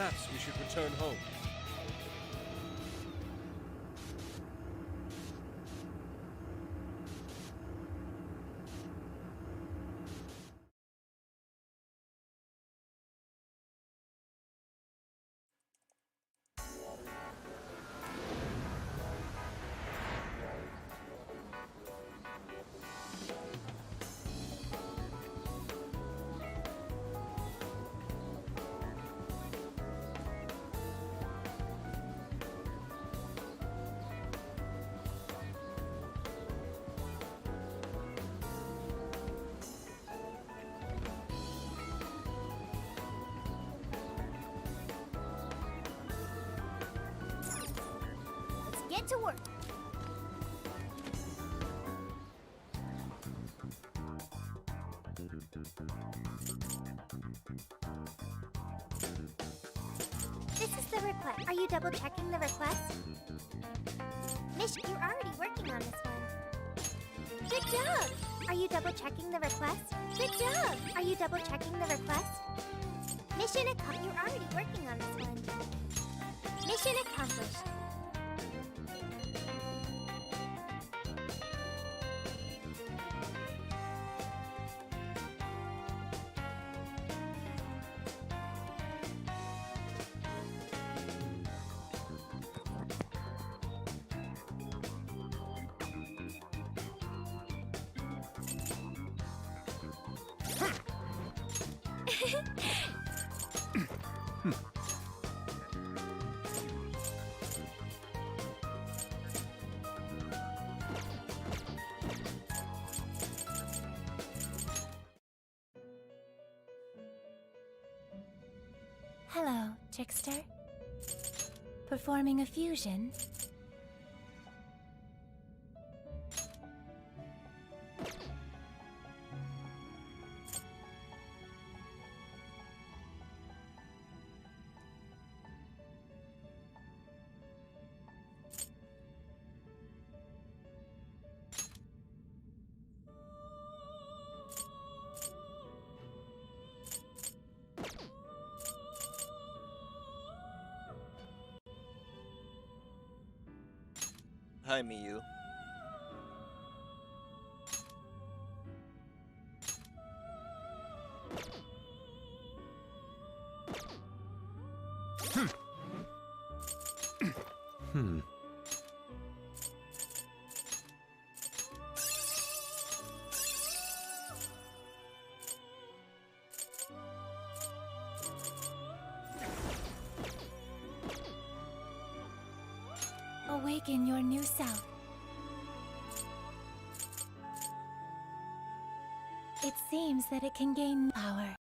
Perhaps we should return home. Get to work. This is the request. Are you double checking the request? Mish, you're already working on this one. Good job. Are you double checking the request? Good job. Are you double checking the request? Mission accomplished. You're already working on this one. Mission accomplished. Hello, trickster. Performing a fusion? Hi, Miyu. Awaken your new self. It seems that it can gain power.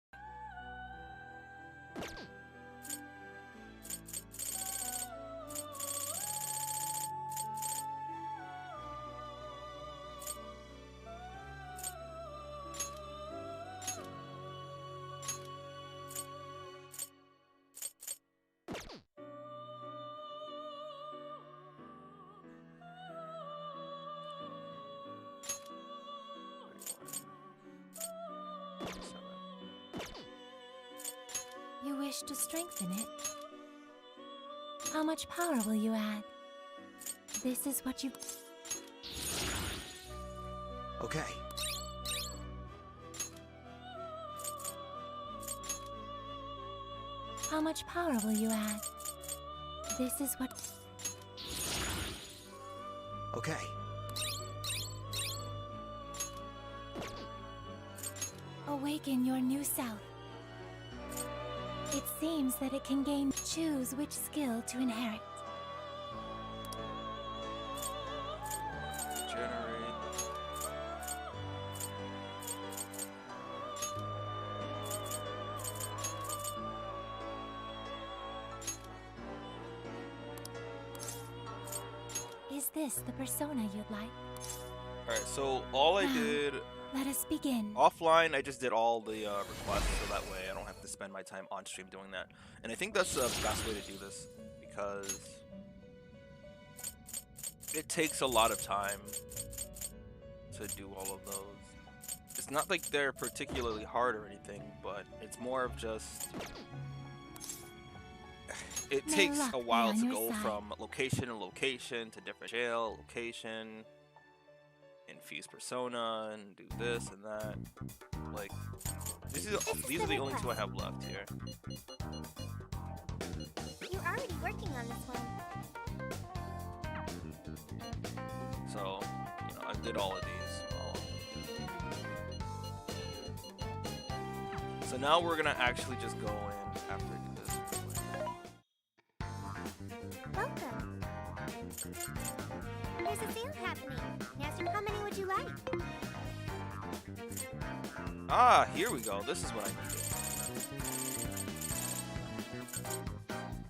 You wish to strengthen it? How much power will you add? This is what you... Okay. How much power will you add? This is what... Okay. Awaken your new self. It seems that it can gain... Choose which skill to inherit. Generate. Is this the persona you'd like? Alright, so all I did Let us begin. offline, I just did all the requests, so that way I don't have to spend my time on stream doing that. And I think that's the best way to do this, because it takes a lot of time to do all of those. It's not like they're particularly hard or anything, but it's more of just it May takes luck a be while on to your go side. from location to location to different jail, location, infuse persona, and do this and that. Like, these are the only two I have left here. You're already working on this one. So, you know, I did all of these. So now we're gonna actually just go in after I do this. Welcome. There's a sale happening. Now, how many would you like? Ah, here we go. This is what I needed.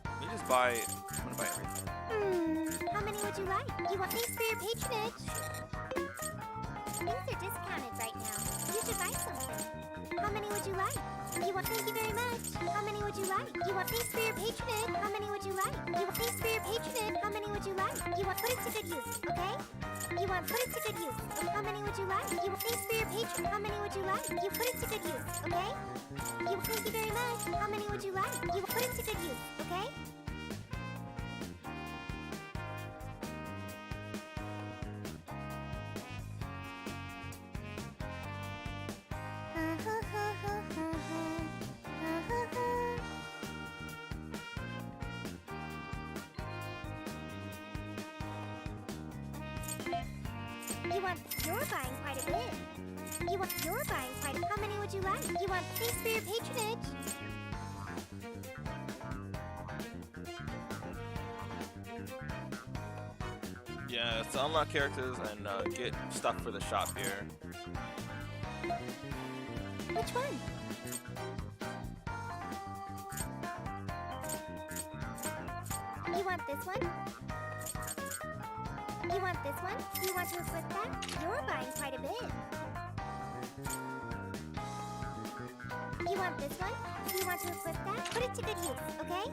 Let me just buy. I'm gonna buy everything. How many would you like? You want these for your patronage? Things are discounted right now. You should buy something. How many would you like? You want? Thank you very much. How many would you like? You want these for your patronage? How many would you like? You want these for your patronage? How many would you like? You want? Put it to good use, okay? You want? Put it to good use. How many would you like? You want these for your patron? How many would you like? You put it to good use, okay? You thank you very much. How many would you like? You put it to good use, okay? You want? You're buying quite a bit. You want? You're buying quite a. How many would you like? You want? Thanks for your patronage. Yeah, it's to unlock characters and get stuff for the shop here. Which one? You want this one? You want this one? You want to equip that? You're buying quite a bit. You want this one? You want to equip that? Put it to good use, okay?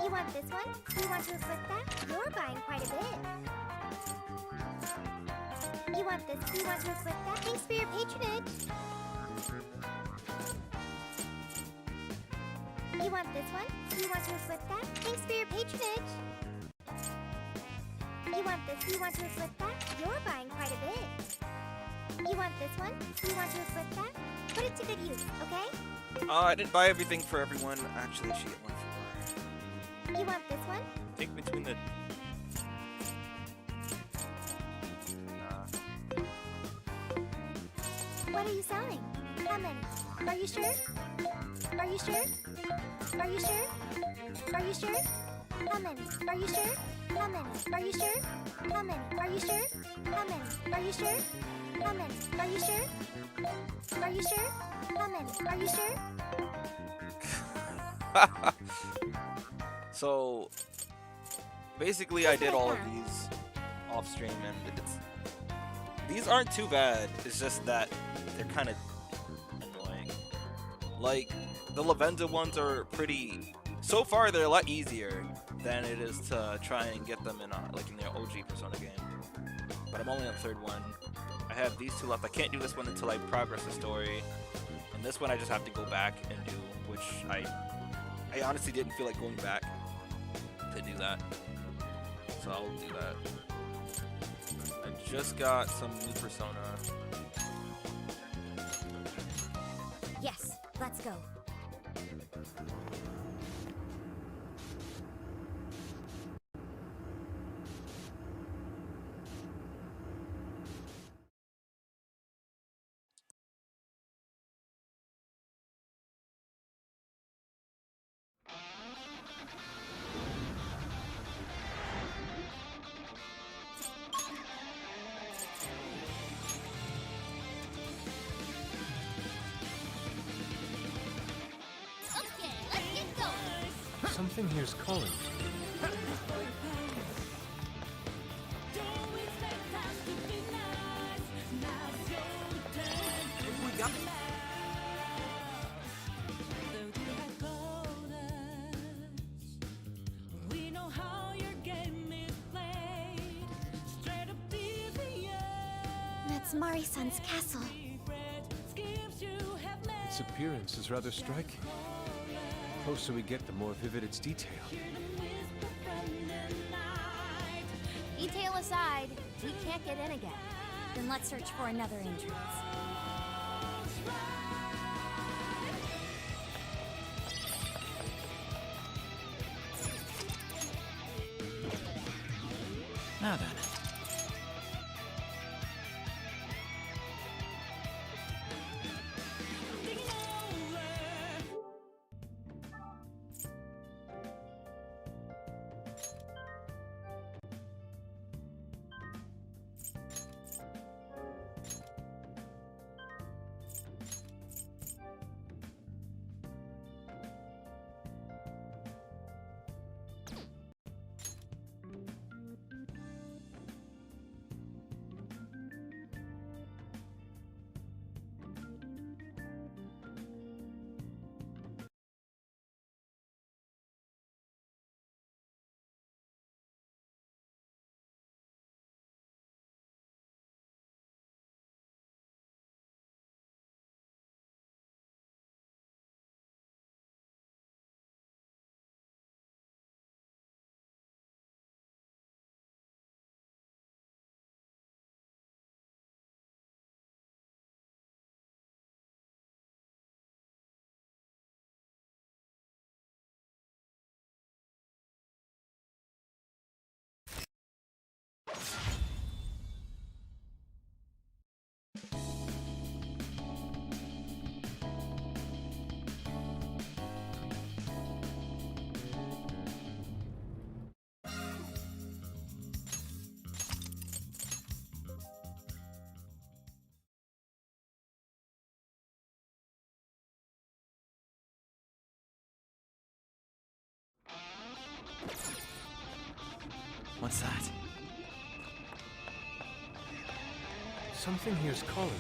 You want this one? You want to equip that? You're buying quite a bit. You want this? You want to equip that? Thanks for your patronage. You want this one? You want to equip that? Thanks for your patronage. You want this? You want to equip that? You're buying quite a bit. You want this one? You want to equip that? Put it to good use, okay? I didn't buy everything for everyone. Actually, I should get one for. You want this one? I think between the. What are you selling? How many? Are you sure? Are you sure? Are you sure? Are you sure? How many? Are you sure? How many? Are you sure? How many? Are you sure? How many? Are you sure? How many? Are you sure? Are you sure? How many? Are you sure? So basically, I did all of these off stream, and these aren't too bad. It's just that they're kind of annoying. Like the Lavenza ones are pretty. So far, they're a lot easier than it is to try and get them in in their OG Persona game. But I'm only on the third one. I have these two left. I can't do this one until I progress the story, and this one I just have to go back and do, which I honestly didn't feel like going back to do that, so I'll do that. I just got some new Persona. Yes, let's go. Something here's calling. That's Mari-san's castle. Its appearance is rather striking. closer we get, the more vivid its detail. Detail aside, we can't get in again. Then let's search for another entrance. Now then. What's that? Something here's calling.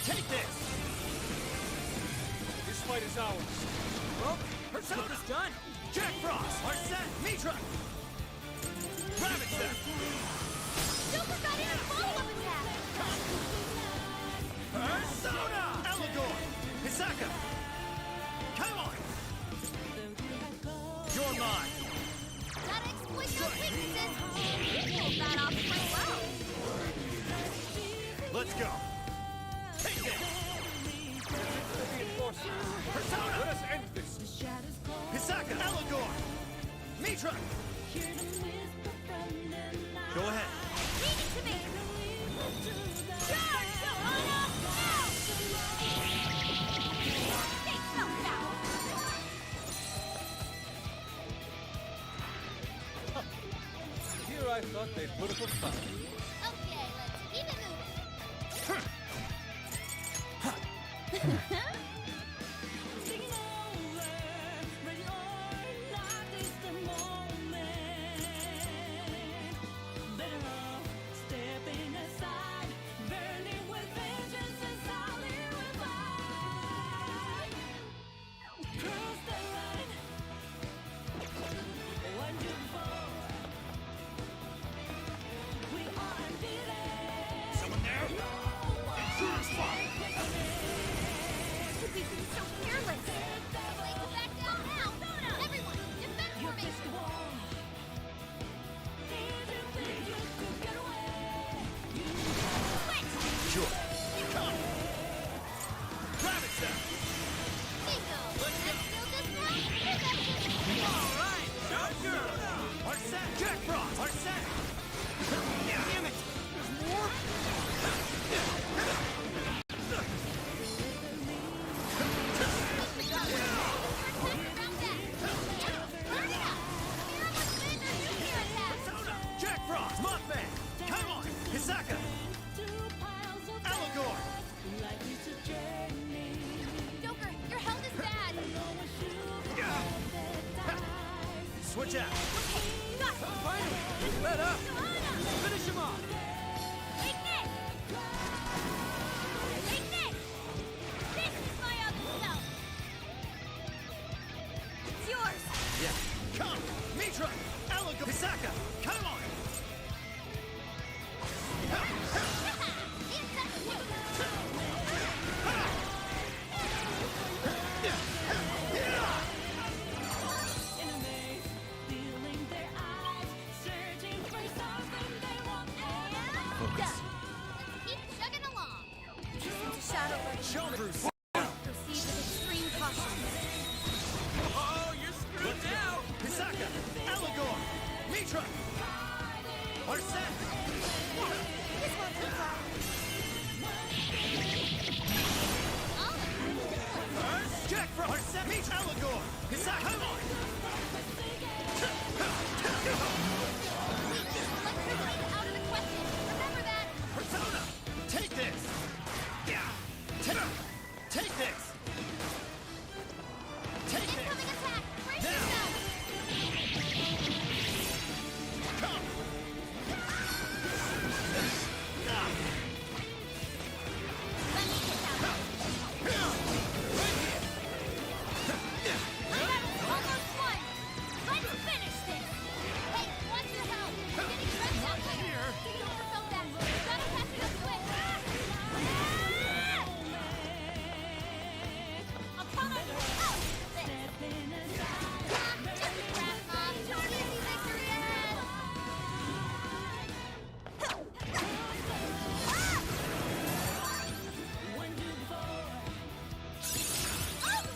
Take this! This fight is ours. Well, Persona's done! Jack Frost! Arsene! Mitra! Ravage them! Super got in a follow-up attack! Persona! Elagor! Hisaka! Come on! You're mine! Gotta exploit those weaknesses! You pulled that off quite well! Let's go! Take this! Persona! Let us end this. Hisaka! Elagor! Mitra! Go ahead. Leave it to me! Charge! Johanna! Now! Take some now! Here I thought they'd put up a fight. Okay, let's keep it moving. Someone there? Intruders fire! Mitra! Allegor! Pisaka! Come on! Electricity out of the question. Remember that. Persona! Take this! Yeah! Take this! Take this! Incoming attack. Brace Now. yourself. Come! Ah. Let me get that one. Almost won. Let's finish this. Hey, wants your help. We're getting stressed out here. You overfilled that. Gotta catch it up quick. I'm coming. Oh, this. Just a crap, Mom. Easy victory ahead. Oh,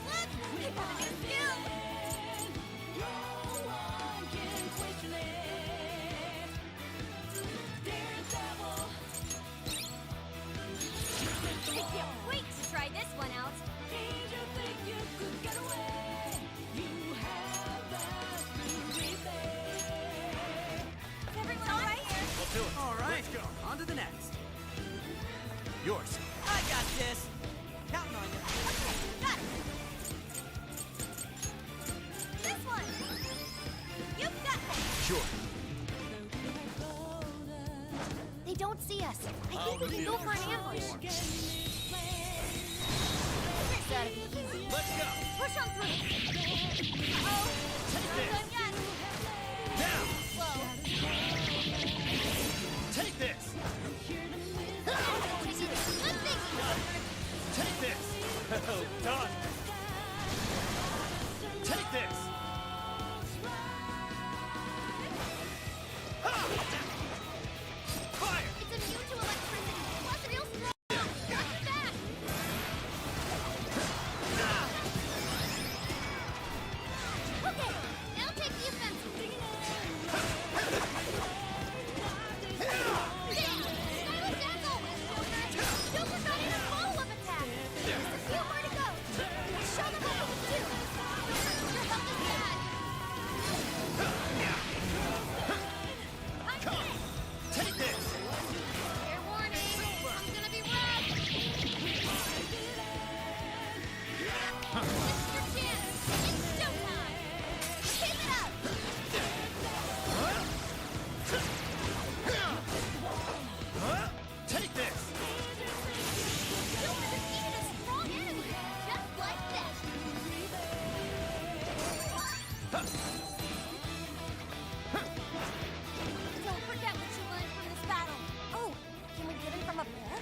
look! He got a new skill. I can't wait to try this one out. Is everyone all right here? Let's do it. All right, Let's go. on to the next. Yours. I got this. Counting on you. Okay, got it. This one. You've got this. Sure. They don't see us. I think we can go for an ambush. This ought to be easy. Let's go. Push on through. Uh-oh. Not done yet. Now! Whoa. Take this! Good thinking. Take this! Well done. Take this! Ah! Fire! It's immune to electricity. Plus real strong. Watch your back. Okay, now take the offensive. Damn! Silent as always, Joker. Joker got in a follow-up attack. Just a few more to go. Show them what we can do. Your help is bad. I'm Come! hit. Take this! Fair warning. I'm gonna be robbed. This is your chance. It's showtime. Keep it up. Take this! Joker defeated a strong enemy, just like that. Don't forget what you learned from this battle. Oh, can we get him from up there?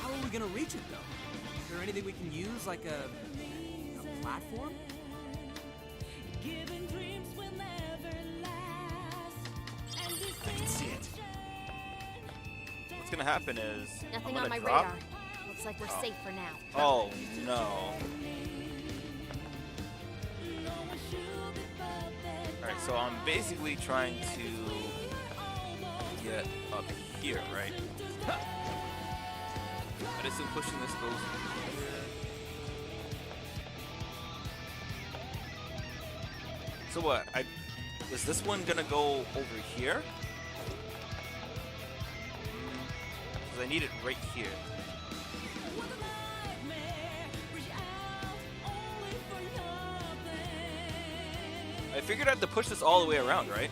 How are we gonna reach it, though? Is there anything we can use, like a platform? I can see it. What's gonna happen is Nothing I'm on gonna my drop. radar. Looks like we're safe for now. Oh no. Alright, so I'm basically trying to get up here, right? But it's still pushing this goes here. So what? Is this one gonna go over here? Because I need it right here. I figured I had to push this all the way around, right?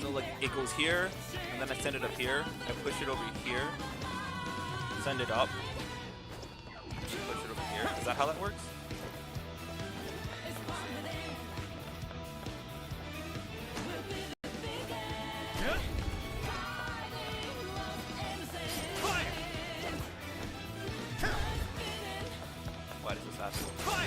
So like it goes here, and then I send it up here. I push it over here, send it up, push it over here. Is that how that works? Fire! Why does this happen? Fire!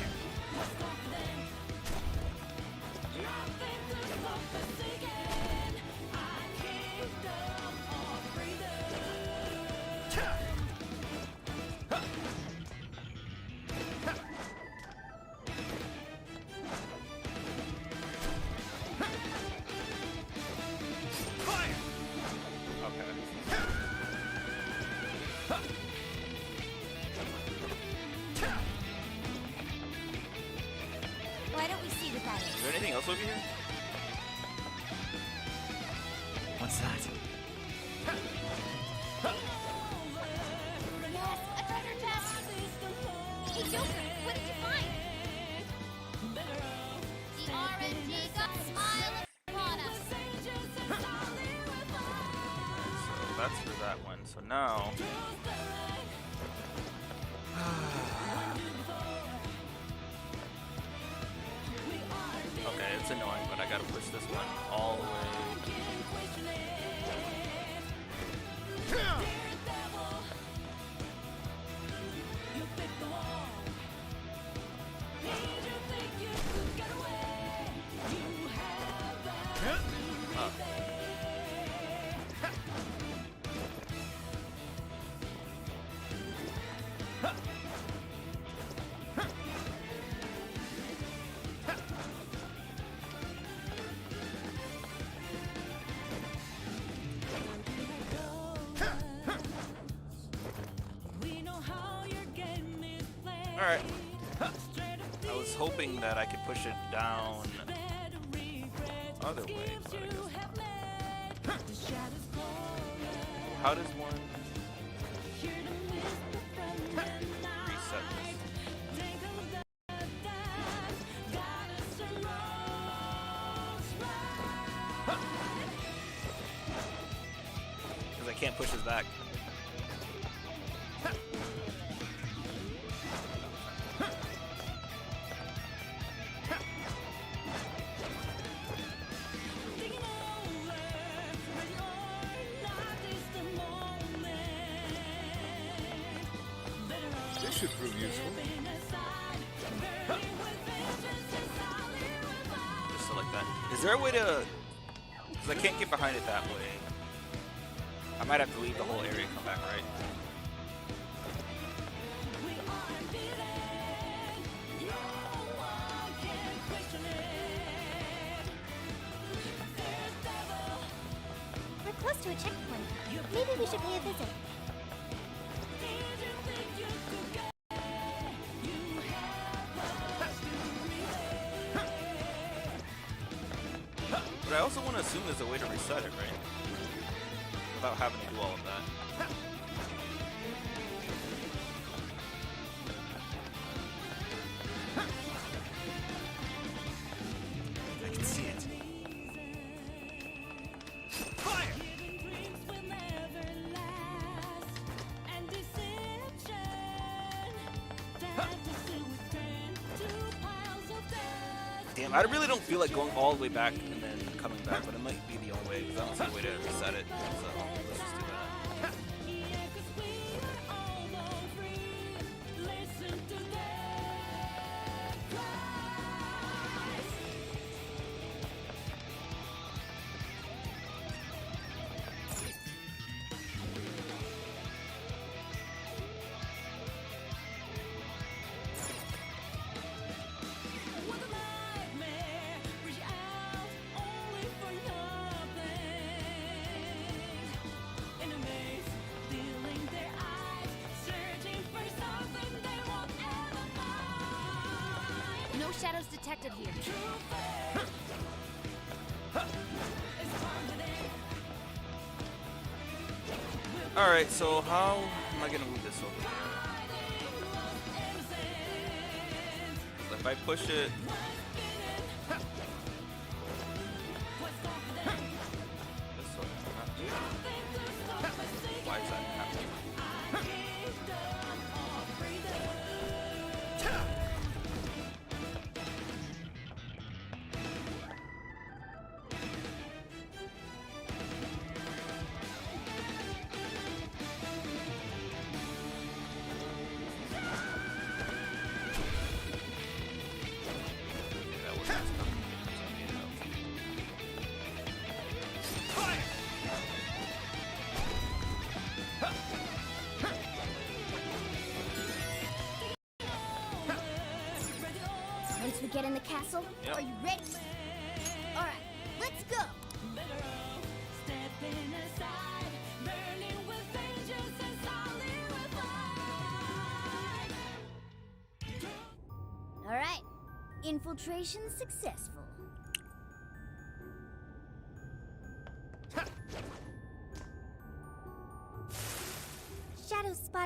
How's that? Yes, a treasure chest! Hey, Joker, what did you find? The RNG got smile upon us. So that's for that one. So now. Okay, it's annoying, but I gotta push this one all the way. Alright. I was hoping that I could push it down other way, but I guess not. How does one reset this? Because I can't push his back. This should prove useful. Just so like that. Is there a way to... Because I can't get behind it that way. I might have to leave the whole area and come back, right? We're close to a checkpoint. Maybe we should pay a visit. But I also want to assume there's a way to reset it, right? Without having to do all of that. I can see it. Fire! Damn, I really don't feel like going all the way back and then coming back, but it might be the only way because I don't see a way to reset it. So let's just do that. No shadows detected here. Alright, so how am I going to move this over here? If I push it... this way, why is that happening? That wasn't as comfortable as I made it out to be. Fire! Once we get in the castle, Yep. are you ready? Alright, let's go! Alright, infiltration successful.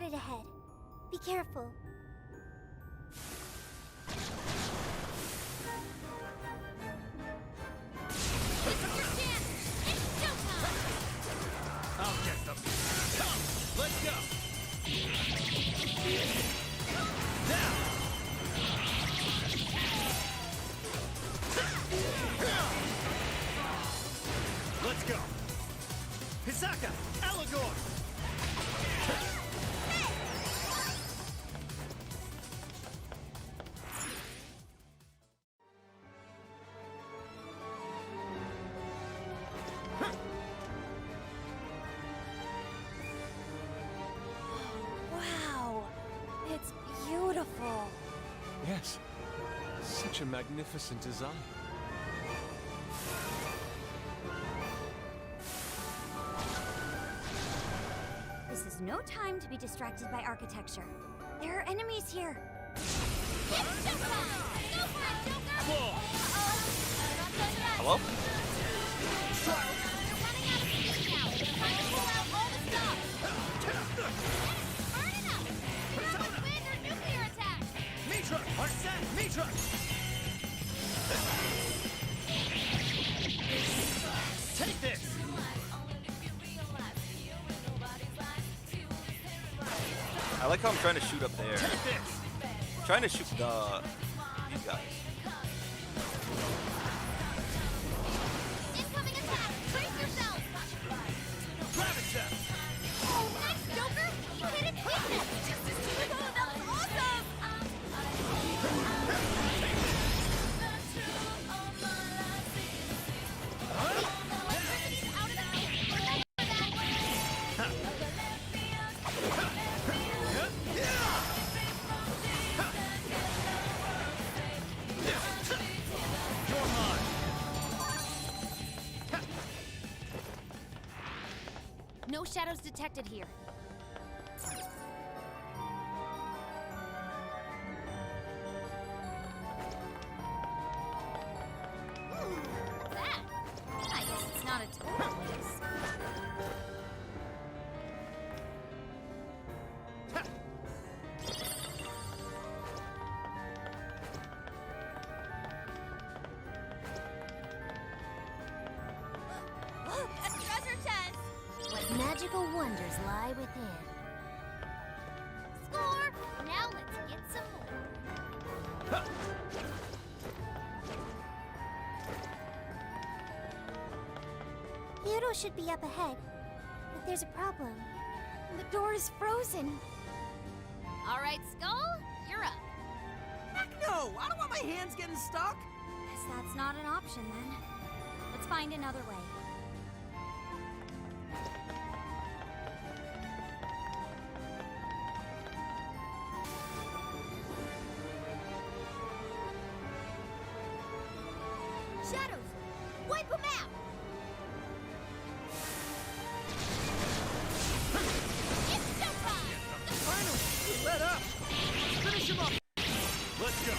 spotted ahead. Be careful. I'll get them. Come, let's go. Now. Let's go. Hisaka, Allegor. Wow, it's beautiful. Yes. Such a magnificent design. This is no time to be distracted by architecture. There are enemies here. Hello? Mitra, Arsene, Mitra. Take this. I like how I'm trying to shoot up there. Take this. I'm trying to shoot these guys. Incoming attack! Brace yourself! Gravitas. Oh, nice, Joker! You hit its weakness! Oh, that was awesome! Electricity's out of the field. Remember that. You're mine. No shadows detected here. What's that? I guess it's not a total place. Look, a treasure chest! What magical wonders lie within. Score! Now let's get some more. Hiro should be up ahead, but there's a problem. The door is frozen. All right, Skull, you're up. Heck no! I don't want my hands getting stuck. Guess that's not an option then. Let's find another way. Shadows! Wipe them out! It's showtime! Finally, let up. Finish him up. Let's go.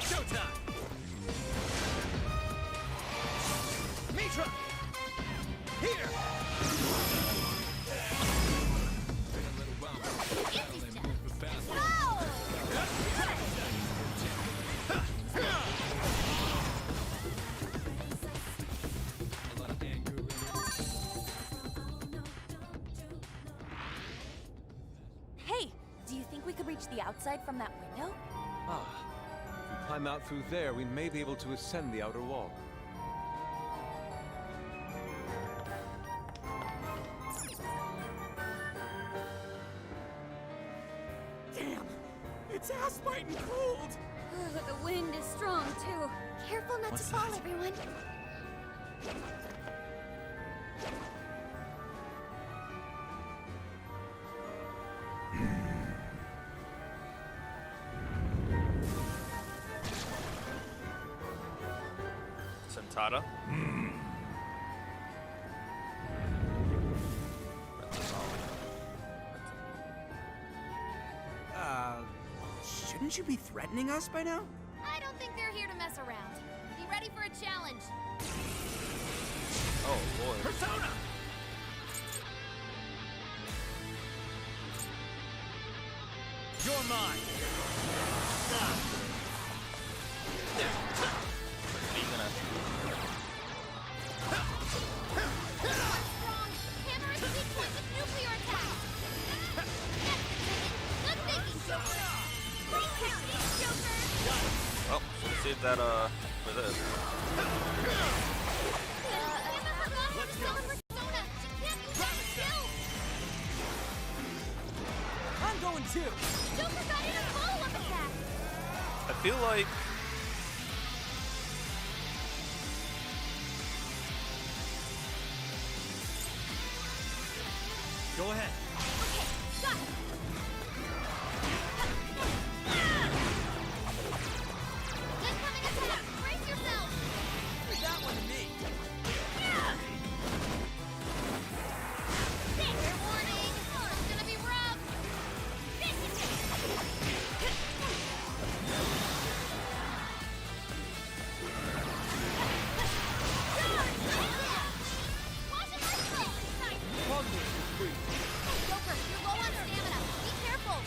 Showtime. Mitra. Here. Easy stuff. Go! Hey, do you think we could reach the outside from that window? Ah. If we climb out through there, we may be able to ascend the outer wall. Damn, it's ass-biting cold. The wind is strong, too. Careful not What's to fall, that? everyone. Sentada. Shouldn't you be threatening us by now? I don't think they're here to mess around. Be ready for a challenge. Oh boy. Persona. mine. Are you gonna? Strong. Hammer is weak point with nuclear attack. Good thinking, Joker. Great technique, Joker. Oh, should have saved that for this. Hammer forgot how to summon Persona. She can't use that skill. I'm going too. Joker got in a follow-up attack. I feel like Go ahead. Okay, got it. Incoming attack. Brace yourself. Leave that one to me. Fair warning. It's gonna be rough. This is it. Watch it, nice. Bundle complete. Joker, you're low on stamina. Be careful.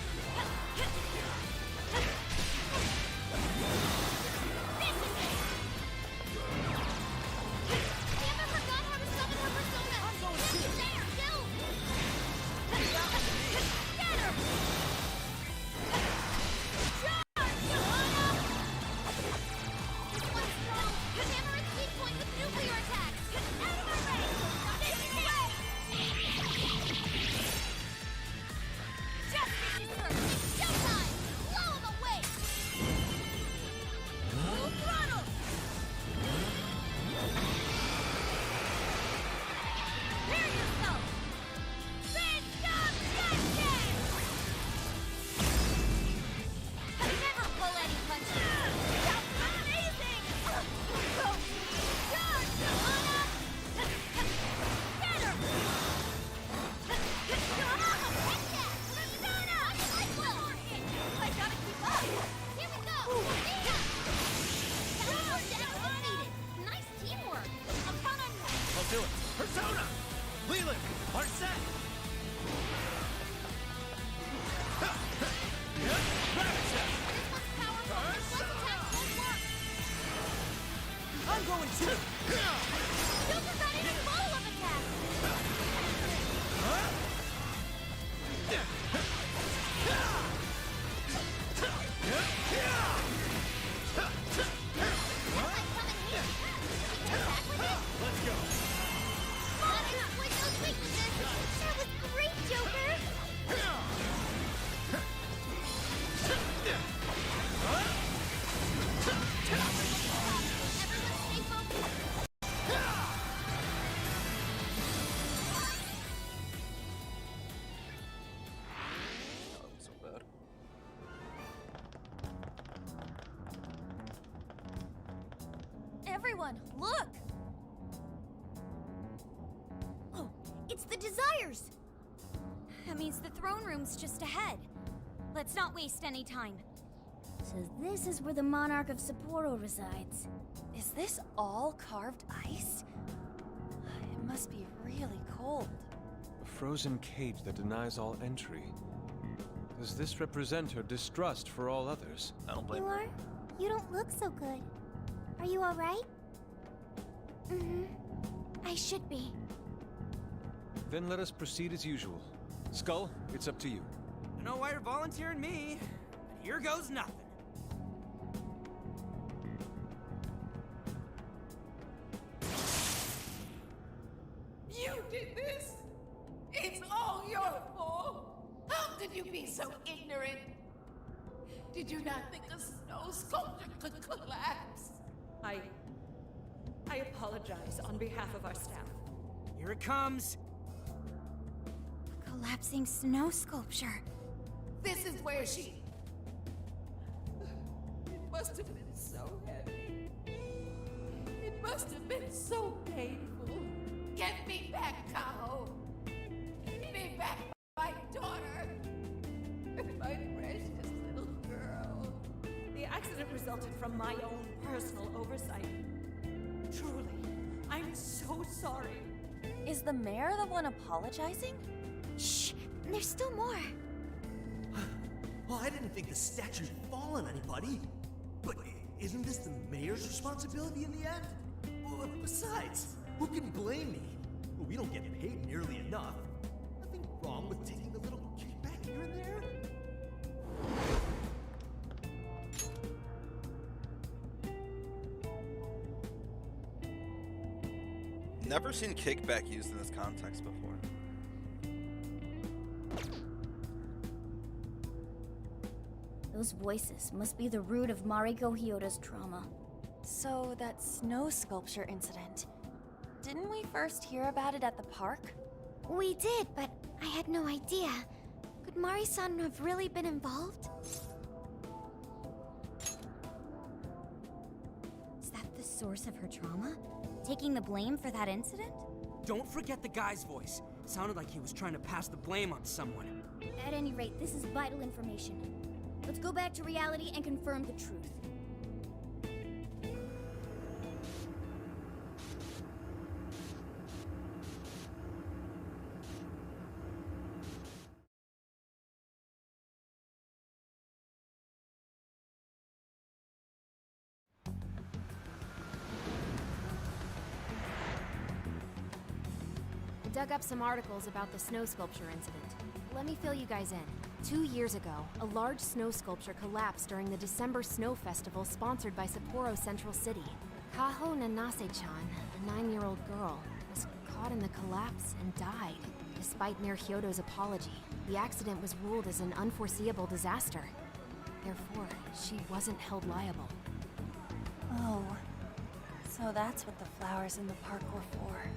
This is it. Amber forgot how to summon her persona. I'm going Get too. there, kill. Get her. Charge, Johanna. This one's strong. Hammer is weak point with nuclear attacks. Out of my way. This is it. Just reaches her. It's showtime. Blow him away. Full throttle. Prepare yourself. Fist of justice. Never pull any punches. That's amazing. Charge, Johanna. Get her. I gotta keep up. Here we go. Nice teamwork. I'll count on you. I'll do it. Persona! Leland, are set! Ravage! This one's powerful. This attack won't work. I'm going too. Joker got in a follow-up attack. Like coming here. Can you attack with it? Let's go. Come on, exploit those weaknesses. That was great, Joker. Everyone stay focused. Not so bad. Everyone, look! Oh, it's the Desires! That means the throne room's just ahead. Let's not waste any time. So this is where the Monarch of Sapporo resides. Is this all carved ice? It must be really cold. A frozen cage that denies all entry. Does this represent her distrust for all others? I don't blame You her. are? You don't look so good. Are you alright? Mm-hmm. I should be. Then let us proceed as usual. Skull, it's up to you. I don't know why you're volunteering me, but here goes nothing. You did this! It's all your fault! How could you be so ignorant? Did you not think a snow sculpture could collapse? I apologize on behalf of our staff. Here it comes. Collapsing snow sculpture. This is where she... It must have been so heavy. It must have been so painful. Get me back, Kaho! Get me back, my daughter! My precious little girl. The accident resulted from my own personal oversight. Truly, I'm so sorry. Is the mayor the one apologizing? Shh! There's still more. Well, I didn't think the statue'd fall on anybody. But isn't this the mayor's responsibility in the end? Well, besides, who can blame me? Well, we don't get paid nearly enough. Nothing wrong with taking a little kickback here and there. Never seen kickback used in this context before. Those voices must be the root of Mariko Hyoda's trauma. So, that snow sculpture incident. Didn't we first hear about it at the park? We did, but I had no idea. Could Mari-san have really been involved? Is that the source of her trauma? Taking the blame for that incident? Don't forget the guy's voice. Sounded like he was trying to pass the blame on someone. At any rate, this is vital information. Let's go back to reality and confirm the truth. I dug up some articles about the snow sculpture incident. Let me fill you guys in. 2 years ago, a large snow sculpture collapsed during the December Snow Festival sponsored by Sapporo Central City. Kaho Nanase-chan, a 9-year-old girl, was caught in the collapse and died. Despite Mayor Hyodo's apology, the accident was ruled as an unforeseeable disaster. Therefore, she wasn't held liable. Oh. So that's what the flowers in the park were for.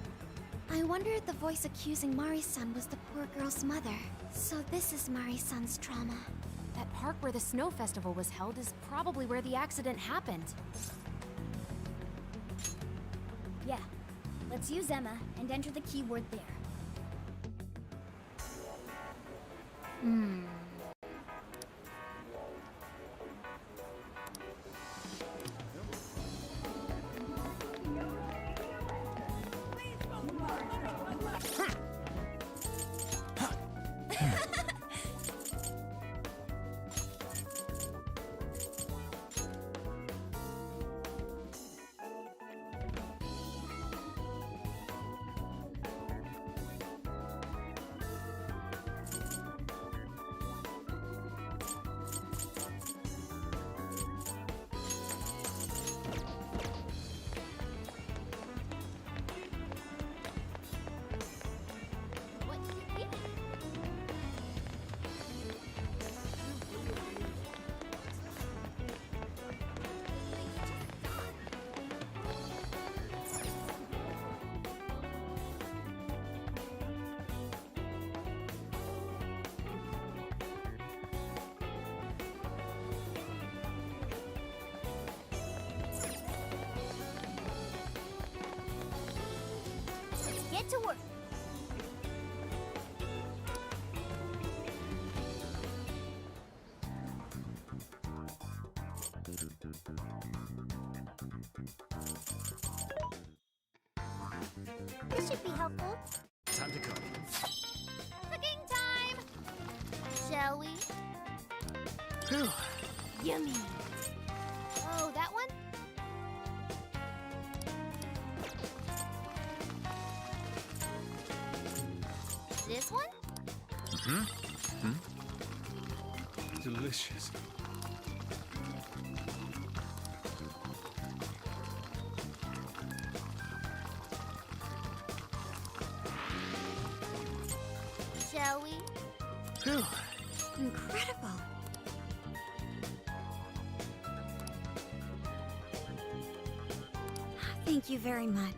I wonder if the voice accusing Mari-san was the poor girl's mother. So this is Mari-san's trauma. That park where the snow festival was held is probably where the accident happened. Yeah. Let's use Emma and enter the keyword there. Get to work. This should be helpful. Time to cook. Cooking time! Shall we? Yummy! Oh, that one? This one? Delicious. Shall we? Incredible. Thank you very much.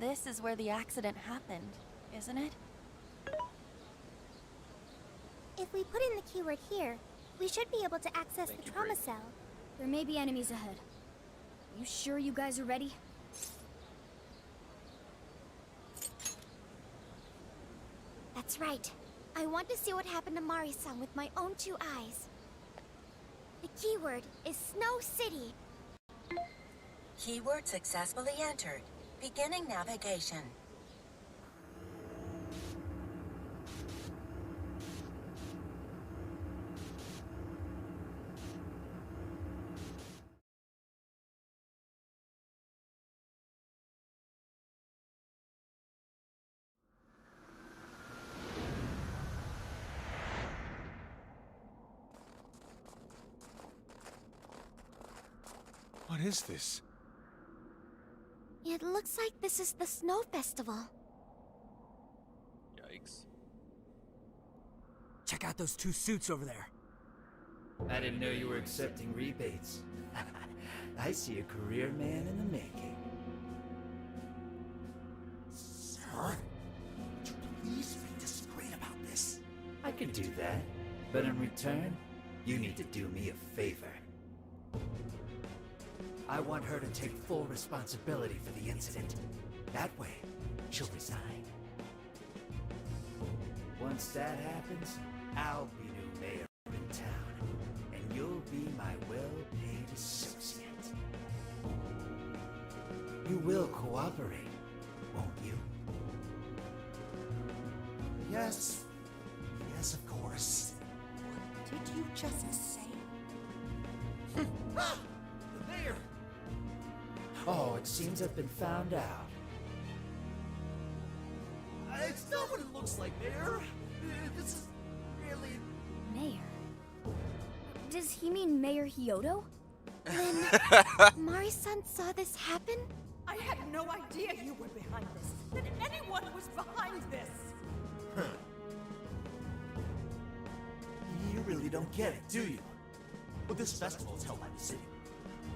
This is where the accident happened, isn't it? If we put in the keyword here, we should be able to access Thank the you, trauma Brady. cell. There may be enemies ahead. You sure you guys are ready? That's right. I want to see what happened to Mari-san with my own 2 eyes. The keyword is Snow City. Keyword successfully entered. Beginning navigation. What is this? It looks like this is the Snow Festival. Yikes. Check out those 2 suits over there. I didn't know you were accepting rebates. I see a career man in the making. Sir, would you please be discreet about this? I could do that, but in return, you need to do me a favor. I want her to take full responsibility for the incident. That way, she'll resign. Once that happens, I'll be new mayor in town, and you'll be my well-paid associate. You will cooperate, won't you? Yes. Yes, of course. What did you just say? Ah! The mayor! Oh, it seems I've been found out. It's not what it looks like, Mayor. This is really... Mayor? Does he mean Mayor Hyodo? When Mari-san saw this happen, I had no idea you were behind this. That anyone was behind this. Huh. You really don't get it, do you? Well, this festival is held by the city.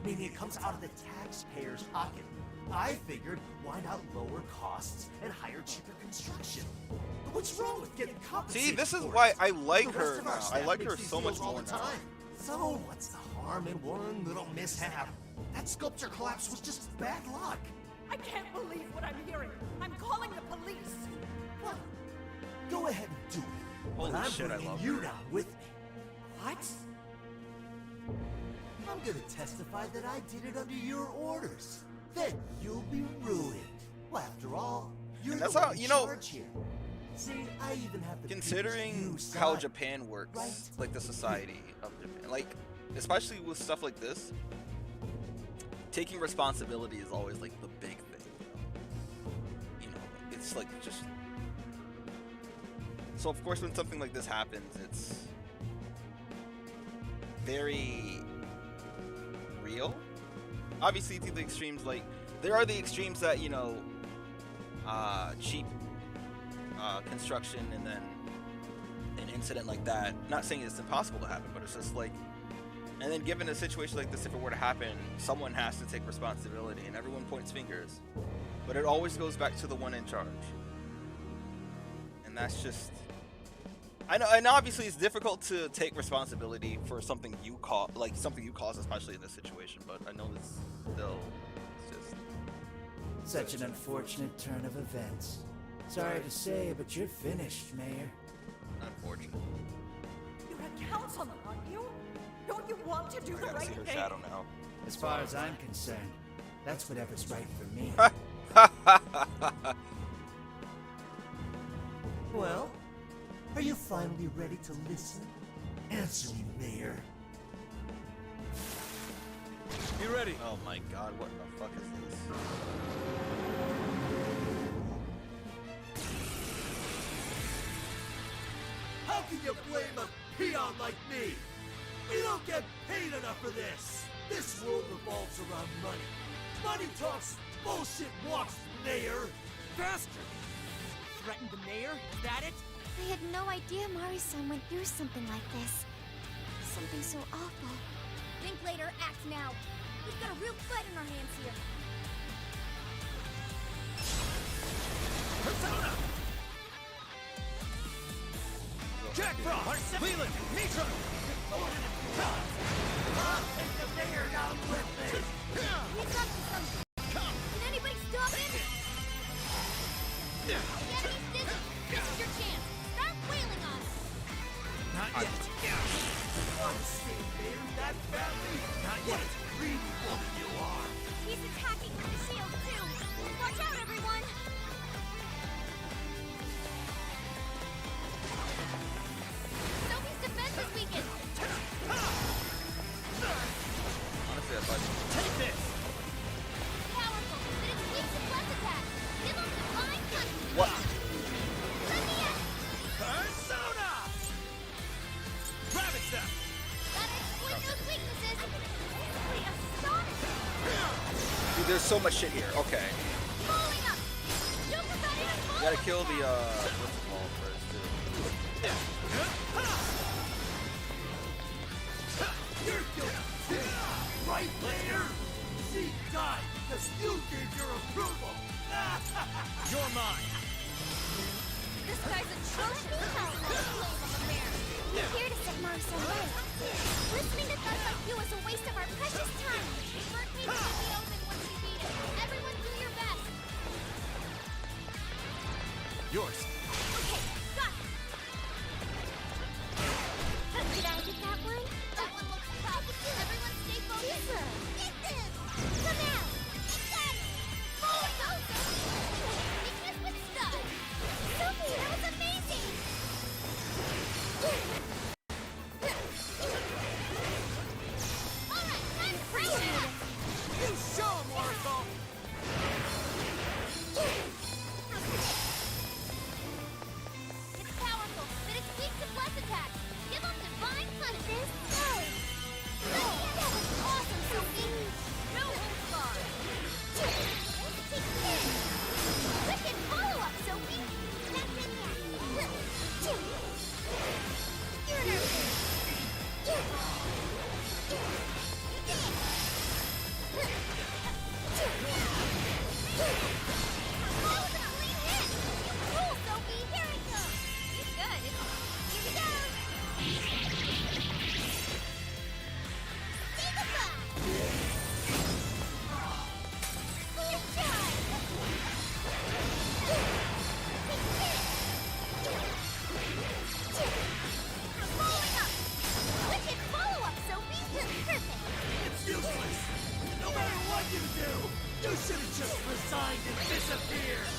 Meaning it comes out of the taxpayer's pocket. I figured, why not lower costs and hire cheaper construction? What's wrong with getting compensated? See, this is for why it? I like The rest her of our now. I staff like makes her these so much deals all more the now. time. So what's the harm in one little mishap? That sculpture collapse was just bad luck. I can't believe what I'm hearing. I'm calling the police. What? Go ahead and do it. Holy But I'm shit, I bringing love you her. down with me. What? I'm gonna testify that I did it under your orders. Then you'll be ruined. Well, after all, you're And that's the how- one in you know, charge here. See, I even have the Considering PhD how side. Japan works, right? like the society of Japan, like especially with stuff like this, taking responsibility is always like the big thing. You know, it's like just. So of course, when something like this happens, it's very real. Obviously, to the extremes, like there are the extremes that cheap construction and then an incident like that. Not saying it's impossible to happen, but it's just like, and then given a situation like this, if it were to happen, someone has to take responsibility, and everyone points fingers, but it always goes back to the one in charge, and that's just. I know, and obviously it's difficult to take responsibility for something you cause, especially in this situation. But I know this still, it's just. Such an unfortunate turn of events. Sorry to say, but you're finished, Mayor. Unfortunate. You're a councilman, aren't you? Don't you want to do I the gotta right see her thing? shadow now. As far as I'm concerned, that's whatever's right for me. Well, are you finally ready to listen? Answer me, Mayor. Be ready. Oh my god, what the fuck is this? How can you blame a peon like me? We don't get paid enough for this. This world revolves around money. Money talks, bullshit walks, Mayor. Bastard! Threatened the mayor? Is that it? I had no idea Mari-san went through something like this. Something so awful. Think later, act now. We've got a real fight in our hands here. Persona! Jack Frost! Leland! Mitra! I'll take the mayor down with me! He's up to something. Can anybody stop him? The enemy's dizzy. This is your chance. Start wailing on him. Not yet. Want to save Mayor that badly? Not yet. Greedy woman you are. He's attacking with the shield, too. Watch out, everyone. Sophie's defenses weakened. Honestly, I thought Take this! Powerful, but it's weak to plus attack. Give him divine punishment. What? Let me in. Persona! Rabbit step! Gotta exploit those weaknesses. Simply astonishing. Dude, there's so much shit here. Okay. Falling up. Joker got in a You gotta kill the, what's it called first, too. You're guilty! Right, player? She died because you gave your approval! You're mine! This guy's atrocious. We're here to set Marcel right. Listening to thugs like you is a waste of our precious time. Birdcage will be open once you beat it. Everyone do your best. Yours. Okay, got it. Did I get that one? That one looks tough. Everyone stay focused. Get this! Come out! Got it! Forward go, Sophie! Weakness with stuff! Sophie, that was amazing! Alright, time to bring it up! You show him, Marcel! It's powerful, but it's weak to plus attack. Give him divine punishment. That was awesome, Sophie. No holds barred. Wicked follow-up, Sophie. That's in there. You're nervous. Oh, the clean hit. Cool, Sophie. Here it goes. He's good, isn't he? Here we go. See the fun. Clear shot. Take this. Following up. Wicked follow-up, Sophie. Perfect. It's useless! No matter what you do, you should have just resigned and disappeared!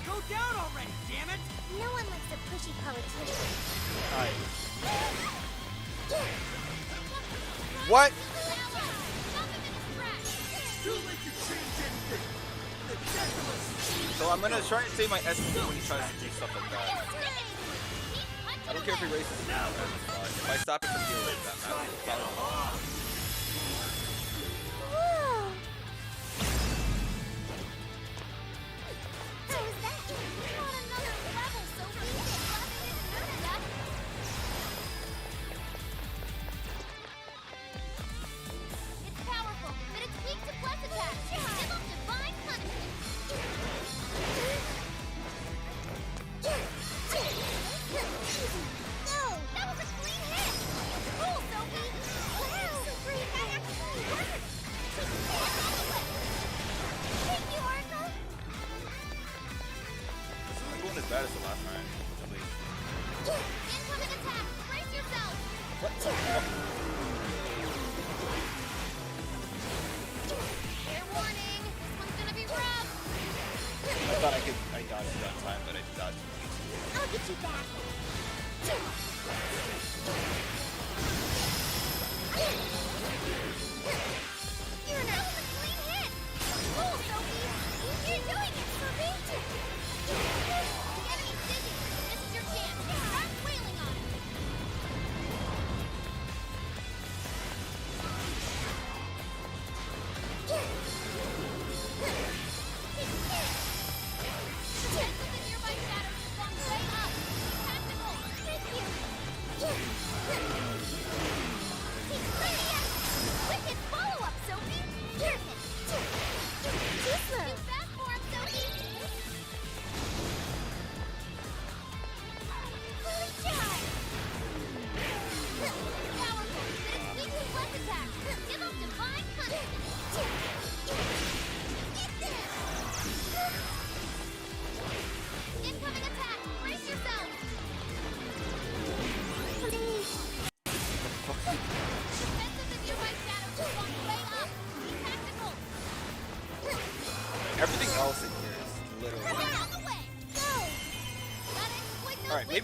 Go down already, damn it! No one likes a pushy politician. Alright. What? Too late to change anything! The Decimals! So I'm gonna try and save my SP when he tries to do stuff like that. I don't care if he races me. If I stop it from healing, that matters. How was that? On another level, Sophie. Glad they didn't notice that. It's powerful, but it's weak to plus attack. Give him divine punishment. No, that was a clean hit. Cool, Sophie. Wow, Sophie, that actually worked. Thank you, Arthur. This isn't going as bad as the last time, at least. Incoming attack. Brace yourself. What the fuck? Fair warning. This one's gonna be rough. I thought I got it that time, but I did not. I'll get you back. You're an a clean hit. Cool, Sophie. You're doing it, Sophie. The enemy's dizzy. This is your chance. Start wailing on him. Chance with the nearby shadows has gone way up. Be tactical. Thank you. Wicked follow-up, Sophie. Perfect. Too slow. Too fast for him, Sophie.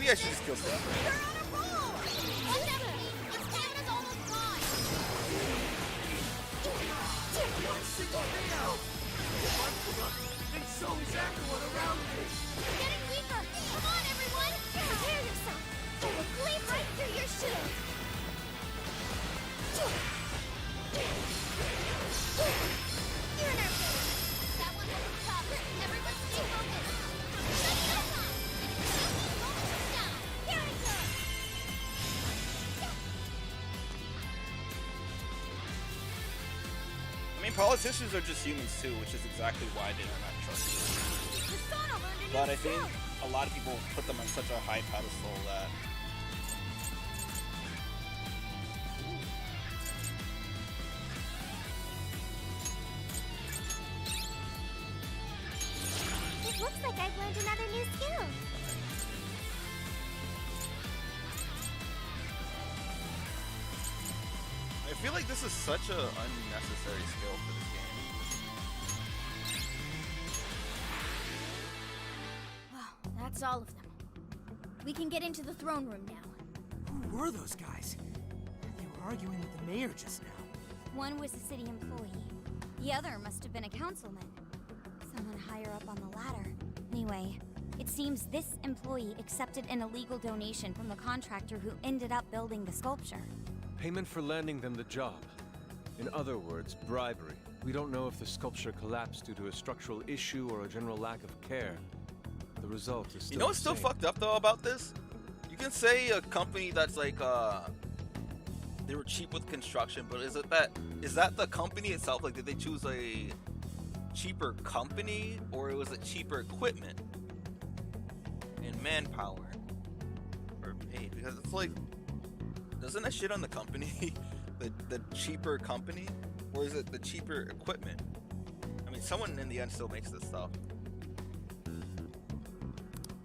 Maybe I should just kill Steph. You're on a roll! Watch out, Pete! Your stamina's almost gone! One single thing out! And so is everyone around me! You're getting weaker! Come on, everyone! Prepare yourself! I will cleave right through your shield! You're in our face! That one wasn't tough! Everyone stay focused! Shut that off! Down! Here I go! I mean, politicians are just humans too, which is exactly why they are not trusted. Persona learned a new But I think skill. a lot of people put them on such a high pedestal that It looks like I've learned another new skill. I feel like this is such a unnecessary skill for this game. Well, that's all of them. We can get into the throne room now. Who were those guys? They were arguing with the mayor just now. One was a city employee. The other must have been a councilman. Someone higher up on the ladder. Anyway, it seems this employee accepted an illegal donation from the contractor who ended up building the sculpture. Payment for landing them the job. In other words, bribery. We don't know if the sculpture collapsed due to a structural issue or a general lack of care. The result is still You know what's still the same. fucked up though about this? You can say a company that's like they were cheap with construction, but is that the company itself? Like, did they choose a cheaper company, or was it cheaper equipment and manpower or paid? Because it's like, doesn't that shit on the company? the cheaper company, or is it the cheaper equipment? I mean, someone in the end still makes this stuff.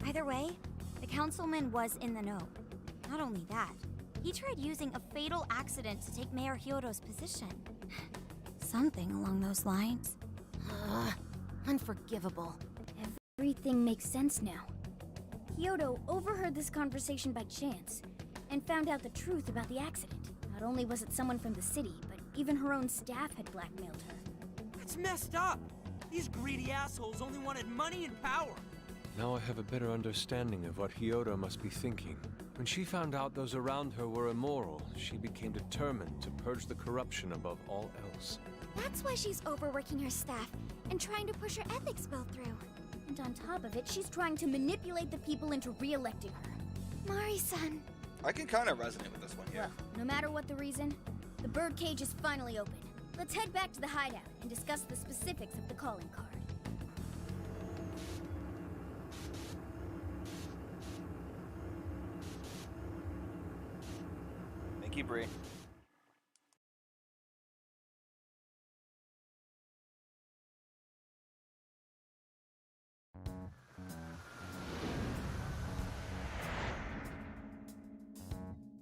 Either way, the councilman was in the know. Not only that, he tried using a fatal accident to take Mayor Hyodo's position. Something along those lines. Unforgivable. Everything makes sense now. Hyodo overheard this conversation by chance and found out the truth about the accident. Not only was it someone from the city, but even her own staff had blackmailed her. That's messed up. These greedy assholes only wanted money and power. Now I have a better understanding of what Hyodo must be thinking. When she found out those around her were immoral, she became determined to purge the corruption above all else. That's why she's overworking her staff and trying to push her ethics bill through. And on top of it, she's trying to manipulate the people into re-electing her. Mari-san. I can kind of resonate with this one here. No matter what the reason, the birdcage is finally open. Let's head back to the hideout and discuss the specifics of the calling card. Thank you, Bree.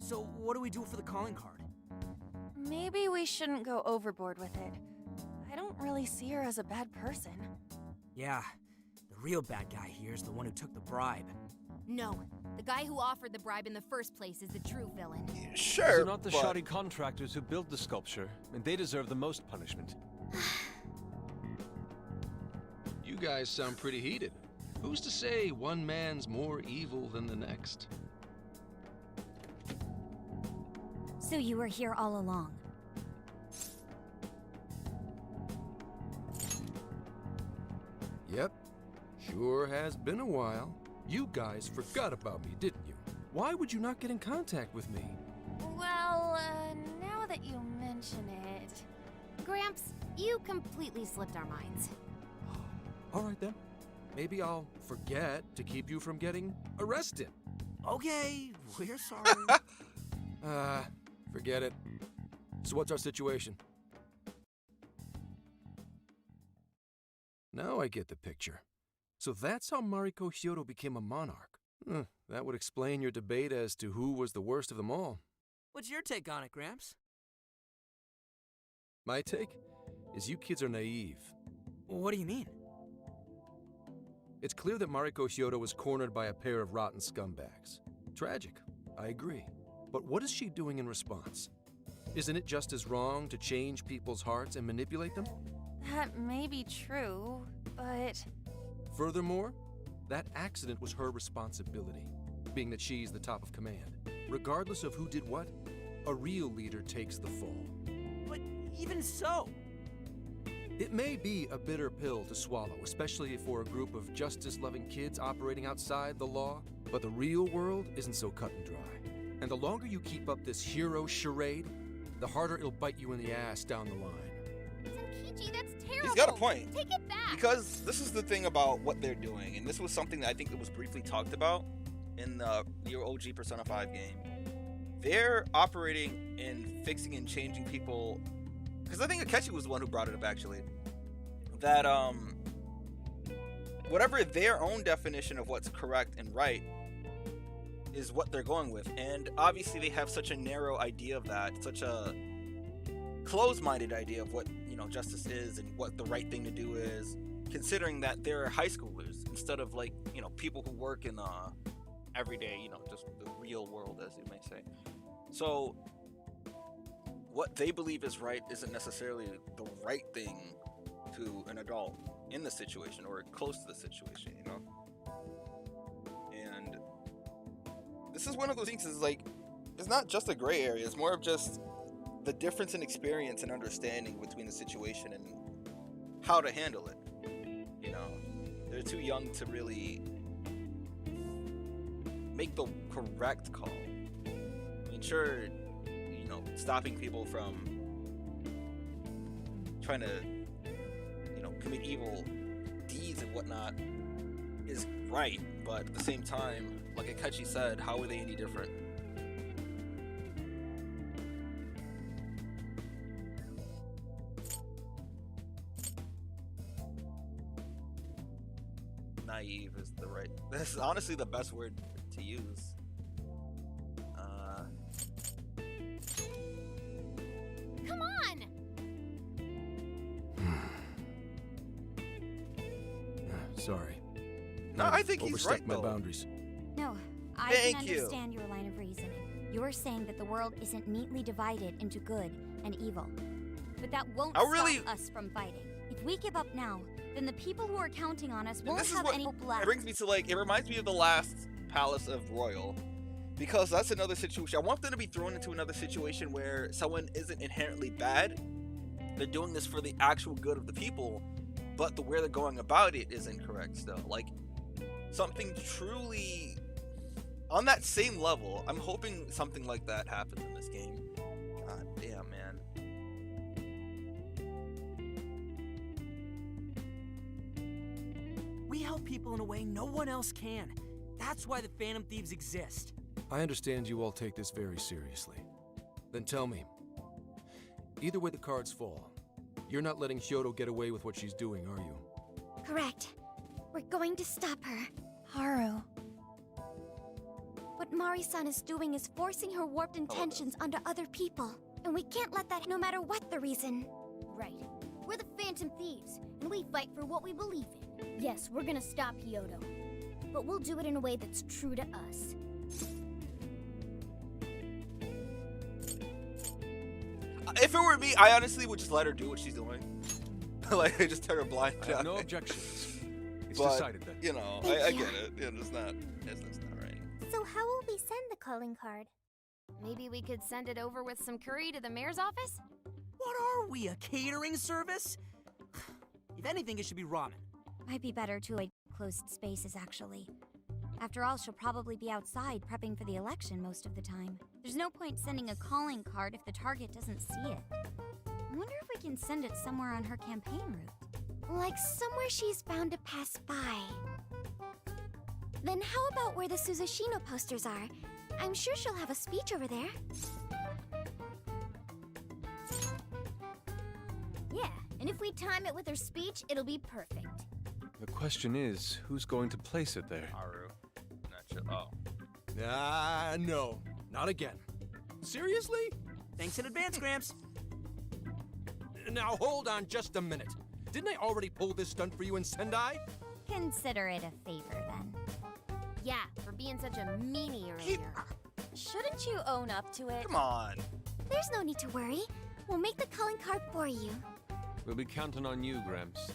So, what do we do for the calling card? Maybe we shouldn't go overboard with it. I don't really see her as a bad person. Yeah, the real bad guy here is the one who took the bribe. No, the guy who offered the bribe in the first place is the true villain. Sure, These are not the but shoddy contractors who built the sculpture, and they deserve the most punishment. You guys sound pretty heated. Who's to say one man's more evil than the next? So you were here all along. Yep, sure has been a while. You guys forgot about me, didn't you? Why would you not get in contact with me? Well, now that you mention it... Gramps, you completely slipped our minds. All right then. Maybe I'll forget to keep you from getting arrested. Okay, we're sorry. Forget it. So what's our situation? Now I get the picture. So that's how Mariko Hyodo became a monarch. That would explain your debate as to who was the worst of them all. What's your take on it, Gramps? My take is you kids are naive. What do you mean? It's clear that Mariko Hyodo was cornered by a pair of rotten scumbags. Tragic, I agree. But what is she doing in response? Isn't it just as wrong to change people's hearts and manipulate them? That may be true, but... Furthermore, that accident was her responsibility, being that she's the top of command. Regardless of who did what, a real leader takes the fall. But even so... It may be a bitter pill to swallow, especially for a group of justice-loving kids operating outside the law, but the real world isn't so cut and dry. And the longer you keep up this hero charade, the harder it'll bite you in the ass down the line. Senkichi, that's terrible. He's got a point. Take it back. Because this is the thing about what they're doing, and this was something that I think that was briefly talked about in the OG Persona 5 game. They're operating and fixing and changing people, because I think Akechi was the one who brought it up actually, that whatever their own definition of what's correct and right is what they're going with. And obviously they have such a narrow idea of that, such a closed-minded idea of what, you know, justice is and what the right thing to do is, considering that they're high schoolers instead of, like, you know, people who work in everyday, you know, just the real world, as you may say. So what they believe is right isn't necessarily the right thing to an adult in the situation or close to the situation, you know? And this is one of those things, is like, it's not just a gray area, it's more of just the difference in experience and understanding between the situation and how to handle it. You know, they're too young to really make the correct call. I mean, sure, you know, stopping people from trying to, you know, commit evil deeds and whatnot is right, but at the same time, like Akechi said, how are they any different? Naive is the right. This is honestly the best word to use. Come on! Sorry. No, I think he's overstepped right, my though. boundaries. No, I Thank can you. understand your line of reasoning. You're saying that the world isn't neatly divided into good and evil. But that won't I really- stop us from fighting. If we give up now, then the people who are counting on us And won't this is have what any left. brings me to, like, it reminds me of the last Palace of Royal, because that's another situation. I want them to be thrown into another situation where someone isn't inherently bad. They're doing this for the actual good of the people, but the way they're going about it is incorrect still. Like, something truly on that same level. I'm hoping something like that happens in this game. God damn, man. We help people in a way no one else can. That's why the Phantom Thieves exist. I understand you all take this very seriously. Then tell me, either way the cards fall, you're not letting Hyodo get away with what she's doing, are you? Correct. We're going to stop her. Haru. What Mari-san is doing is forcing her warped intentions onto other people. And we can't let that no matter what the reason. Right. We're the Phantom Thieves, and we fight for what we believe in. Yes, we're gonna stop Hyodo. But we'll do it in a way that's true to us. If it were me, I honestly would just let her do what she's doing. Like, just turn her blind I have eye. no objections. It's But, decided then. You know, Thank I you. get it. Yeah, it's not right. So how will we send the calling card? Maybe we could send it over with some curry to the mayor's office? What are we, a catering service? If anything, it should be ramen. Might be better to avoid closed spaces, actually. After all, she'll probably be outside prepping for the election most of the time. There's no point sending a calling card if the target doesn't see it. I wonder if we can send it somewhere on her campaign route. Like somewhere she's bound to pass by. Then how about where the Suzushino posters are? I'm sure she'll have a speech over there. Yeah, and if we time it with her speech, it'll be perfect. The question is, who's going to place it there? Haru. Not sure. Oh. No. Not again. Seriously? Thanks in advance, Gramps. Now hold on just a minute. Didn't I already pull this stunt for you in Sendai? Consider it a favor then. Yeah, for being such a meanie earlier. Shouldn't you own up to it? Come on. There's no need to worry. We'll make the calling card for you. We'll be counting on you, Gramps.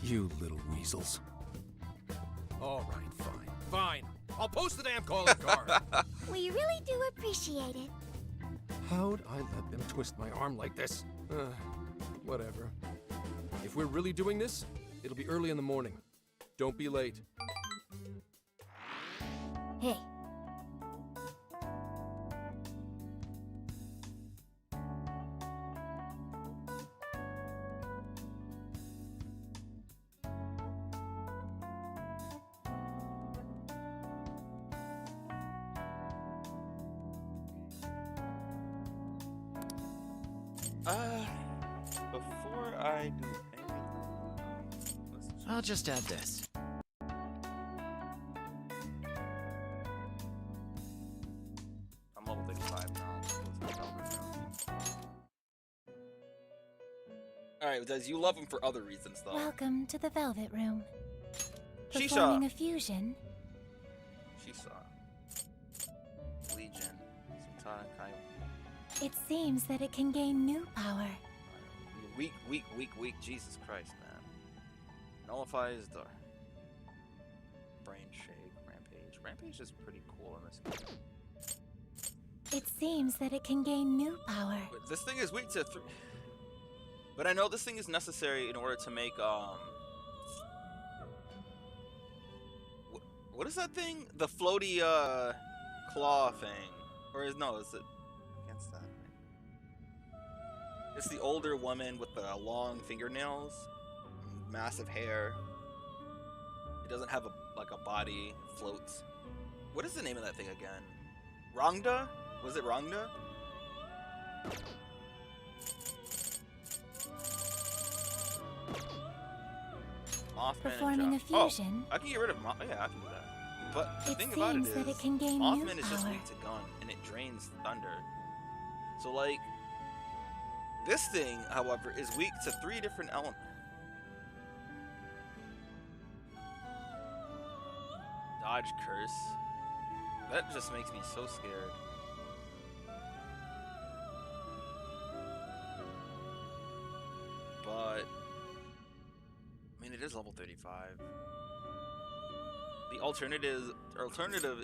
You little weasels. All right, fine. Fine. I'll post the damn calling card. We really do appreciate it. How'd I let them twist my arm like this? Whatever. If we're really doing this, it'll be early in the morning. Don't be late. Hey. Before I do anything, I'll just add this. I'm level 35 now. Alright, does you love him for other reasons though? Welcome to the Velvet Room. Shisha. Performing a fusion. Shisha. Legion. Sultana Kai. It seems that it can gain new power. Weak. Jesus Christ, man. Nullifies the brain shake. Rampage. Rampage is pretty cool in this game. It seems that it can gain new power. But this thing is weak to 3. But I know this thing is necessary in order to make what is that thing? The floaty claw thing. Or is it against that? It's the older woman with the long fingernails, massive hair. It doesn't have a body, floats. What is the name of that thing again? Rangda? Was it Rangda? Mothman Performing a and fusion. I can get rid of yeah, I can do that. But the It thing about it seems is, that it can gain new Mothman is just power. weak to gun, and it drains thunder. So like, this thing, however, is weak to 3 different elements. Dodge curse. That just makes me so scared. But I mean, it is level 35. The alternative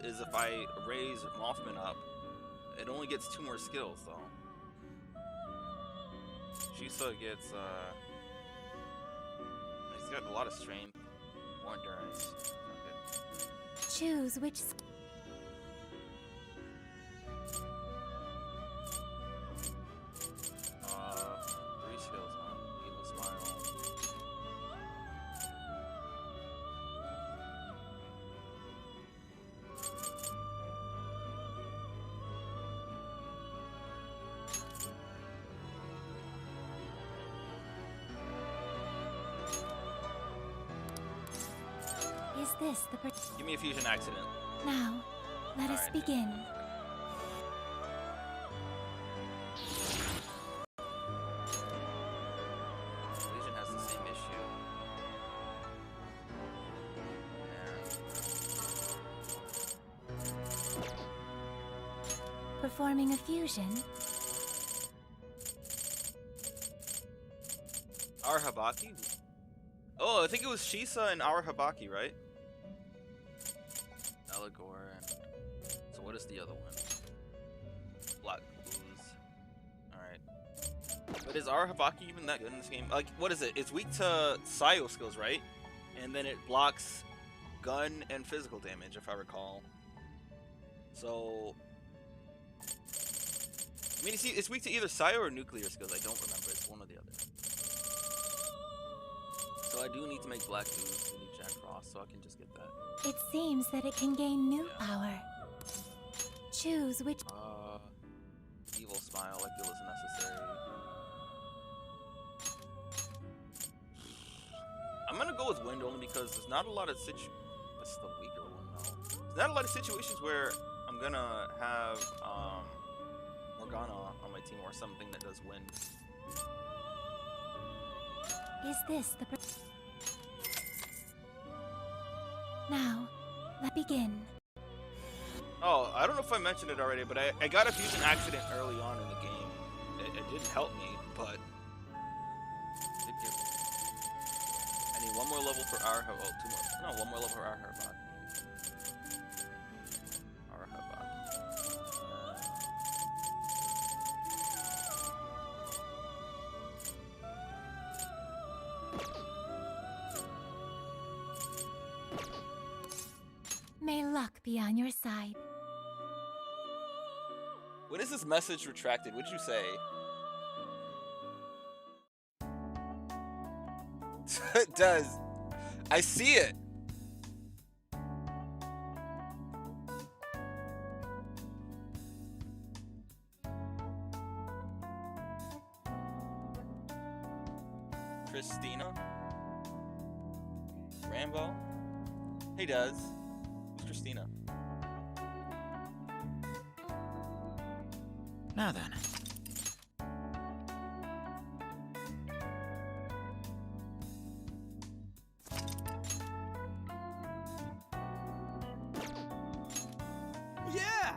is if I raise Mothman up, it only gets 2 more skills though. Shisa gets he's got a lot of strength, more endurance. Okay. Choose which. 3 skills, huh? Evil smile. Is this the Give me a fusion accident. Now, let us Alright. begin. Legion has the same issue. Performing a fusion. Arhabaki? Oh, I think it was Shisa and Arhabaki, right? Eligor and... So what is the other one? Black Blues. Alright. But is Arhabaki even that good in this game? Like, what is it? It's weak to Sayo skills, right? And then it blocks gun and physical damage, if I recall. So... I mean, see, it's weak to either Sayo or nuclear skills. I don't remember. It's one or the other. So I do need to make Black Boots. I need Jack Frost, so I can just get that. It seems that it can gain new power. Choose which. Evil Smile, I feel is necessary. I'm gonna go with Wind only because there's not a lot of That's the weaker one though. There's not a lot of situations where I'm gonna have more Morgana on my team or something that does wind. Is this the... Now, let's begin. Oh, I don't know if I mentioned it already, but I got a fusion accident early on in the game. It didn't help me, but it did give me. I need one more level for Arahabot. Oh, two more. No, one more level for Arahabot. May luck be on your side. When is this message retracted? What did you say? It does. I see it. Christina? Rambo? Hey, Duz. Who's Christina? Now then. Yeah!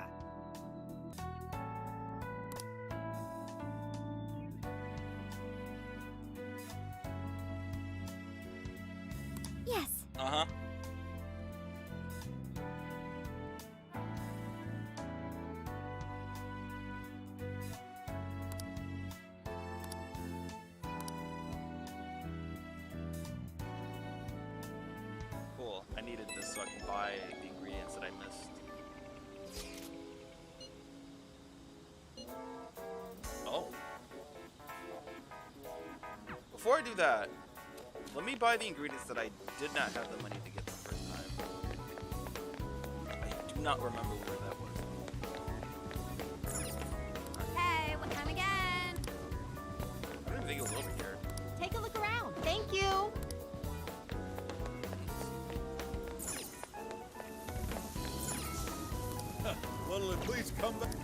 Yes. Uh-huh. Cool. I needed this so I can buy the ingredients that I missed. Oh. Before I do that, let me buy the ingredients that I did not have the money to get the first time. I do not remember where that was. Hey, what time again? I don't even think it was over here. Take a look around. Thank you. What'll it please come back?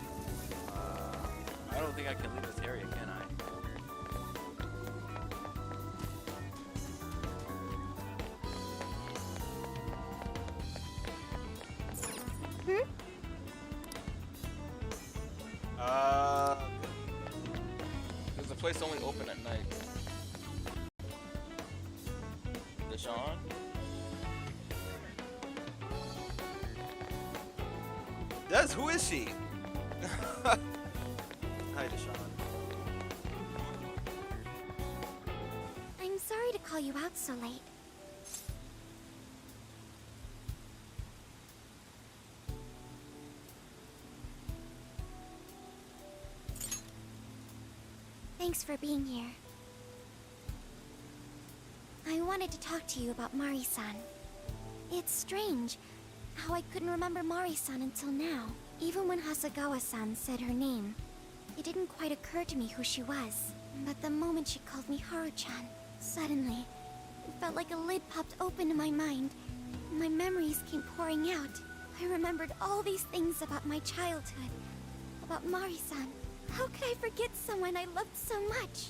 I don't think I can leave this area, can I? There's a place only open at night. Deshaun? Des, who is she? Hi, Deshaun. I'm sorry to call you out so late. Thanks for being here. I wanted to talk to you about Mari-san. It's strange how I couldn't remember Mari-san until now. Even when Hasagawa-san said her name, it didn't quite occur to me who she was. But the moment she called me Haru-chan, suddenly, it felt like a lid popped open in my mind. My memories came pouring out. I remembered all these things about my childhood, about Mari-san. How could I forget someone I loved so much?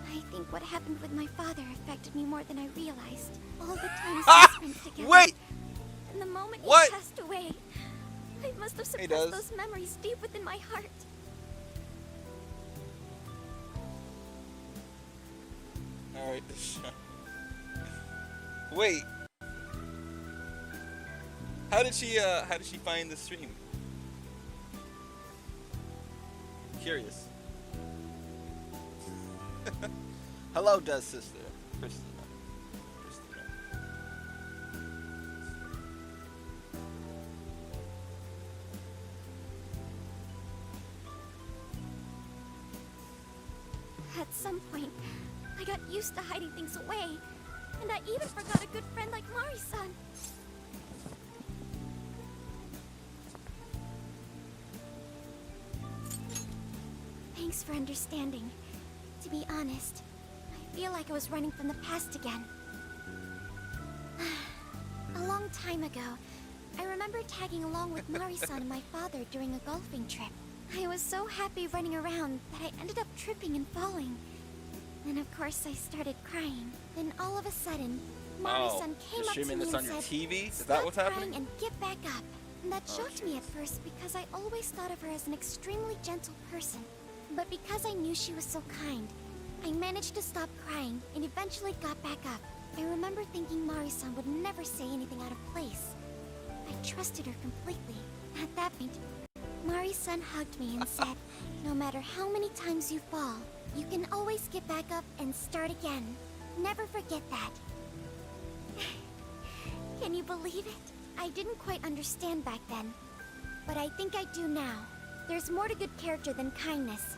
I think what happened with my father affected me more than I realized. All the times we spent together. Wait! And the moment What? he passed away, I must have Hey, suppressed Duz. those memories deep within my heart. Alright, Deshaun. Wait. How did she find the stream? Curious. Hello, Des sister. Christina. At some point, I got used to hiding things away, and I even forgot a good friend like Mari-san. Thanks for understanding. To be honest, I feel like I was running from the past again. A long time ago, I remember tagging along with Mari-san and my father during a golfing trip. I was so happy running around that I ended up tripping and falling. Then of course I started crying. Then all of a sudden, Mari-san came you're up to streaming me this and on your said, TV? Is "Stop that what's crying happening? and get back up." And that Oh, shocked me at first because I always thought of her as an extremely gentle person. But because I knew she was so kind, I managed to stop crying and eventually got back up. I remember thinking Mari-san would never say anything out of place. I trusted her completely. At that point, Mari-san hugged me and said, "No matter how many times you fall, you can always get back up and start again. Never forget that." Can you believe it? I didn't quite understand back then, but I think I do now. There's more to good character than kindness.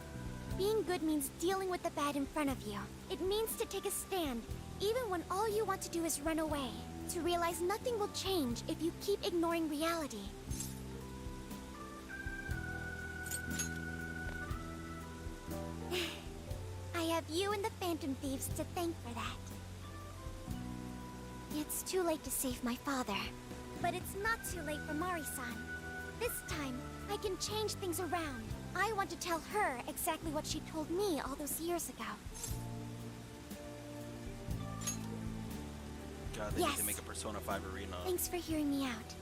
Being good means dealing with the bad in front of you. It means to take a stand, even when all you want to do is run away. To realize nothing will change if you keep ignoring reality. I have you and the Phantom Thieves to thank for that. It's too late to save my father. But it's not too late for Mari-san. This time, I can change things around. I want to tell her exactly what she told me all those years ago. God, they need Yes. to make a Persona 5 arena. Thanks for hearing me out.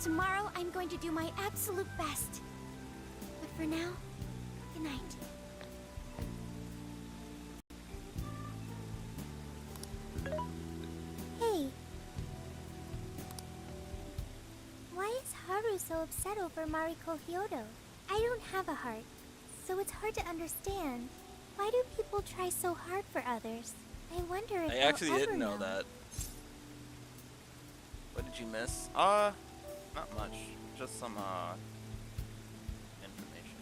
Tomorrow, I'm going to do my absolute best. But for now, good night. Hey. Why is Haru so upset over Mariko Hyodo? I don't have a heart, so it's hard to understand. Why do people try so hard for others? I wonder if I I'll actually ever didn't know that. What did you miss? Not much. Just some, information.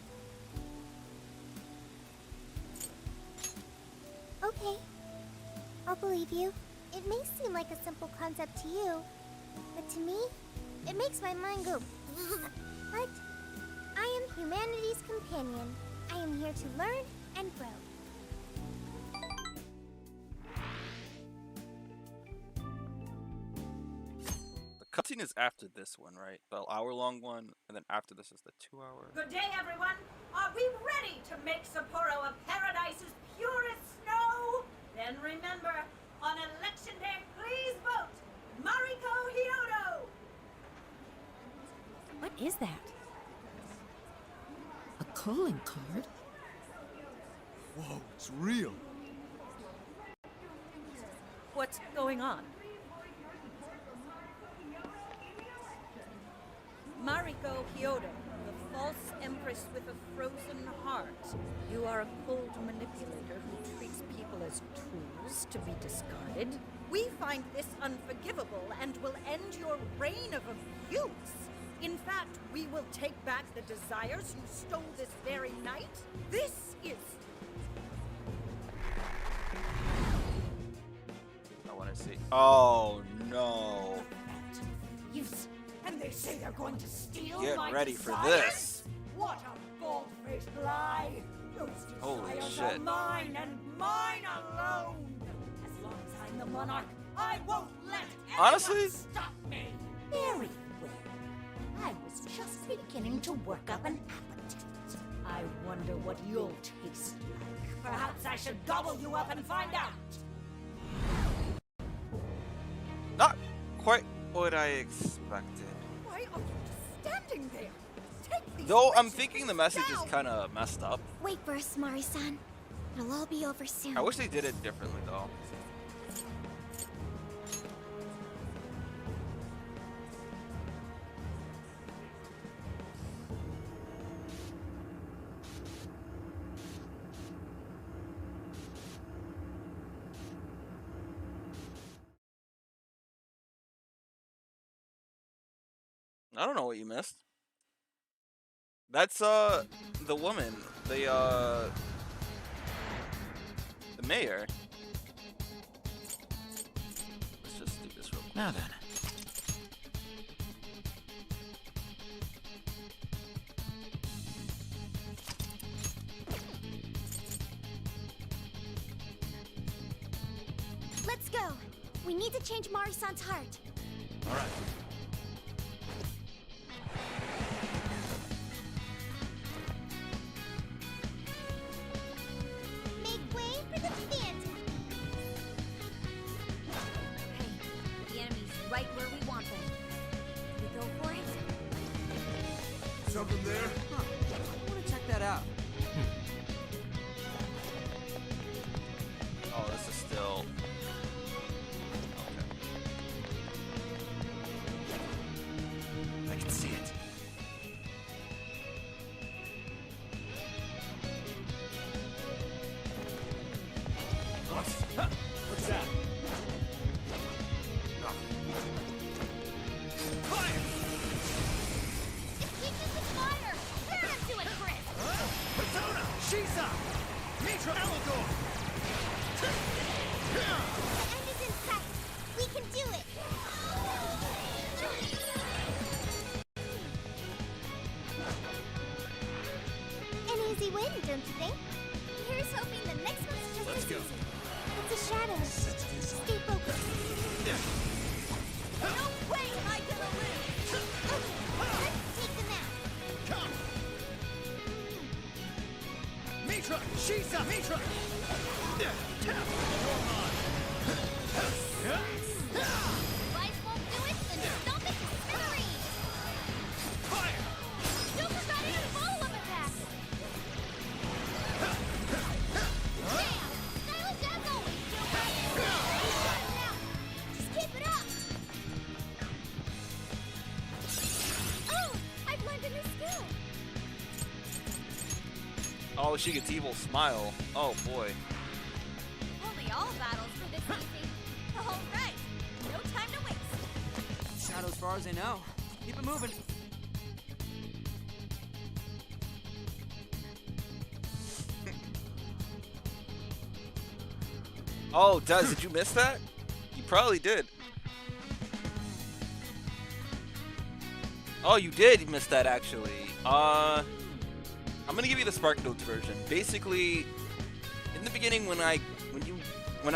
Okay. I'll believe you. It may seem like a simple concept to you, but to me, it makes my mind go. But I am humanity's companion. I am here to learn and grow. The cutscene is after this one, right? The hour-long one, and then after this is the 2-hour. Good day, everyone. Are we ready to make Sapporo a paradise as pure as snow? Then remember, on election day, please vote Mariko Hyodo. What is that? A calling card? Whoa, it's real. What's going on? Mariko Hyodo, the false empress with a frozen heart. You are a cold manipulator who treats people as tools to be discarded. We find this unforgivable and will end your reign of abuse. In fact, we will take back the desires you stole this very night. This is... I want to see. Oh no! Yes, and they say they're going to steal Get my ready for desires? this. What a bald-faced lie! Those Holy desires shit. are mine and mine alone. As long as I'm the monarch, I won't let anyone Honestly? stop me. Very well. I was just beginning to work up an appetite. I wonder what you'll taste like. Perhaps I should gobble you up and find out. Not quite what I expected. Why are you just standing there? Take these Though I'm wretched thinking the things message is down. kind of messed up. Wait for us, Mari-san. It'll all be over soon. I wish they did it differently though. I don't know what you missed. That's the woman, the mayor. Let's just do this real quick. Now then. Let's go. We need to change Mari-san's heart. All right. Make way for the Phantom. Hey, the enemy's right where we want them. We go for it? Something there? Huh. I want to check that out. Oh, this is still. I can see it. What's that? It keeps us in fire! Turn him to it, Chris! Persona! Shisa! Mitra Elidor! The end is in sight. We can do it. An easy win, don't you think? Here's hoping the next one's just as easy. It's a shadow. Stay focused. No way am I gonna live! Let's take them out. Come! Mitra! Shisa! Mitra! Life won't do it, then stomp it to smithereens! Fire! Don't forget any follow-up attacks! Damn! Stylish as always, Joe! Just keep it up. Oh, I've learned a new skill. Oh, she gets evil smile. Oh boy. Only all battles for this easy. All right, no time to waste. Shadow as far as I know. Keep it moving. Oh, Dez, did you miss that? You probably did. Oh, you did miss that actually. I'm gonna give you the Spark Notes version. Basically, in the beginning when I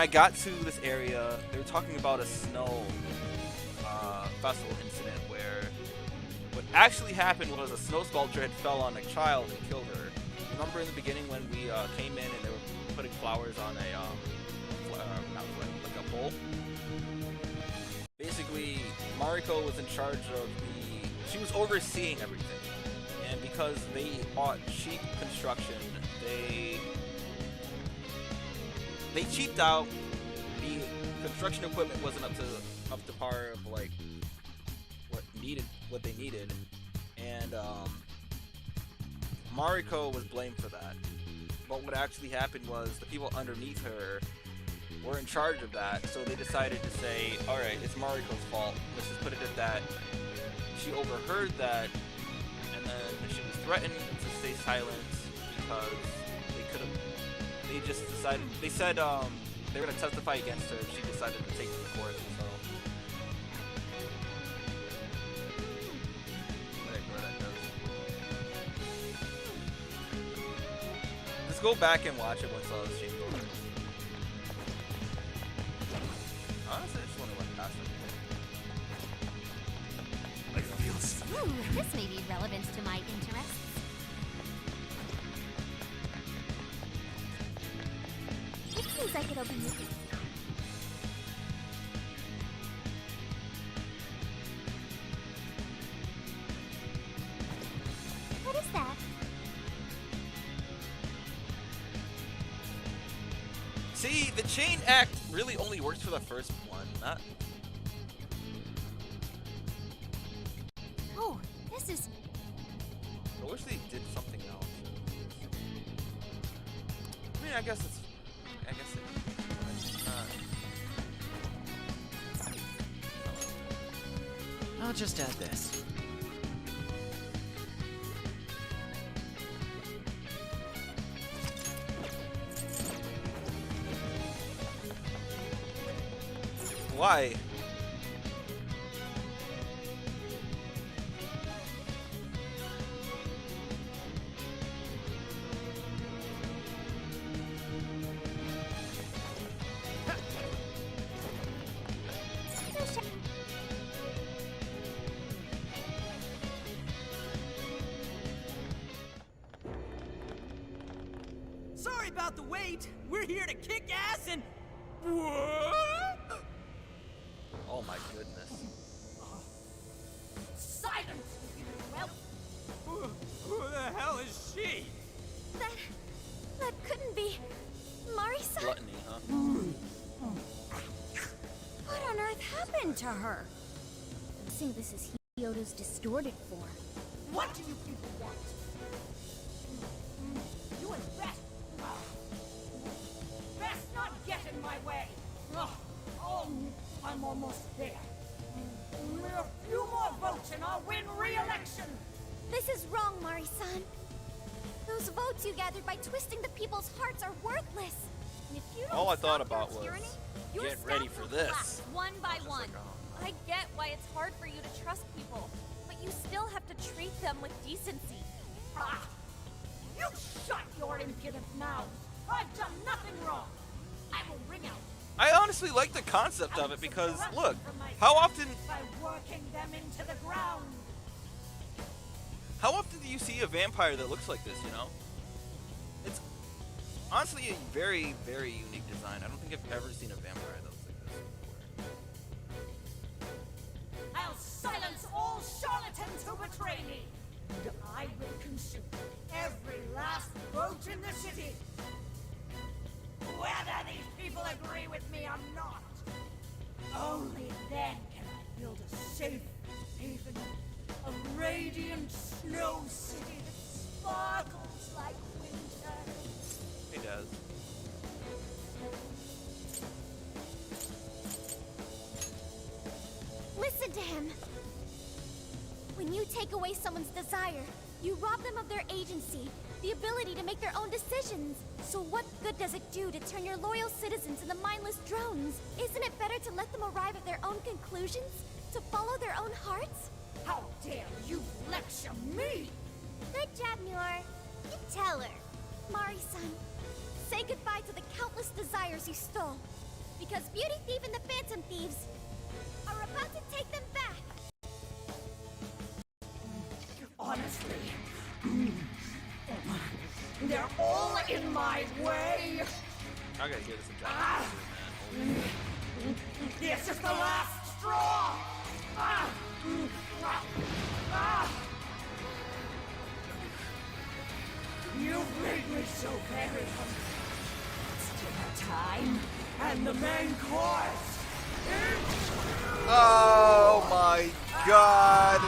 got to this area, they were talking about a snow festival incident where what actually happened was a snow sculpture had fell on a child and killed her. Remember in the beginning when we came in and they were putting flowers on a like a bowl? Basically, Mariko was in charge of she was overseeing everything. And because they bought cheap construction, they cheaped out. The construction equipment wasn't up to par of like what they needed, and Mariko was blamed for that. But what actually happened was the people underneath her were in charge of that, so they decided to say, all right, it's Mariko's fault. Let's just put it at that. She overheard that, and then she was threatened to stay silent because they just decided, they said they were going to testify against her if she decided to take it to court, so. Just go back and watch it once all this change over. Honestly, I just want to run past it. Ooh, this may be relevant to my interests. It seems like it'll be useful. What is that? See, the chain act really only works for the first one, not. Oh, this is... I wish they did something else. I mean, I guess it's not. I'll just add this. Why? Sorry about the wait. We're here to kick ass and... Oh my goodness. Silence, you whelp! Who the hell is she? That couldn't be... Mari-san? Gluttony, huh? What on earth happened to her? I think this is Hyodo's distorted form. What do you people want? You and best... best not get in my way! I'm almost there. Only a few more votes and I'll win re-election! This is wrong, Mari-san. Those votes you gathered by twisting the people's hearts are worthless. And if you don't All I thought stop about your was tyranny, your getting ready staff for will this. collapse one by one. oh. I get why it's hard for you to trust people, but you still have to treat them with decency. Ah! You shut your impudent mouths! I've done nothing wrong! I will ring out I honestly like the concept of it because, look, how often by working them into the ground! how often do you see a vampire that looks like this, you know? It's honestly a very, very unique design. I don't think I've ever seen a vampire that looks like this before. I'll silence all charlatans who betray me! And I will consume every last vote in the city! Whether these people agree with me or not! Only then can I build a safe haven, a radiant snow city that sparkles like winter! It does. Listen to him. When you take away someone's desire, you rob them of their agency, the ability to make their own decisions. So what good does it do to turn your loyal citizens into mindless drones? Isn't it better to let them arrive at their own conclusions? To follow their own hearts? How dare you lecture me! Good job, Muir. You tell her. Mari-san, say goodbye to the countless desires you stole. Because Beauty Thief and the Phantom Thieves are about to take them back. Honestly, they're all in my way! I gotta give this a job, man. This is the last straw! You've made me so very hungry. It's dinner time, and the main course is... Oh my god!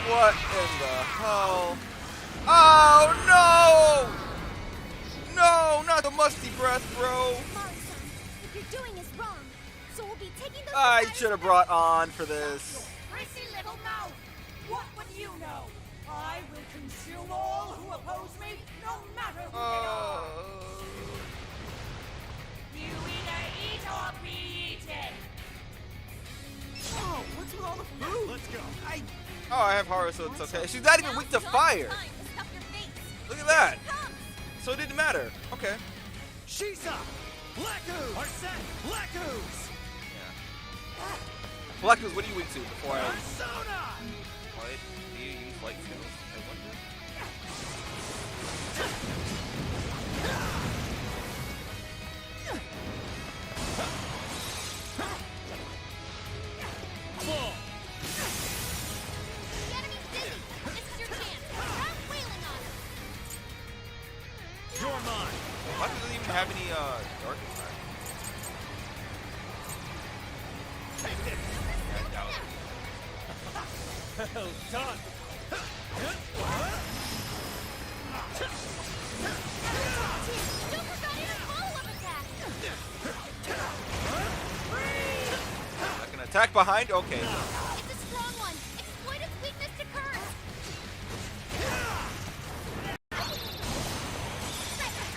What in the hell? Oh no! No, not the musty breath, bro! Mari-san, what you're doing is wrong. So we'll be taking those I desires should have back. brought on for this. Prissy little mouth! What would you know? I will consume all who oppose me, no matter who they are! You either eat or be eaten! Oh, what's with all the food? Let's go. Oh, I have horror, so it's okay. She's not even weak to fire. Look at that. So it didn't matter. Okay. Shisa! Black Ooze! Arsene! Black Ooze! Black Ooze, what are you weak to before I... Persona! What? Do you use light skills? I wonder. Fall! The enemy's busy! This is your chance! Stop wailing on him! You're mine! Black Ooze doesn't even have any, dark attack. Yeah, I doubt it. Well done! Don't forget his follow-up attack! I can attack behind? Okay. It's a strong one! Exploit its weakness to curse!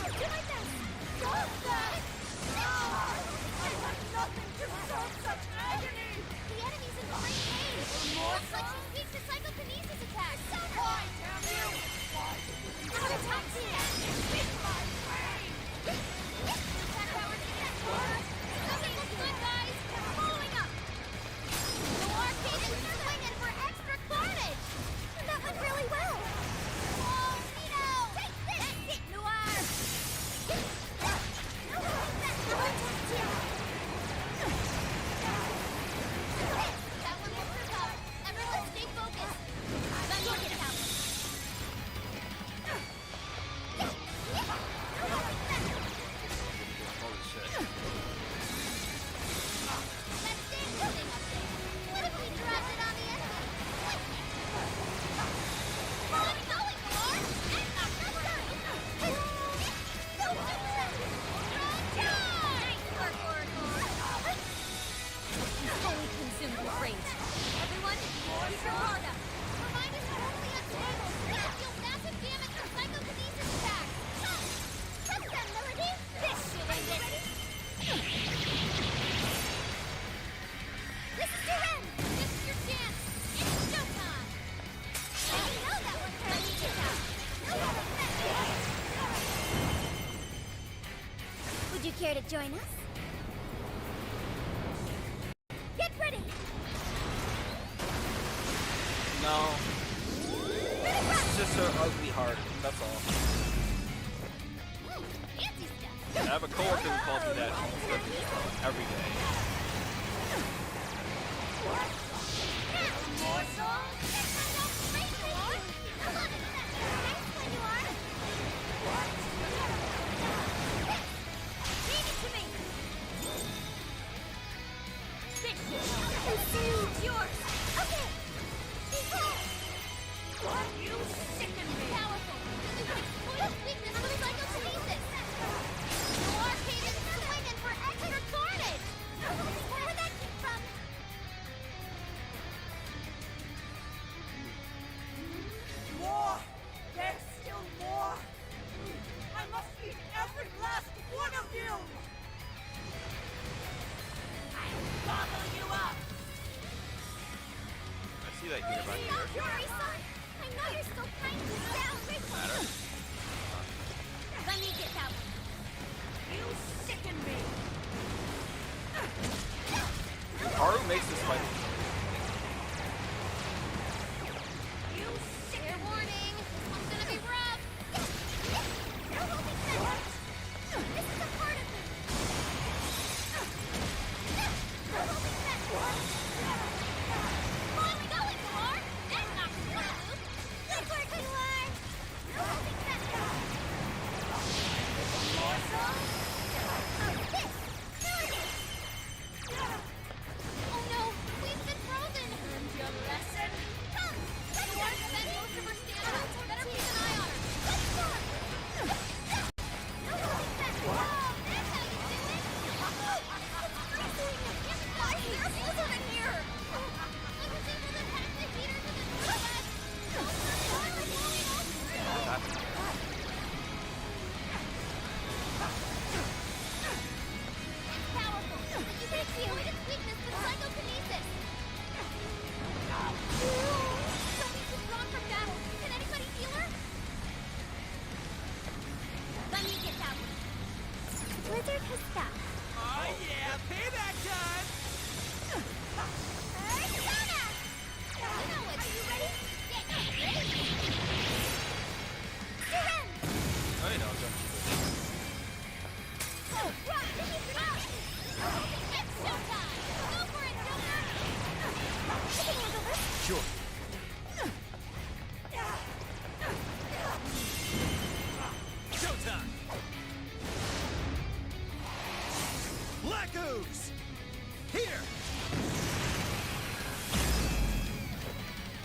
Do my best. Stop that! I have nothing to deserve such agony! The enemy's in great pain. Looks like she's weak to psychokinesis attacks! Why, damn you! Why? Our attack team. Beat my brain! Attack powers again! Doesn't look good, guys! Following up! Noir Care to join us? Get ready! No. It's just her ugly heart. That's all. Fancy stuff. I have a coworker who calls me that every day. More! There's still more! I must eat every last one of you! I'll gobble you up! I see that here right here. Mori-san! I know you're so kind to down! Matter. Let me get that one. You sicken me! Haru makes this fight. Fair warning. It's gonna be rough. This is a part of me! Where are we going, Noir? That's not smooth. Look where you are! Oh no, we've been frozen. Learned your lesson. Come, let's go. Spend most of her stamina. Better keep an eye on her. Let's go. That's how you do it! Why is there a blizzard in here? I was able to hack the heater to the northwest. What's happening? It's powerful, but you can exploit its weakness with psychokinesis. Sophie's withdrawn from battle. Can anybody heal her? Let me get that one. Blizzard has stopped. Oh yeah, payback time! Persona! You know what? Are you ready? Get ready! Siren! Oh, you know, it's Oh, right! Keep it up! It's showtime! Go for it, Joker! I can handle this. Sure. Showtime! Black Ooze! Here!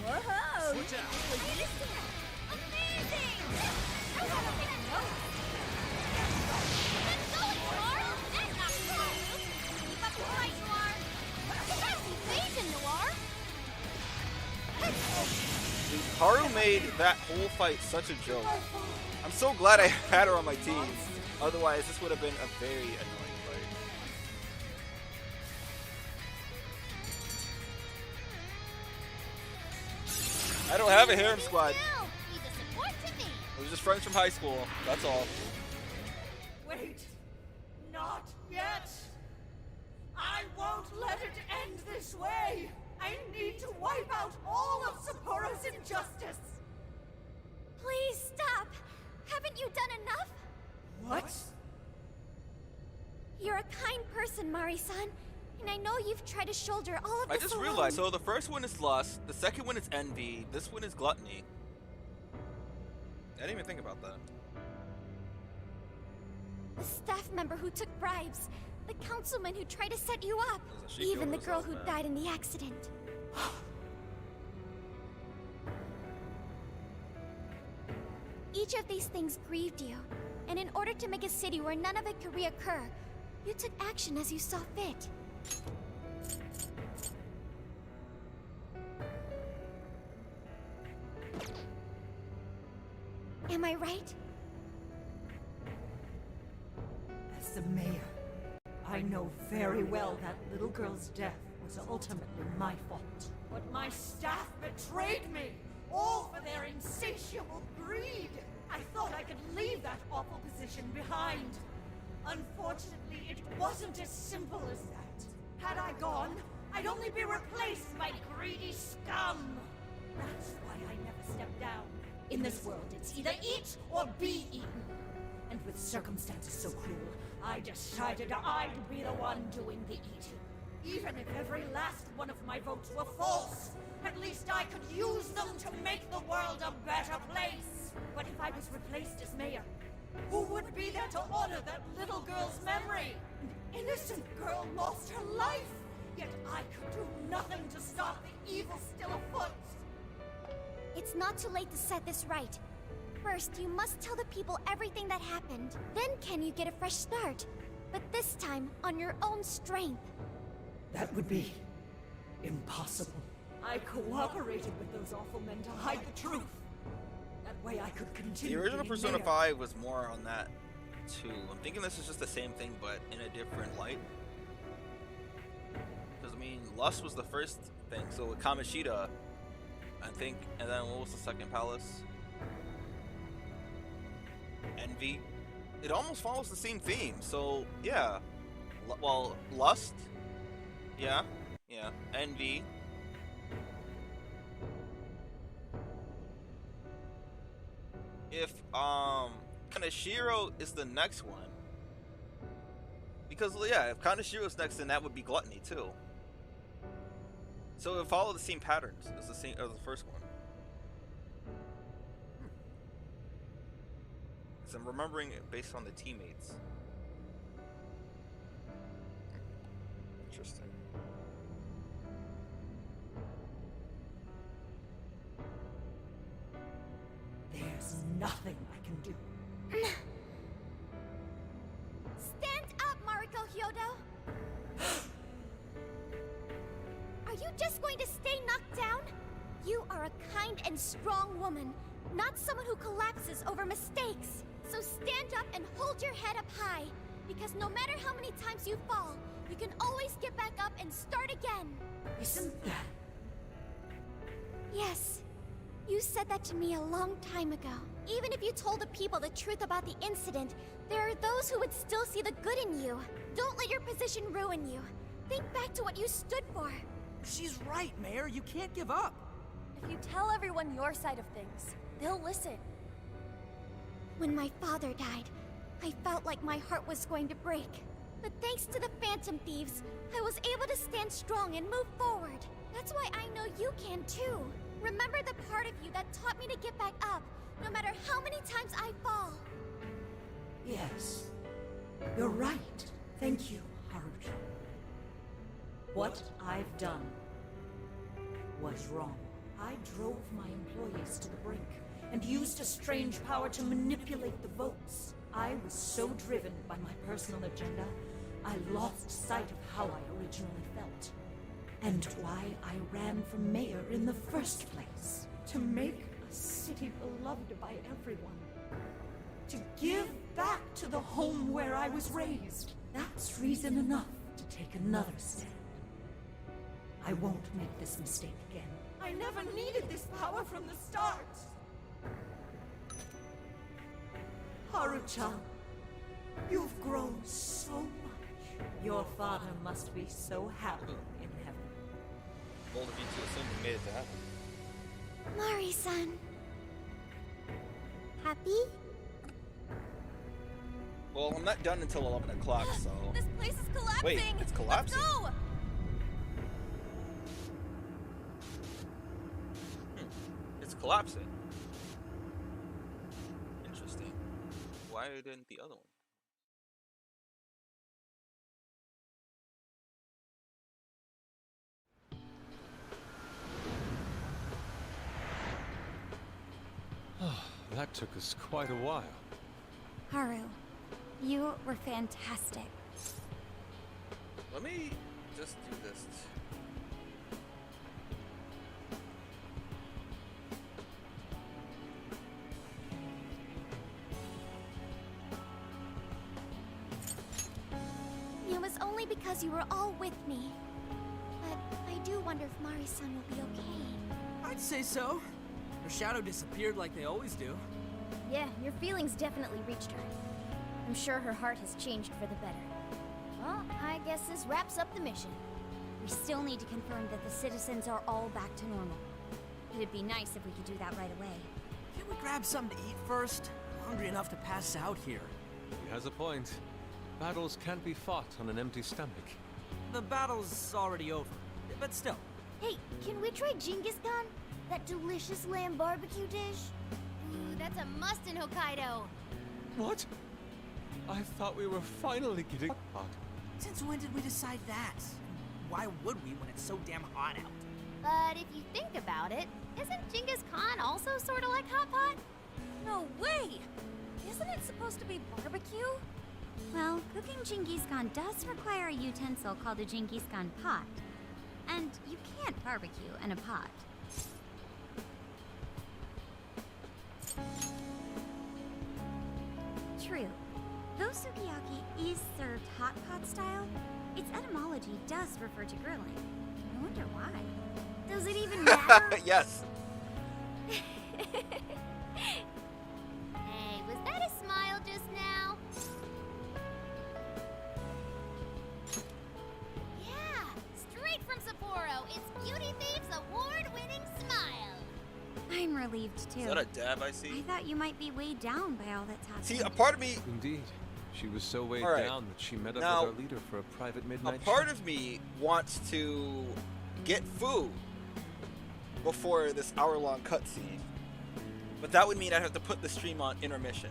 Whoa! Switch out! Amazing! I want to take notes. Let's go, Noir! That's not true! Keep up the fight, Noir! That's evasion, Noir! Haru made that whole fight such a joke. I'm so glad I had her on my team. Otherwise, this would have been a very annoying fight. I don't have a harem squad. Still, he's a support to me. We're just friends from high school. That's all. Wait! Not yet! I won't let it end this way! I need to wipe out all of Sapporo's injustice! Please stop! Haven't you done enough? What? You're a kind person, Mari-san. And I know you've tried to shoulder all of I this just alone. realized, so the first one is lust, the second one is envy, this one is gluttony. I didn't even think about that. The staff member who took bribes. The councilman who tried to set you up. She Even killed the girl herself, who man. died in the accident. Each of these things grieved you. And in order to make a city where none of it could reoccur, you took action as you saw fit. Am I right? As the mayor, I know very well that little girl's death was ultimately my fault. But my staff betrayed me, all for their insatiable greed. I thought I could leave that awful position behind. Unfortunately, it wasn't as simple as that. Had I gone, I'd only be replaced by greedy scum. That's why I never stepped down. In this world, it's either eat or be eaten. And with circumstances so cruel, I decided I'd be the one doing the eating. Even if every last one of my votes were false, at least I could use them to make the world a better place. But if I was replaced as mayor, who would be there to honor that little girl's memory? An innocent girl lost her life, yet I could do nothing to stop the evil still afoot. It's not too late to set this right. First, you must tell the people everything that happened. Then can you get a fresh start? But this time, on your own strength. That would be impossible. I cooperated with those awful men to hide the truth. That way I could continue. The original being Persona mayor. 5 was more on that too. I'm thinking this is just the same thing, but in a different light. Because I mean, Lust was the first thing. So with Kamoshida, I think, and then what was the second palace? Envy. It almost follows the same theme. So yeah, well, Lust. Yeah. Envy. If Kaneshiro is the next one, because yeah, if Kaneshiro is next, then that would be Gluttony too. So it followed the same patterns as the first one. So I'm remembering it based on the teammates. Interesting. There's nothing I can do. Stand up, Mariko Hyodo! Are you just going to stay knocked down? You are a kind and strong woman, not someone who collapses over mistakes. So stand up and hold your head up high, because no matter how many times you fall, you can always get back up and start again. Isn't that? Yes. You said that to me a long time ago. Even if you told the people the truth about the incident, there are those who would still see the good in you. Don't let your position ruin you. Think back to what you stood for. She's right, Mayor. You can't give up. If you tell everyone your side of things, they'll listen. When my father died, I felt like my heart was going to break. But thanks to the Phantom Thieves, I was able to stand strong and move forward. That's why I know you can too. Remember the part of you that taught me to get back up, no matter how many times I fall. Yes. You're right. Thank you, Haruka. What I've done was wrong. I drove my employees to the brink and used a strange power to manipulate the votes. I was so driven by my personal agenda, I lost sight of how I originally felt. And why I ran for mayor in the first place. To make a city beloved by everyone. To give back to the home where I was raised. That's reason enough to take another stand. I won't make this mistake again. I never needed this power from the start. Haru-chan, you've grown so much. Your father must be so happy in heaven. Bold of you to assume you made it to happen. Mari-san. Happy? Well, I'm not done until 11 o'clock, so... This place is collapsing! Wait, it's collapsing? Let's go! It's collapsing. Interesting. Why didn't the other one? That took us quite a while. Haru, you were fantastic. Let me just do this. It was only because you were all with me. But I do wonder if Mari-san will be okay. I'd say so. Her shadow disappeared like they always do. Yeah, your feelings definitely reached her. I'm sure her heart has changed for the better. Well, I guess this wraps up the mission. We still need to confirm that the citizens are all back to normal. It'd be nice if we could do that right away. Can't we grab something to eat first? I'm hungry enough to pass out here. He has a point. Battles can't be fought on an empty stomach. The battle's already over, but still. Hey, can we try Genghis Khan? That delicious lamb barbecue dish? Ooh, that's a must in Hokkaido. What? I thought we were finally getting hot. Since when did we decide that? Why would we when it's so damn hot out? But if you think about it, isn't Genghis Khan also sort of like Hot Pot? No way! Isn't it supposed to be barbecue? Well, cooking Genghis Khan does require a utensil called a Genghis Khan pot. And you can't barbecue in a pot. True. Though sukiyaki is served hot pot style, its etymology does refer to grilling. I wonder why. Does it even matter? Yes. Hey, was that a smile just now? Yeah, straight from Sapporo, it's Beauty Thief's award-winning smile. I'm relieved too. Is that a dab I see? I thought you might be weighed down by all that's happening. See, a part of me, Indeed. She was so weighed All right. down that she met up Now, with our leader for a private a midnight part chat. of me wants to get food before this hour-long cutscene, but that would mean I'd have to put the stream on intermission.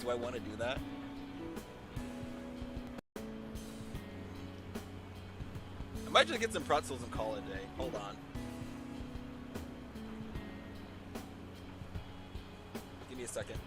Do I want to do that? I might just get some pretzels and call it a day. Hold on. Give me a second.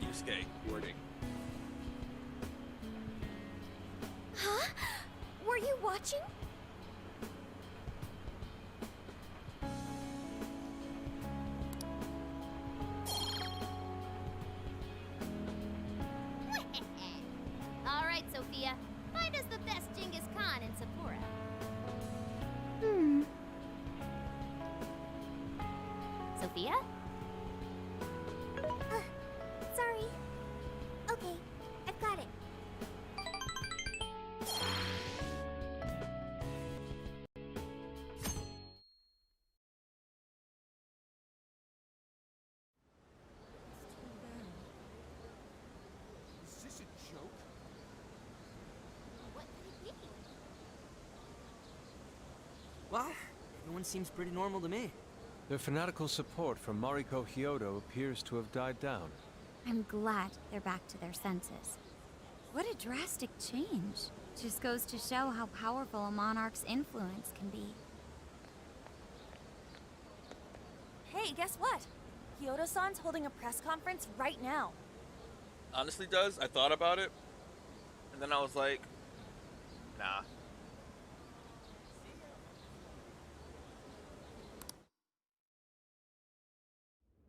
Yusuke, wording. Huh? Were you watching? All right, Sophia. Find us the best Genghis Khan in Sapporo. Sophia? Sorry. Okay, I've got it. Well, everyone seems pretty normal to me. Their fanatical support for Mariko Hyodo appears to have died down. I'm glad they're back to their senses. What a drastic change. Just goes to show how powerful a monarch's influence can be. Hey, guess what? Kyoto-san's holding a press conference right now. Honestly, does. I thought about it, and then I was like, nah.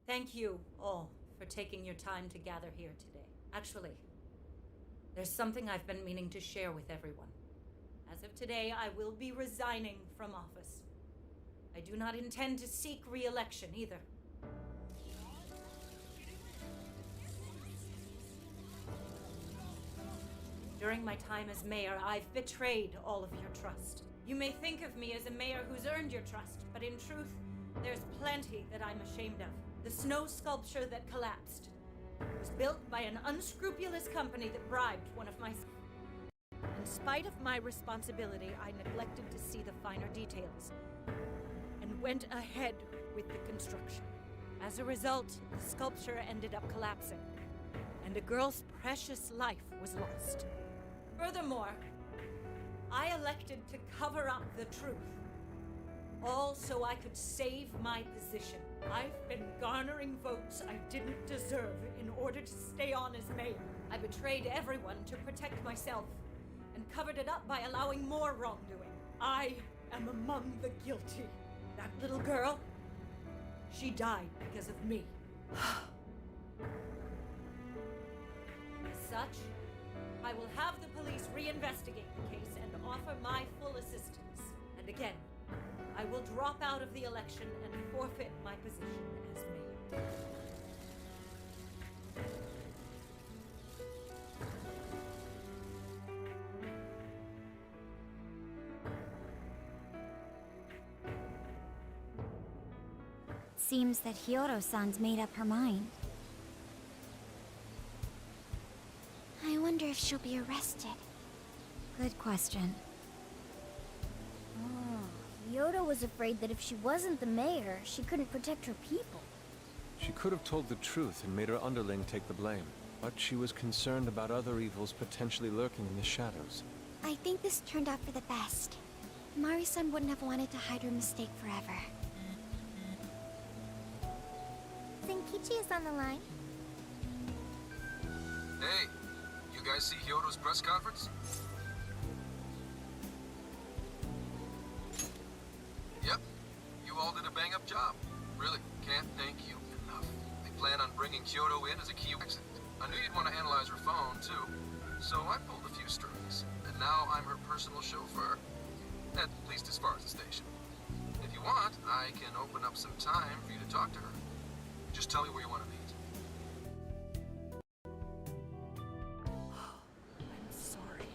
Thank you all for taking your time to gather here today. Actually, there's something I've been meaning to share with everyone. As of today, I will be resigning from office. I do not intend to seek re-election either. During my time as mayor, I've betrayed all of your trust. You may think of me as a mayor who's earned your trust, but in truth, there's plenty that I'm ashamed of. The snow sculpture that collapsed was built by an unscrupulous company that bribed one of my... In spite of my responsibility, I neglected to see the finer details and went ahead with the construction. As a result, the sculpture ended up collapsing, and a girl's precious life was lost. Furthermore, I elected to cover up the truth, all so I could save my position. I've been garnering votes I didn't deserve in order to stay on as mayor. I betrayed everyone to protect myself and covered it up by allowing more wrongdoing. I am among the guilty. That little girl, she died because of me. As such, I will have the police reinvestigate the case and offer my full assistance. And again, I will drop out of the election and forfeit my position as mayor. Seems that Hyodo-san's made up her mind. I wonder if she'll be arrested. Good question. Hyodo was afraid that if she wasn't the mayor, she couldn't protect her people. She could have told the truth and made her underling take the blame, but she was concerned about other evils potentially lurking in the shadows. I think this turned out for the best. Mari-san wouldn't have wanted to hide her mistake forever. Zenkichi is on the line. Hey, you guys see Hyodo's press conference? Yep, you all did a bang-up job. Really, can't thank you enough. They plan on bringing Kyoto in as a key accident. I knew you'd want to analyze her phone, too. So I pulled a few strings, and now I'm her personal chauffeur. At least as far as the station. If you want, I can open up some time for you to talk to her. Just tell me where you want to meet. I'm sorry.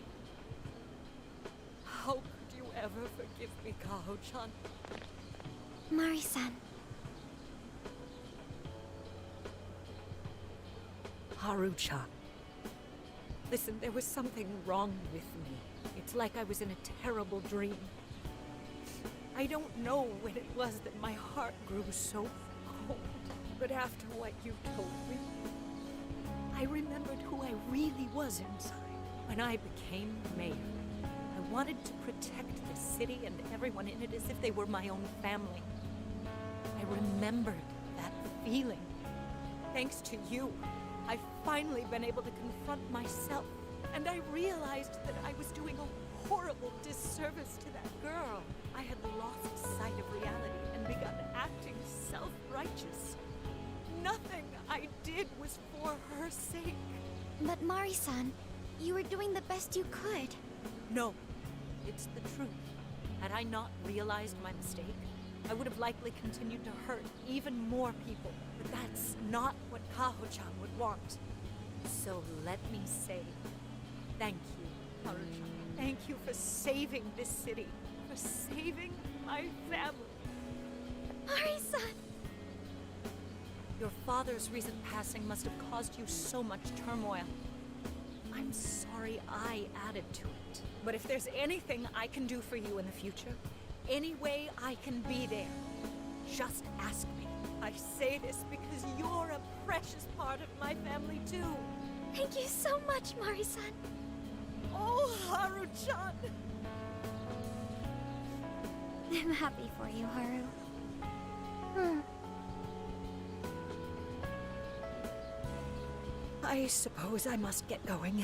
How could you ever forgive me, Kaho-chan? Mari-san. Haru-chan. Listen, there was something wrong with me. It's like I was in a terrible dream. I don't know when it was that my heart grew so cold, but after what you told me, I remembered who I really was inside. When I became mayor, I wanted to protect the city and everyone in it as if they were my own family. I remembered that feeling. Thanks to you, I've finally been able to confront myself, and I realized that I was doing a horrible disservice to that girl. I had lost sight of reality and begun acting self-righteous. Nothing I did was for her sake. But Mari-san, you were doing the best you could. No, it's the truth. Had I not realized my mistake, I would have likely continued to hurt even more people. But that's not what Kaho-chan would want. So let me say, thank you, Haru-chan. Thank you for saving this city, for saving my family. Mari-san! Your father's recent passing must have caused you so much turmoil. I'm sorry I added to it. But if there's anything I can do for you in the future, any way I can be there, just ask me. I say this because you're a precious part of my family, too. Thank you so much, Mari-san. Oh, Haru-chan! I'm happy for you, Haru. I suppose I must get going.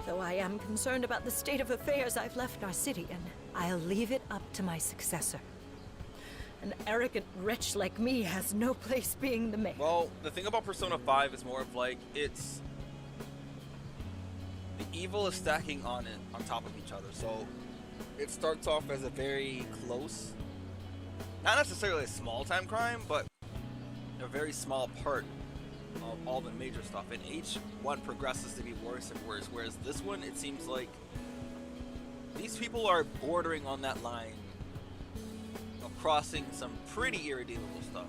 Though I am concerned about the state of affairs I've left our city, and I'll leave it up to my successor. An arrogant wretch like me has no place being the mayor. Well, the thing about Persona 5 is more of like, it's... the evil is stacking on top of each other, so it starts off as a very close, not necessarily a small-time crime, but a very small part of all the major stuff, and each one progresses to be worse and worse, whereas this one, it seems like these people are bordering on that line of crossing some pretty irredeemable stuff,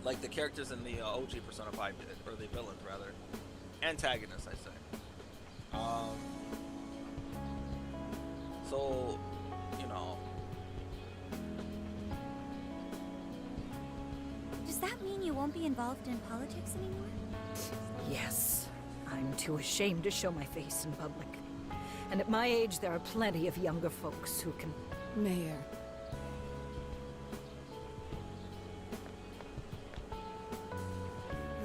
like the characters in the OG Persona 5 did, or the villains rather, antagonists I say. So, you know. Does that mean you won't be involved in politics anymore? Yes. I'm too ashamed to show my face in public. And at my age, there are plenty of younger folks who can... Mayor.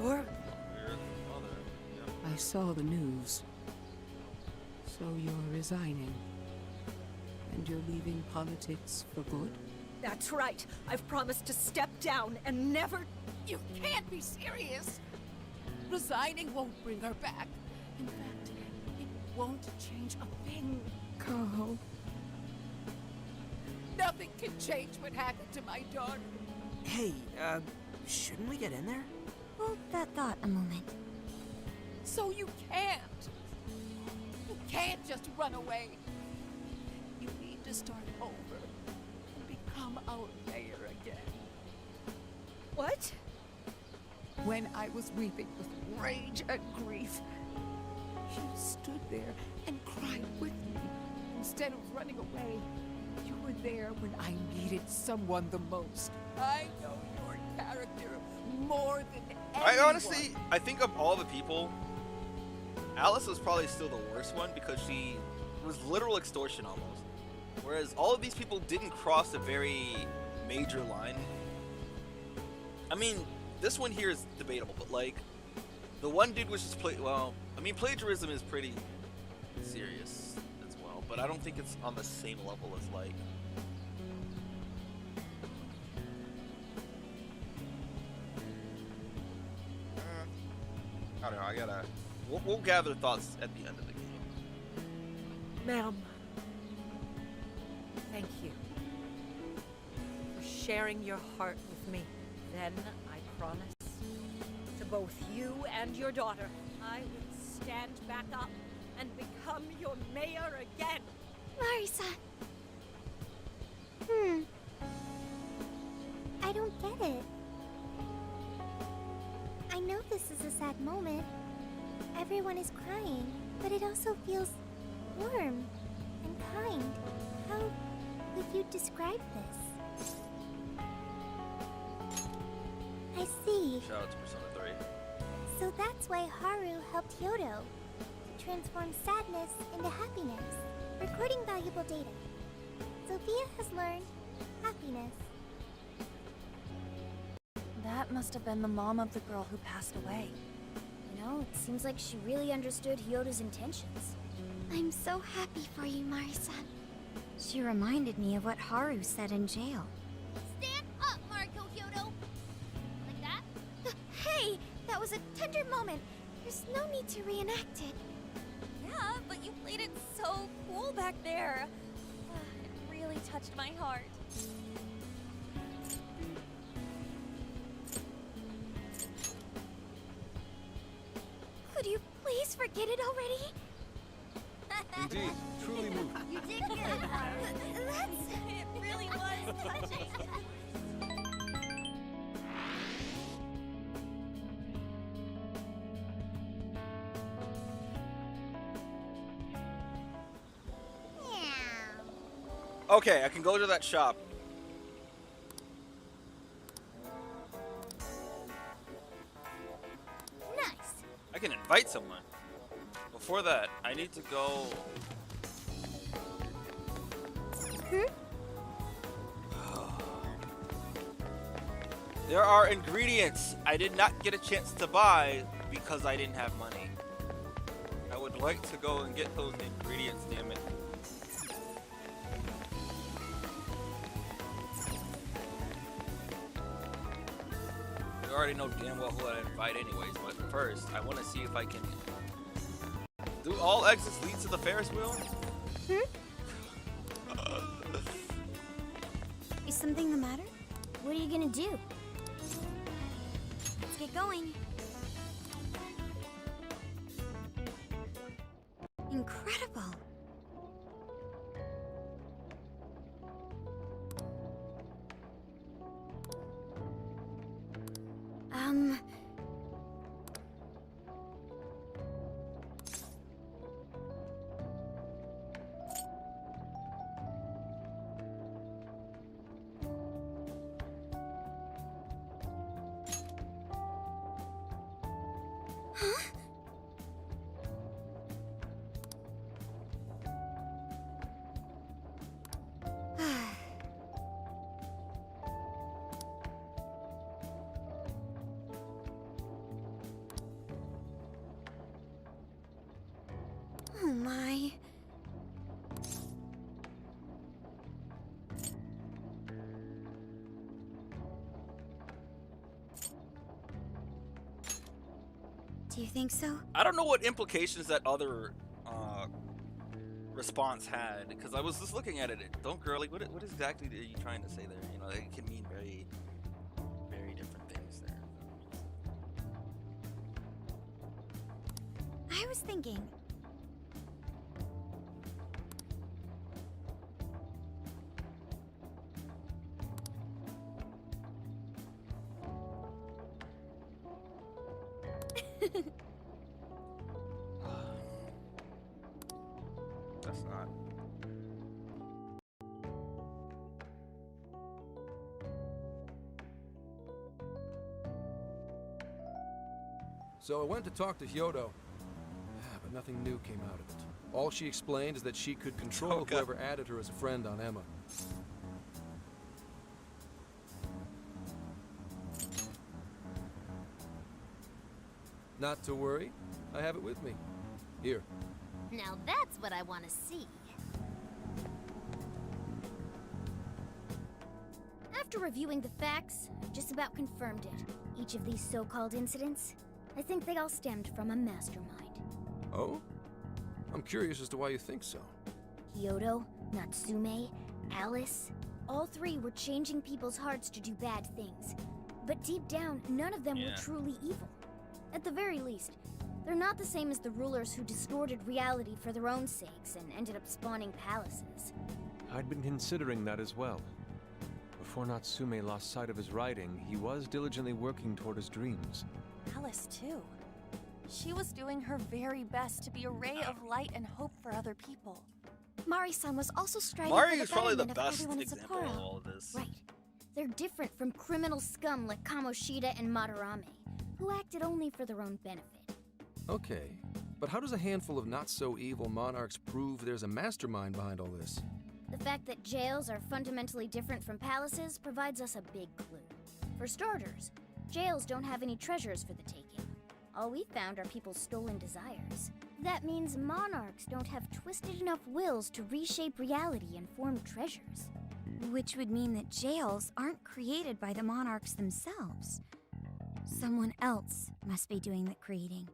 You're... I saw the news. So you're resigning. And you're leaving politics for good? That's right. I've promised to step down and never... You can't be serious! Resigning won't bring her back. In fact, it won't change a thing. Kaho. Nothing can change what happened to my daughter. Hey, shouldn't we get in there? Hold that thought a moment. So you can't. You can't just run away. You need to start over and become our mayor again. What? When I was weeping with rage and grief, you stood there and cried with me. Instead of running away, you were there when I needed someone the most. I know your character more than anyone. I think of all the people, Alice was probably still the worst one because she was literal extortion almost. Whereas all of these people didn't cross a very major line. I mean, this one here is debatable, but like, the one dude was just plagiarism is pretty serious as well, but I don't think it's on the same level as like. I don't know. We'll gather thoughts at the end of the game. Ma'am. Thank you. For sharing your heart with me. Then, I promise, to both you and your daughter, I will stand back up and become your mayor again. Mari-san. I don't get it. I know this is a sad moment. Everyone is crying, but it also feels warm and kind. How would you describe this? I see. Shout out to Persona 3. So that's why Haru helped Hyodo to transform sadness into happiness, recording valuable data. Sophia has learned happiness. That must have been the mom of the girl who passed away. You know, it seems like she really understood Hyodo's intentions. I'm so happy for you, Mari-san. She reminded me of what Haru said in jail. Stand up, Mariko Hyodo! Like that? Hey, that was a tender moment. There's no need to reenact it. Yeah, but you played it so cool back there. It really touched my heart. Could you please forget it already? Indeed, truly moving. You did good, Haru. It really was touching. Okay, I can go to that shop. Nice. I can invite someone. Before that, I need to go. There are ingredients I did not get a chance to buy because I didn't have money. I would like to go and get those ingredients, damn it. You already know damn well who I'd invite anyways, but first, I want to see if I can... Do all exits lead to the Ferris wheel? Is something the matter? What are you gonna do? Let's get going. Incredible. Oh my. Do you think so? I don't know what implications that other response had, because I was just looking at it. Don't girly, what exactly are you trying to say there? You know, it can mean very, very different things there. I was thinking. That's not. So I went to talk to Hyodo, but nothing new came out of it. All she explained is that she could control whoever added her as a friend on Emma. Not to worry, I have it with me. Here. Now that's what I want to see. After reviewing the facts, I've just about confirmed it. Each of these so-called incidents, I think they all stemmed from a mastermind. Oh? I'm curious as to why you think so. Hyodo, Natsume, Alice, all three were changing people's hearts to do bad things. But deep down, none of them were truly evil. At the very least, they're not the same as the rulers who distorted reality for their own sakes and ended up spawning palaces. I'd been considering that as well. Before Natsume lost sight of his writing, he was diligently working toward his dreams. Alice, too. She was doing her very best to be a ray of light and hope for other people. Mari-san was also striving Mari for is the probably the betterment of best everyone in example Sapporo. of all of this. Right. They're different from criminal scum like Kamoshida and Madarame, who acted only for their own benefit. Okay, but how does a handful of not-so-evil monarchs prove there's a mastermind behind all this? The fact that jails are fundamentally different from palaces provides us a big clue. For starters, jails don't have any treasures for the taking. All we found are people's stolen desires. That means monarchs don't have twisted enough wills to reshape reality and form treasures. Which would mean that jails aren't created by the monarchs themselves. Someone else must be doing the creating.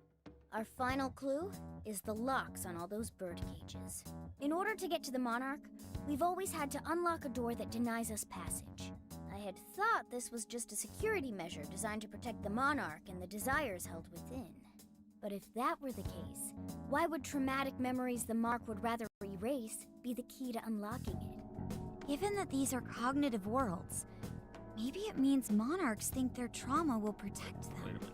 Our final clue is the locks on all those bird cages. In order to get to the monarch, we've always had to unlock a door that denies us passage. I had thought this was just a security measure designed to protect the monarch and the desires held within. But if that were the case, why would traumatic memories the monarch would rather erase be the key to unlocking it? Given that these are cognitive worlds, maybe it means monarchs think their trauma will protect them. Wait a minute.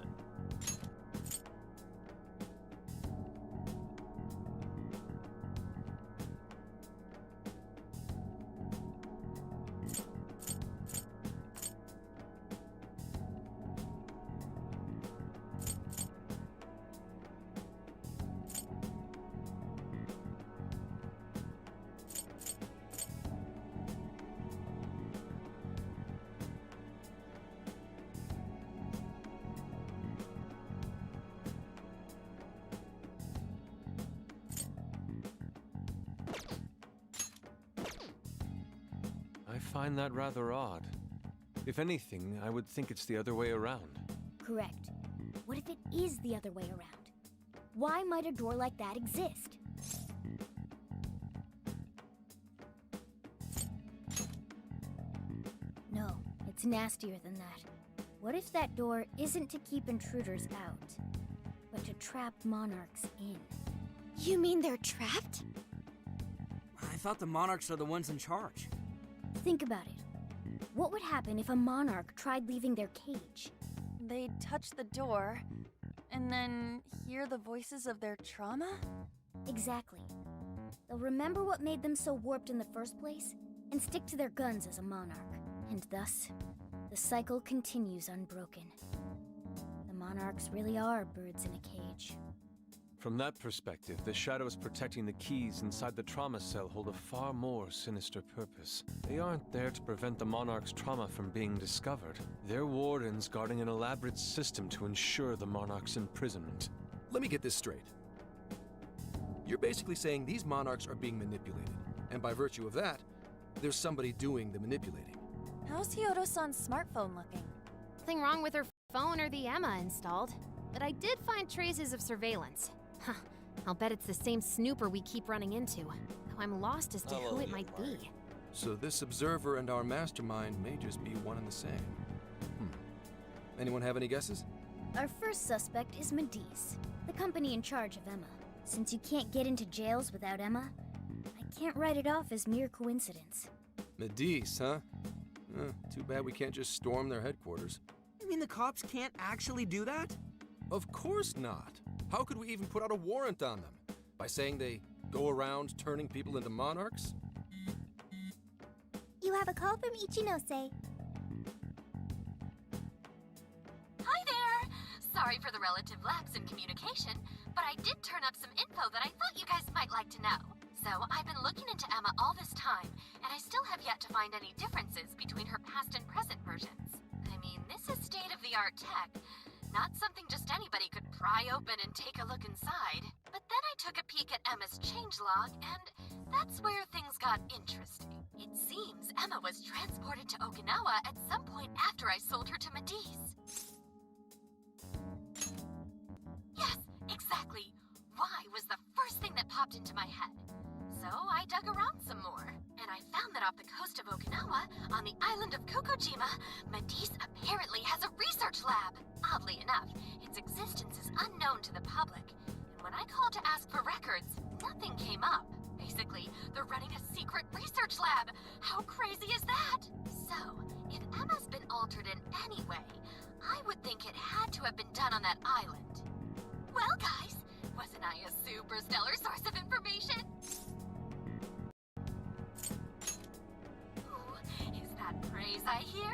find that rather odd. If anything, I would think it's the other way around. Correct. What if it is the other way around? Why might a door like that exist? No, it's nastier than that. What if that door isn't to keep intruders out, but to trap monarchs in? You mean they're trapped? I thought the monarchs are the ones in charge. Think about it. What would happen if a monarch tried leaving their cage? They'd touch the door, and then hear the voices of their trauma? Exactly. They'll remember what made them so warped in the first place, and stick to their guns as a monarch. And thus, the cycle continues unbroken. The monarchs really are birds in a cage. From that perspective, the shadows protecting the keys inside the trauma cell hold a far more sinister purpose. They aren't there to prevent the monarch's trauma from being discovered. They're wardens guarding an elaborate system to ensure the monarch's imprisonment. Let me get this straight. You're basically saying these monarchs are being manipulated, and by virtue of that, there's somebody doing the manipulating. How's Hyodo-san's smartphone looking? Nothing wrong with her phone or the Emma installed. But I did find traces of surveillance. Huh, I'll bet it's the same snooper we keep running into. Though I'm lost as to who it might be. So this observer and our mastermind may just be one and the same. Anyone have any guesses? Our first suspect is Medice, the company in charge of Emma. Since you can't get into jails without Emma, I can't write it off as mere coincidence. Medice, huh? Too bad we can't just storm their headquarters. You mean the cops can't actually do that? Of course not. How could we even put out a warrant on them? By saying they go around turning people into monarchs? You have a call from Ichinose. Hi there! Sorry for the relative lapse in communication, but I did turn up some info that I thought you guys might like to know. So I've been looking into Emma all this time, and I still have yet to find any differences between her past and present versions. I mean, this is state-of-the-art tech. Not something just anybody could pry open and take a look inside. But then I took a peek at Emma's changelog, and that's where things got interesting. It seems Emma was transported to Okinawa at some point after I sold her to Medice. Yes, exactly. Why was the first thing that popped into my head. So I dug around some more, and I found that off the coast of Okinawa, on the island of Kokojima, Medice apparently has a research lab. Oddly enough, its existence is unknown to the public, and when I called to ask for records, nothing came up. Basically, they're running a secret research lab. How crazy is that? So, if Emma's been altered in any way, I would think it had to have been done on that island. Well, guys, wasn't I a super stellar source of information? Is that praise I hear?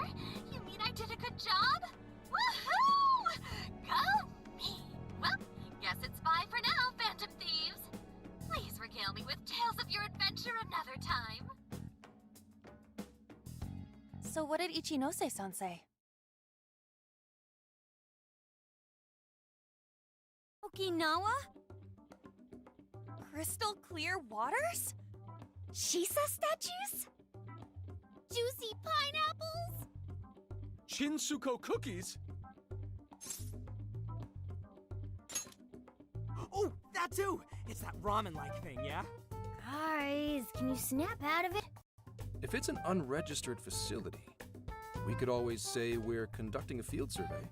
You mean I did a good job? Woohoo! Go me! Well, guess it's bye for now, Phantom Thieves. Please regale me with tales of your adventure another time. So what did Ichinose-san say? Okinawa? Crystal clear waters? Shisa statues? Juicy pineapples? Shinsuko cookies? Oh, that too! It's that ramen-like thing, yeah? Guys, can you snap out of it? If it's an unregistered facility, we could always say we're conducting a field survey.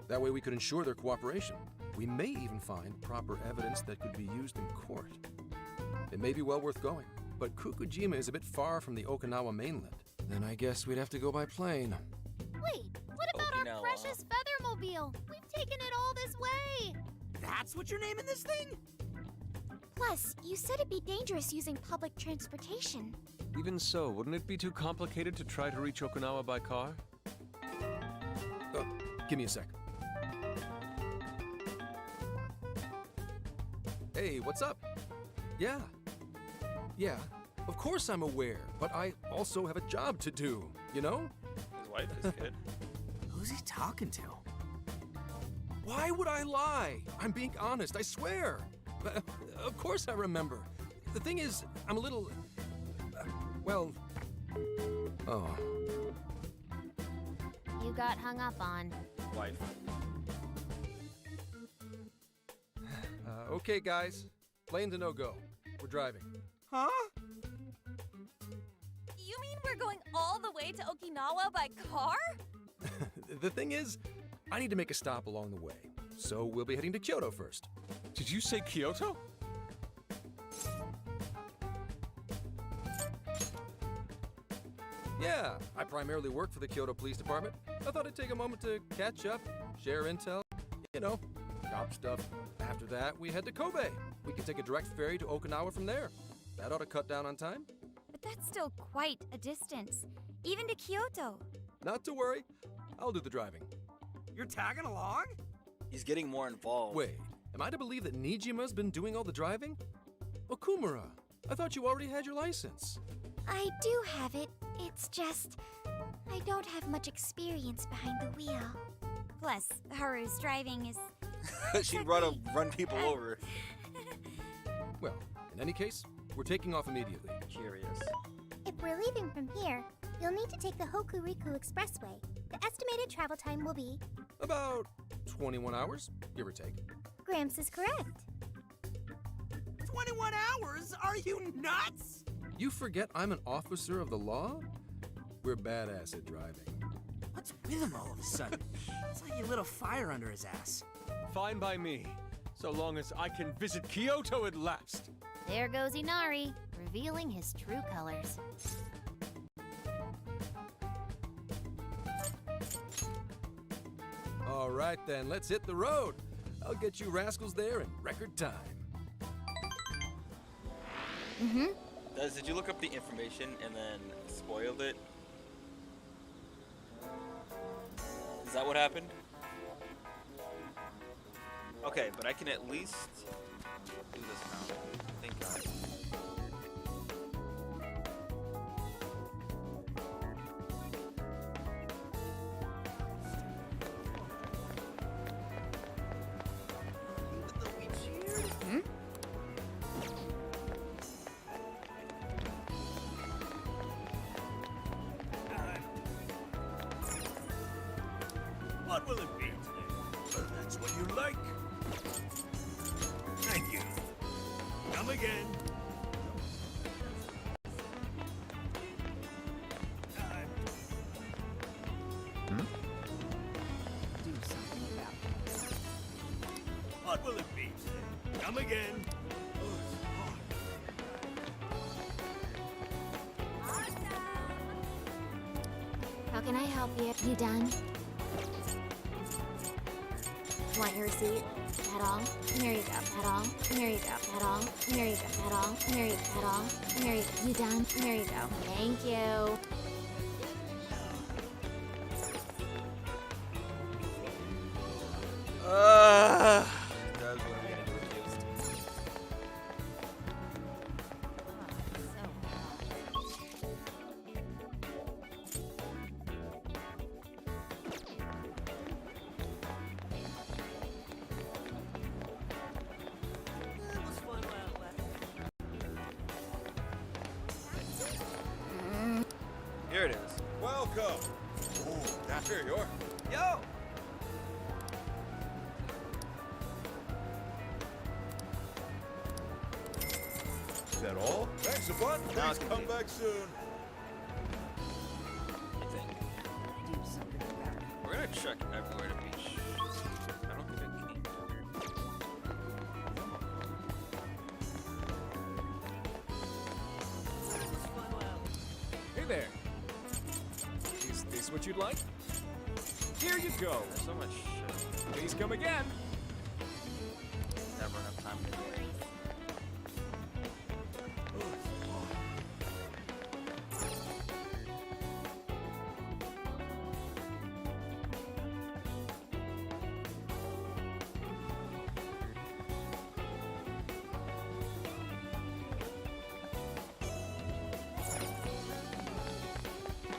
That way we could ensure their cooperation. We may even find proper evidence that could be used in court. It may be well worth going, but Kokojima is a bit far from the Okinawa mainland. Then I guess we'd have to go by plane. Wait, what about Okinawa. our precious Feathermobile? We've taken it all this way! That's what you're naming this thing? Plus, you said it'd be dangerous using public transportation. Even so, wouldn't it be too complicated to try to reach Okinawa by car? Give me a sec. Hey, what's up? Yeah, of course I'm aware, but I also have a job to do, you know? His wife is good. Who's he talking to? Why would I lie? I'm being honest, I swear. Of course I remember. The thing is, I'm a little... well, Oh. You got hung up on. Wife. Okay, guys. Plane's a no-go. We're driving. Huh? You mean we're going all the way to Okinawa by car? The thing is, I need to make a stop along the way. So we'll be heading to Kyoto first. Did you say Kyoto? Yeah, I primarily work for the Kyoto Police Department. I thought I'd take a moment to catch up, share intel, you know, shop stuff. After that, we head to Kobe. We can take a direct ferry to Okinawa from there. That ought to cut down on time. But that's still quite a distance, even to Kyoto. Not to worry, I'll do the driving. You're tagging along? He's getting more involved. Wait, am I to believe that Nijima's been doing all the driving? Okumura, I thought you already had your license. I do have it. It's just, I don't have much experience behind the wheel. Plus, Haru's driving is... She'd run people over. Well, in any case, we're taking off immediately. Curious. If we're leaving from here, you'll need to take the Hokuriku Expressway. The estimated travel time will be... About 21 hours, give or take. Gramps is correct. 21 hours? Are you nuts? You forget I'm an officer of the law? We're badass at driving. What's with him all of a sudden? It's like he lit a fire under his ass. Fine by me, so long as I can visit Kyoto at last. There goes Inari, revealing his true colors. All right then, let's hit the road. I'll get you rascals there in record time. Mm-hmm. Did you look up the information and then spoiled it? Is that what happened? Okay, but I can at least do this now. Thank God. What will it be today? That's what you like. Thank you. Come again. Do something about this. What will it be today? Come again. How can I help you? You done? Want your receipt? That all? Here you go. That all? Here you go. That all? Here you go. That all? Here you go. That all? Here you go. You done? Here you go. Thank you. Guys, what are we gonna do with you? Here it is. Welcome. Ooh, here you are. Yo! Is that all? Thanks a bunch. Now Please it's come complete. back soon. I think. Do something about it. We're gonna check everywhere to be I don't think I came down here. Hey there. Is this what you'd like? Here you go. There's so much shit. Please come again. Never enough time to do it.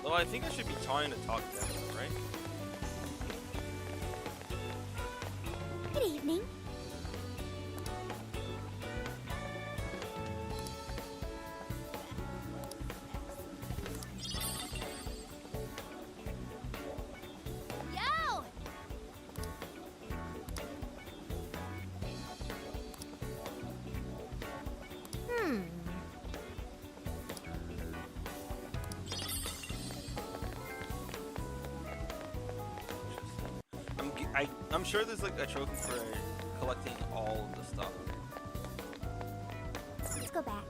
Though I think I should be trying to talk to them, right? Good evening. I'm sure there's like a trophy for collecting all of the stuff. Let's go back.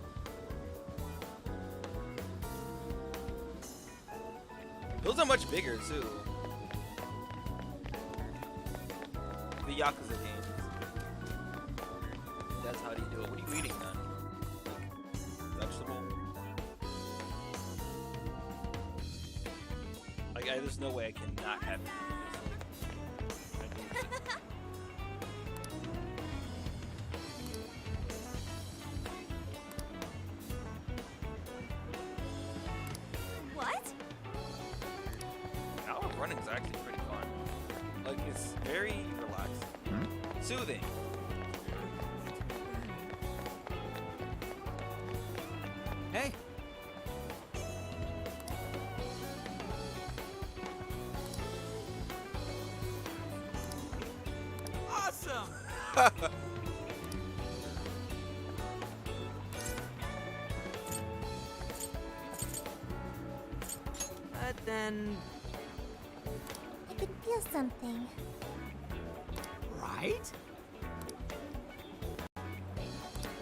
Those are much bigger too. The Yakuza games. That's how do you do it? What are you eating then? Like, vegetable? Like, there's no way I cannot have this. What? Hour running is actually pretty fun. Like, it's very relaxing. Soothing. Hey. Awesome. But then, I can feel something. right?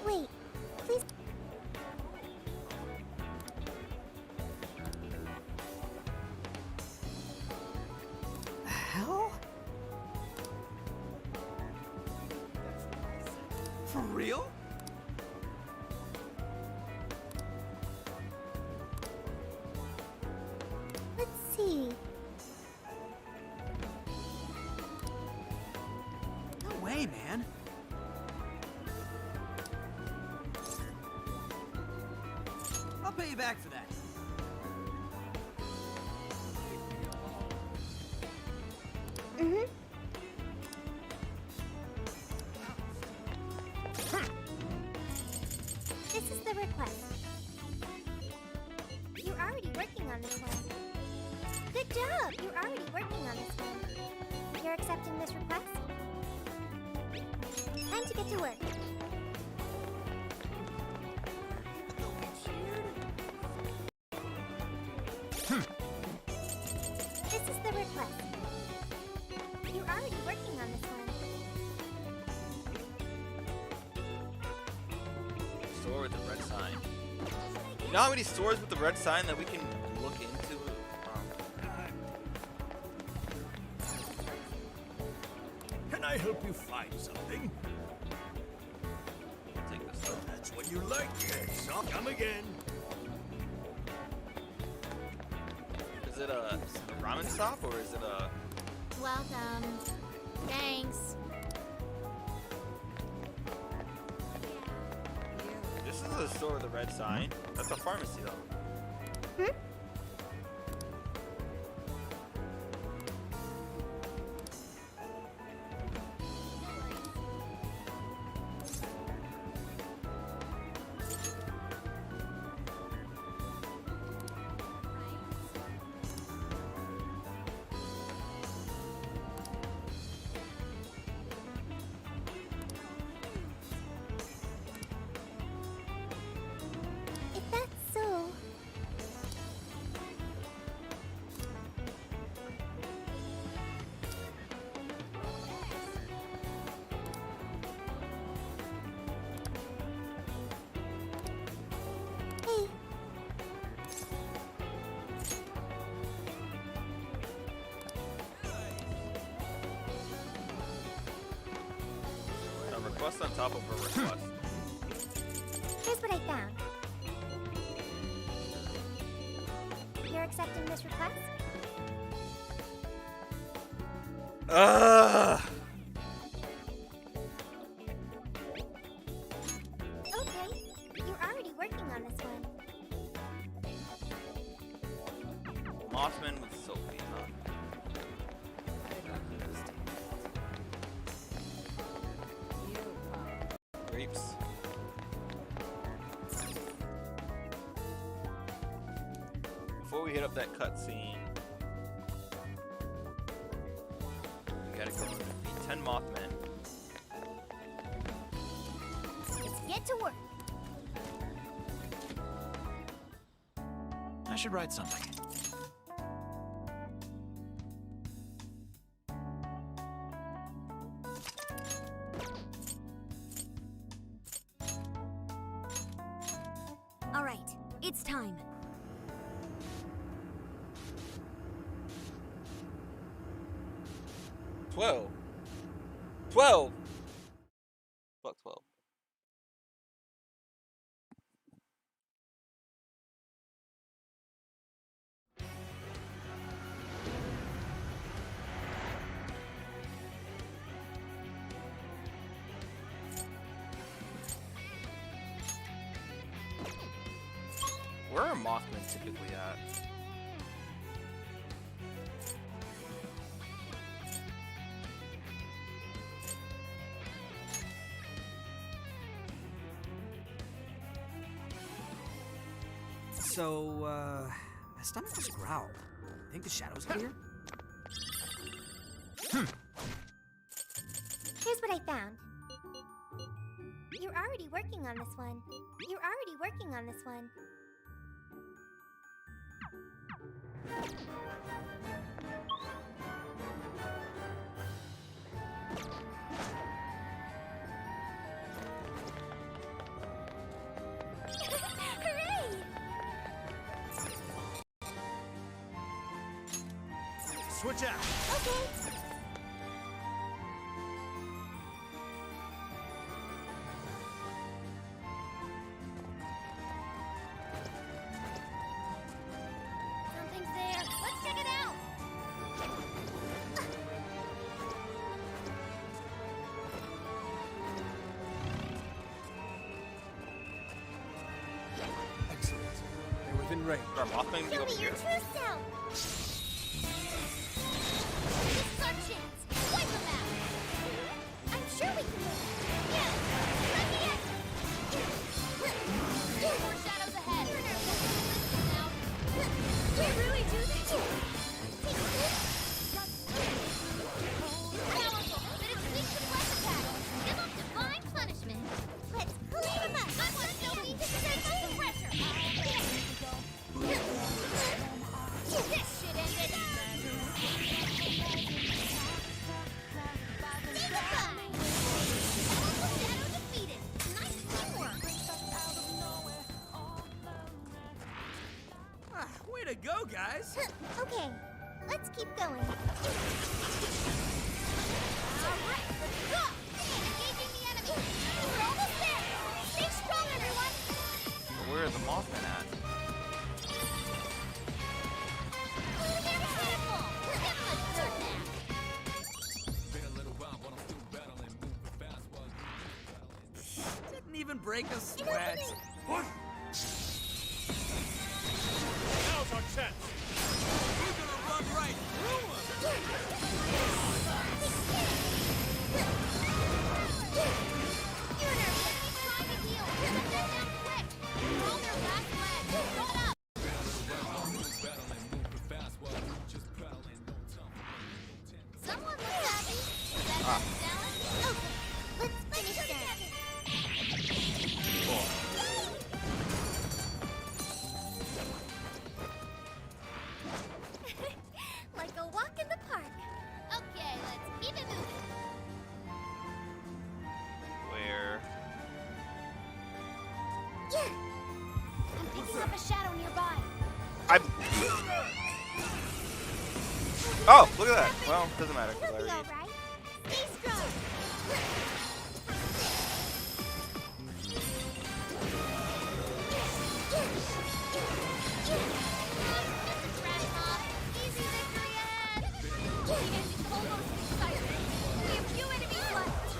Wait, please. Hell? For real? Let's see. No way, man. I'll pay you back for that. Mm-hmm. This is the request. You're already working on this one. Good job! You're already working on this one. You're accepting this request? Time to get to work. This is the request. You're already working on this one. Store with the red sign. You know how many stores with the red sign that we can look into? Can I help you find something? Take this stuff. That's what you like, yes. I'll come again. Is it a ramen stop or is it a... Welcome. Thanks. This is a store with a red sign. That's a pharmacy though. Hmm? If that's so, hey, A request on top of a request. here's what I found. You're accepting this request? Ugh. Okay, you're already working on this one. Mothman with Sophie, huh? Grapes. Before we hit up that cutscene, we gotta go and defeat 10 Mothmen. Let's get to work. I should write something. It's time. 12. 12. Fuck 12. Where are Mothman typically at? So, my stomach just growled. Think the shadow's here? Here's what I found. You're already working on this one. You're already working on this one. Hooray! Switch out. Okay. Something's there. Let's check it out. Excellent. They're within range. Are Mothman Show over me your here? true self. This is our chance. Wipe them out. I'm sure we can win. Yeah. More shadows ahead. Now. We really do this. Powerful, but it's weak to flesh attack. Give them divine punishment. Let's clean them up. I want Sophie to sense the pressure. This shit ended. See the sign. Powerful shadow defeated. Nice teamwork. Way to go, guys! Okay, let's keep going. Alright, let's go! Engaging the enemy! We're almost there! Stay strong, everyone! Where are the Mothman at? They're pitiful! Give them a good nap! Didn't even break a sweat. What? Now's our chance. We're gonna run right through him! Unner, keep trying to heal! Get them down quick! We're on their last leg! Shut up! Someone looks happy! Is that Dallas? Okay, let's finish that. Like a walk in the park. Okay, let's keep it moving. Where? Yeah. I'm picking up a shadow nearby. I'm. Oh, look at that. Well, doesn't matter. 'Cause I You'll be already. alright. Stay strong. Trash mob. Easy victory ahead. The enemy's almost excited. We have few enemies left.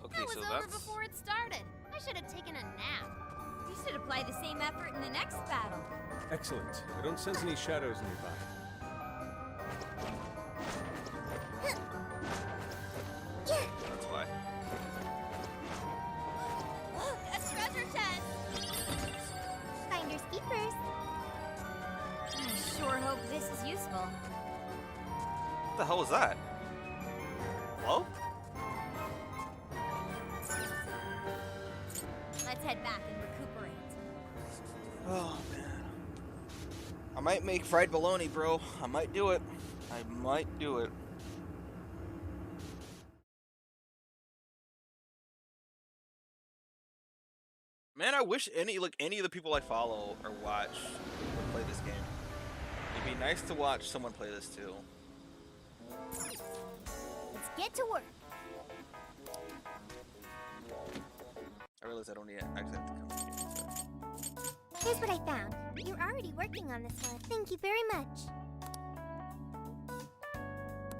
Okay, That was so over that's. before it started. I should have taken a nap. You should apply the same effort in the next battle. Excellent. I don't sense any shadows nearby. That's why. A treasure chest. Finders keepers. I sure hope this is useful. What the hell was that? Hello? Let's head back and recuperate. Oh man. I might make fried bologna, bro. I might do it. I might do it. I wish any of the people I follow or watch would play this game. It'd be nice to watch someone play this too. Let's get to work. I realize I don't actually have to come here. So. Here's what I found. You're already working on this one. Thank you very much.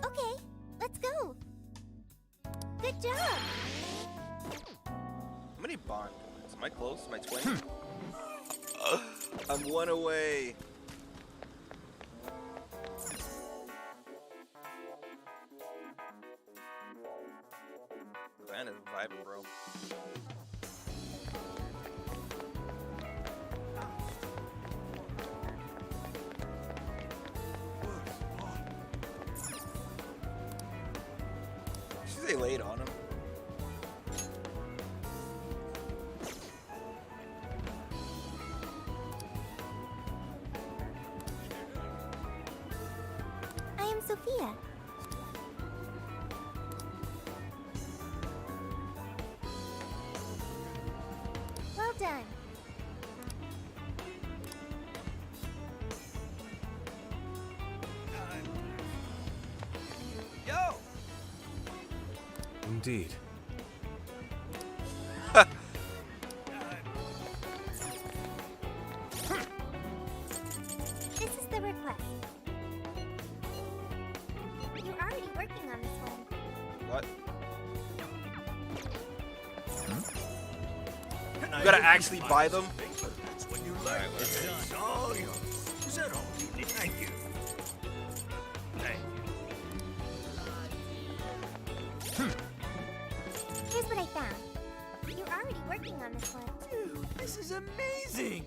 Okay, let's go. Good job. How many bond points? Am I close? Am I 20? I'm 1 away. The band is vibing, bro. They laid on him. I am Sophia. Well done. Yo! Indeed. This is the request. You're already working on this one. What? You gotta actually buy them? That's what you like. It's done. All yours. Is that all you need? Thank you. Thank you. Here's what I found. You're already working on this one. Dude, this is amazing.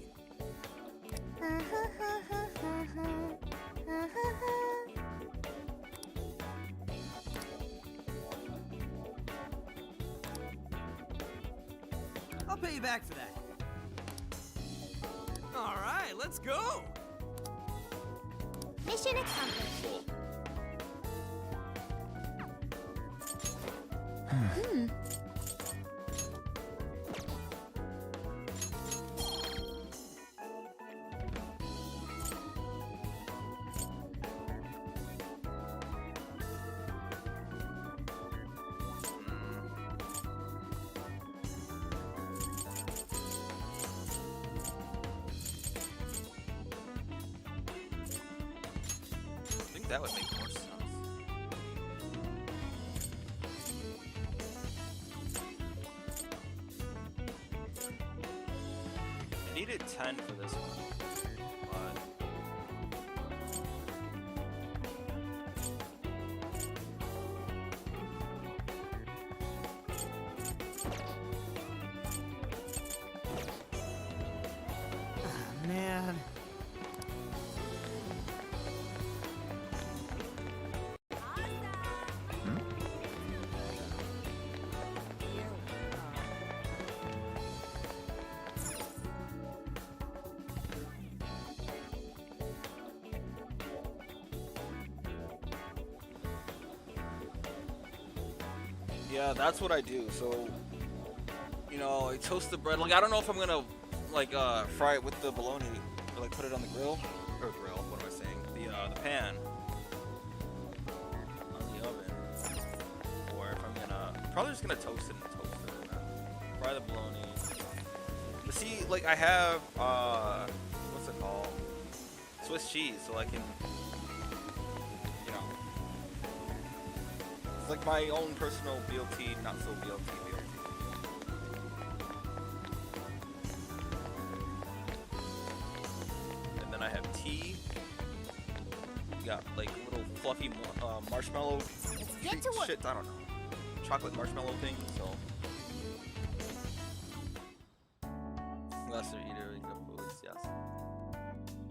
I'll pay you back for that. All right, let's go. Mission accomplished. I think that would make more sense. I needed 10 for this one, but Man. yeah, that's what I do. So, you know, I toast the bread. Like, I don't know if I'm gonna like fry it with the bologna or like put it on the grill or grill. What am I saying? The pan on the oven, or if I'm gonna probably just gonna toast it and fry the bologna. But see, like I have what's it called? Swiss cheese, so I can, you know, it's like my own personal BLT, not so BLT. And then I have tea. You got like little fluffy marshmallow Get to work. shit. I don't know, chocolate marshmallow thing. So lesser eater of foods, yes.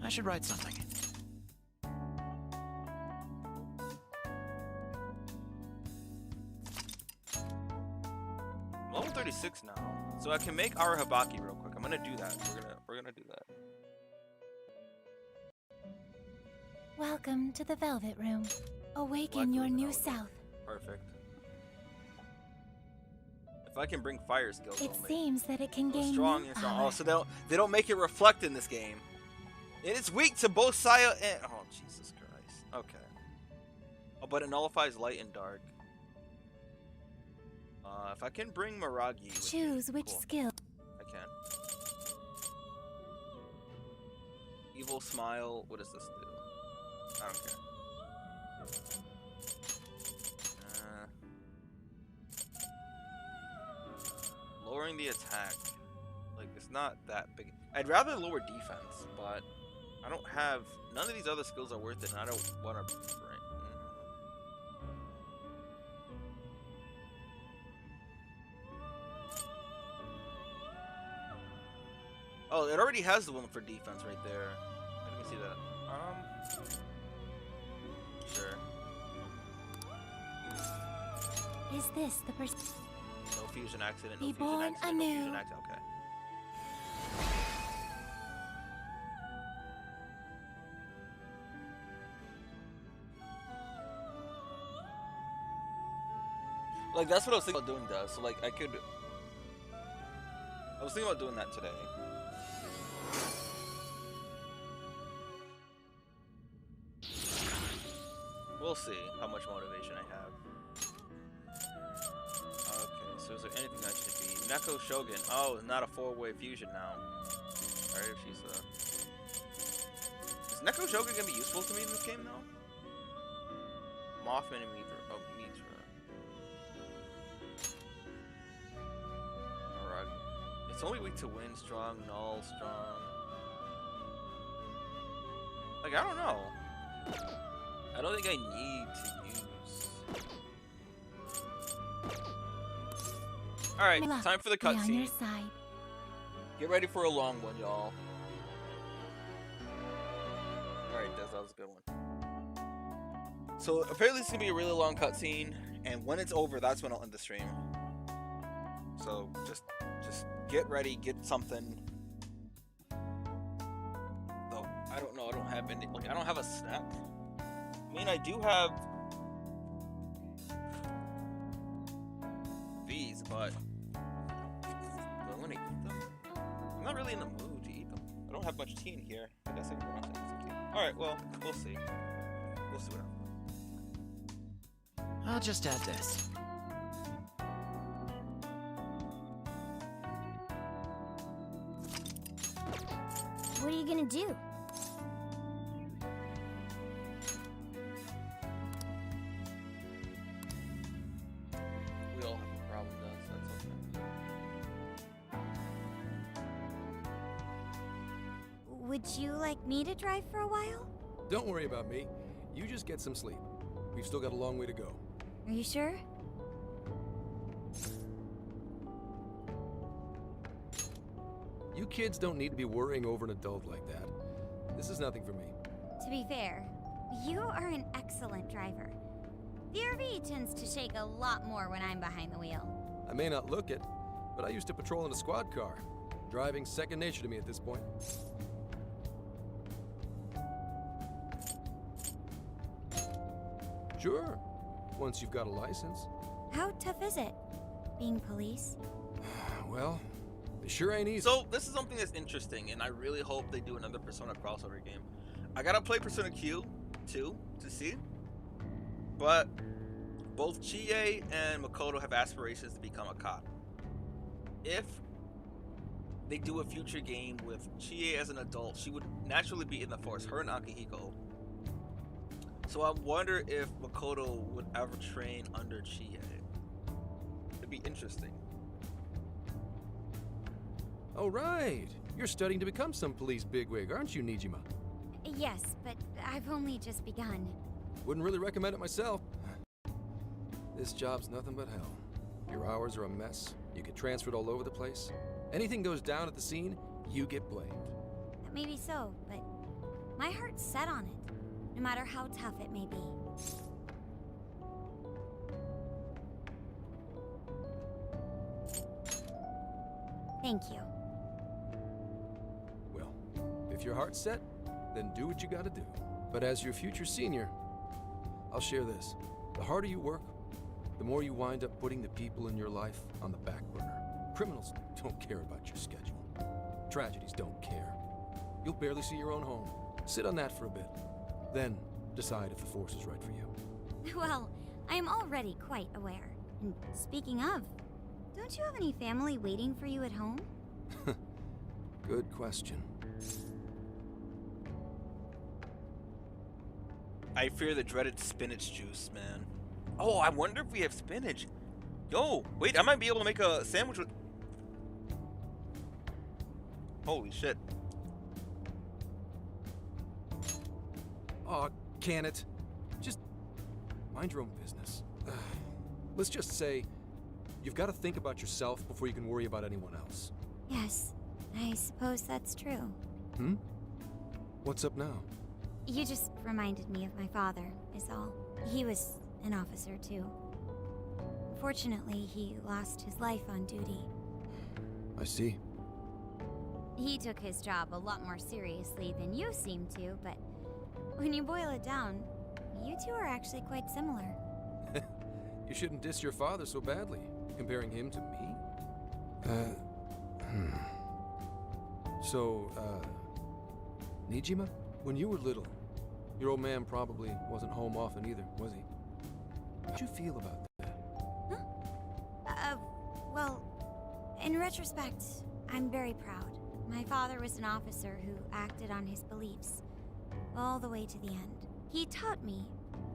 I should write something. Level 36 now, so I can make our habaki real quick. I'm gonna do that. We're gonna do that. Welcome to the Velvet Room. Awaken your new self. Perfect. If I can bring fire skills, It I'll make seems that it can it gain strong new and strong. power. Oh, so they don't make it reflect in this game. And it's weak to both Saya and oh Jesus Christ. Okay. Oh, but it nullifies light and dark. If I can bring Miragi with Choose me, which cool. skill. I can. Evil smile. What does this do? I don't care. Lowering the attack. Like, it's not that big. I'd rather lower defense, but I don't have. None of these other skills are worth it, and I don't want to bring. Oh, it already has the one for defense right there. Let me see that. Sure. Is this the person? No fusion accident. Be No fusion born accident. No anew. fusion accident. Okay. Like, that's what I was thinking about doing, does. So, like, I was thinking about doing that today. We'll see how much motivation I have. Okay, so is there anything I should be? Neko Shogun. Oh, not a 4-way fusion now. Alright, if she's Is Neko Shogun gonna be useful to me in this game, though? Mothman and Mithra. Oh, Mithra. Alright. It's only weak to wind, strong, null, strong. Like, I don't know. I don't think I need to use. Alright, time for the Be on your cutscene. side. Get ready for a long one, y'all. Alright, that was a good one. So apparently this is gonna be a really long cutscene, and when it's over, that's when I'll end the stream. So just get ready, get something. Though I don't know, I don't have any. Like, I don't have a snack. I mean, I do have these, but do I want to eat them? I'm not really in the mood to eat them. I don't have much tea in here. I guess I can watch some tea. Alright, well, we'll see. We'll see what happens. I'll just add this. What are you gonna do? We all have a problem, though, so that's okay. Would you like me to drive for a while? Don't worry about me. You just get some sleep. We've still got a long way to go. Are you sure? You kids don't need to be worrying over an adult like that. This is nothing for me. To be fair, you are an excellent driver. The RV tends to shake a lot more when I'm behind the wheel. I may not look it, but I used to patrol in a squad car. Driving's second nature to me at this point. Sure, once you've got a license. How tough is it, being police? Well, it sure ain't easy. So this is something that's interesting, and I really hope they do another Persona crossover game. I gotta play Persona Q 2 to see, but both Chie and Makoto have aspirations to become a cop. If they do a future game with Chie as an adult, she would naturally be in the force, her and Akihiko. So I wonder if Makoto would ever train under Chie. It'd be interesting. Oh, right. You're studying to become some police bigwig, aren't you, Nijima? Yes, but I've only just begun. Wouldn't really recommend it myself. This job's nothing but hell. Your hours are a mess. You get transferred all over the place. Anything goes down at the scene, you get blamed. That may be so, but my heart's set on it, no matter how tough it may be. Thank you. Well, if your heart's set, then do what you gotta do. But as your future senior, I'll share this. The harder you work, the more you wind up putting the people in your life on the back burner. Criminals don't care about your schedule. Tragedies don't care. You'll barely see your own home. Sit on that for a bit. Then decide if the Force is right for you. Well, I am already quite aware. And speaking of, don't you have any family waiting for you at home? Good question. I fear the dreaded spinach juice, man. Oh, I wonder if we have spinach. Yo, wait, I might be able to make a sandwich with... Holy shit. Aw, can it? Just mind your own business. Let's just say you've got to think about yourself before you can worry about anyone else. Yes, I suppose that's true. Hmm? What's up now? You just reminded me of my father, is all. He was an officer, too. Fortunately, he lost his life on duty. I see. He took his job a lot more seriously than you seem to, but when you boil it down, you two are actually quite similar. You shouldn't diss your father so badly, comparing him to me. So, Nijima, when you were little, your old man probably wasn't home often either, was he? How'd you feel about that? Well, in retrospect, I'm very proud. My father was an officer who acted on his beliefs, all the way to the end. He taught me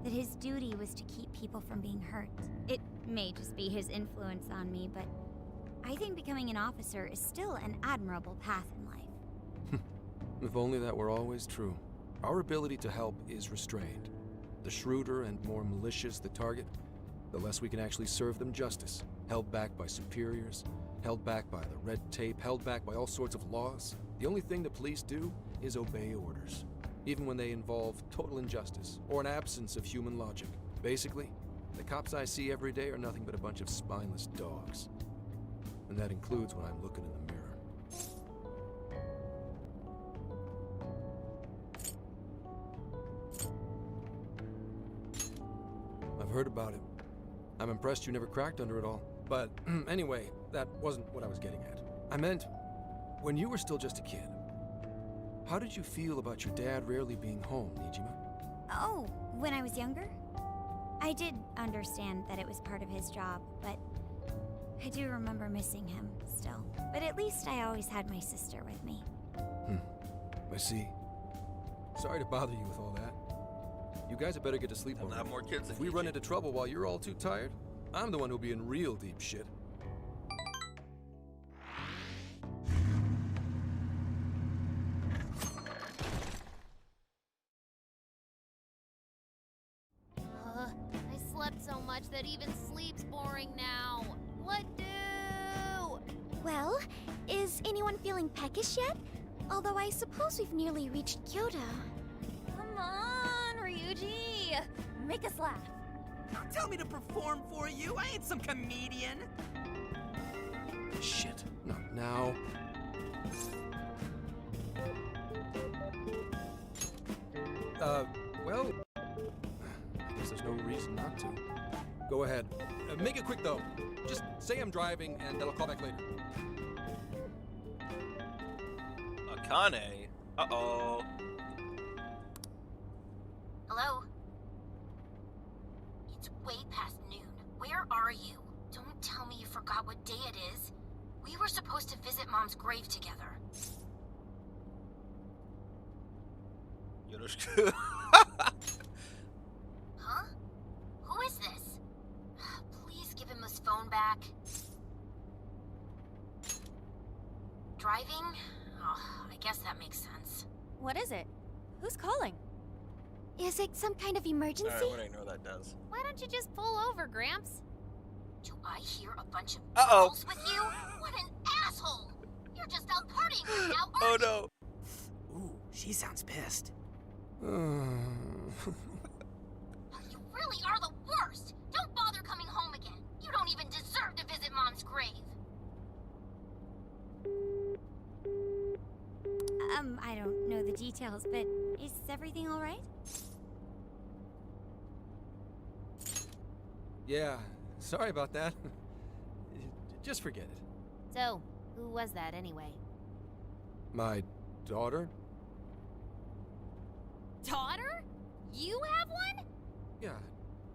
that his duty was to keep people from being hurt. It may just be his influence on me, but I think becoming an officer is still an admirable path in life. If only that were always true. Our ability to help is restrained. The shrewder and more malicious the target, the less we can actually serve them justice. Held back by superiors, held back by the red tape, held back by all sorts of laws. The only thing the police do is obey orders, even when they involve total injustice or an absence of human logic. Basically, the cops I see every day are nothing but a bunch of spineless dogs. And that includes when I'm looking in the mirror. I've heard about it. I'm impressed you never cracked under it all. But anyway, that wasn't what I was getting at. I meant, when you were still just a kid, how did you feel about your dad rarely being home, Nijima? Oh, when I was younger? I did understand that it was part of his job, but I do remember missing him still. But at least I always had my sister with me. I see. Sorry to bother you with all that. You guys had better get to sleep already. Have more kids. If we run into trouble while you're all too tired, I'm the one who'll be in real deep shit. I slept so much that even sleep's boring now. What do? Well, is anyone feeling peckish yet? Although I suppose we've nearly reached Kyoto. Come on, Ryuji! Make us laugh. Don't tell me to perform for you. I ain't some comedian. Shit, not now. Well, I guess there's no reason not to. Go ahead. Make it quick, though. Just say I'm driving, and then I'll call back later. Akane? Uh-oh. Hello? It's way past noon. Where are you? Don't tell me you forgot what day it is. We were supposed to visit Mom's grave together. Yoroshiku. Huh? Who is this? Please give him his phone back. Driving? Oh, I guess that makes sense. What is it? Who's calling? Is it some kind of emergency? I wouldn't know that does. Why don't you just pull over, Gramps? Do I hear a bunch of Uh-oh. trolls with you? What an asshole! You're just out partying right now, Oh aren't you? no. Ooh, she sounds pissed. You really are the worst! Don't bother coming home again. You don't even deserve to visit Mom's grave. I don't know the details, but is everything all right? Yeah, Sorry about that. Just forget it. So, who was that anyway? My daughter? Daughter? You have one? Yeah,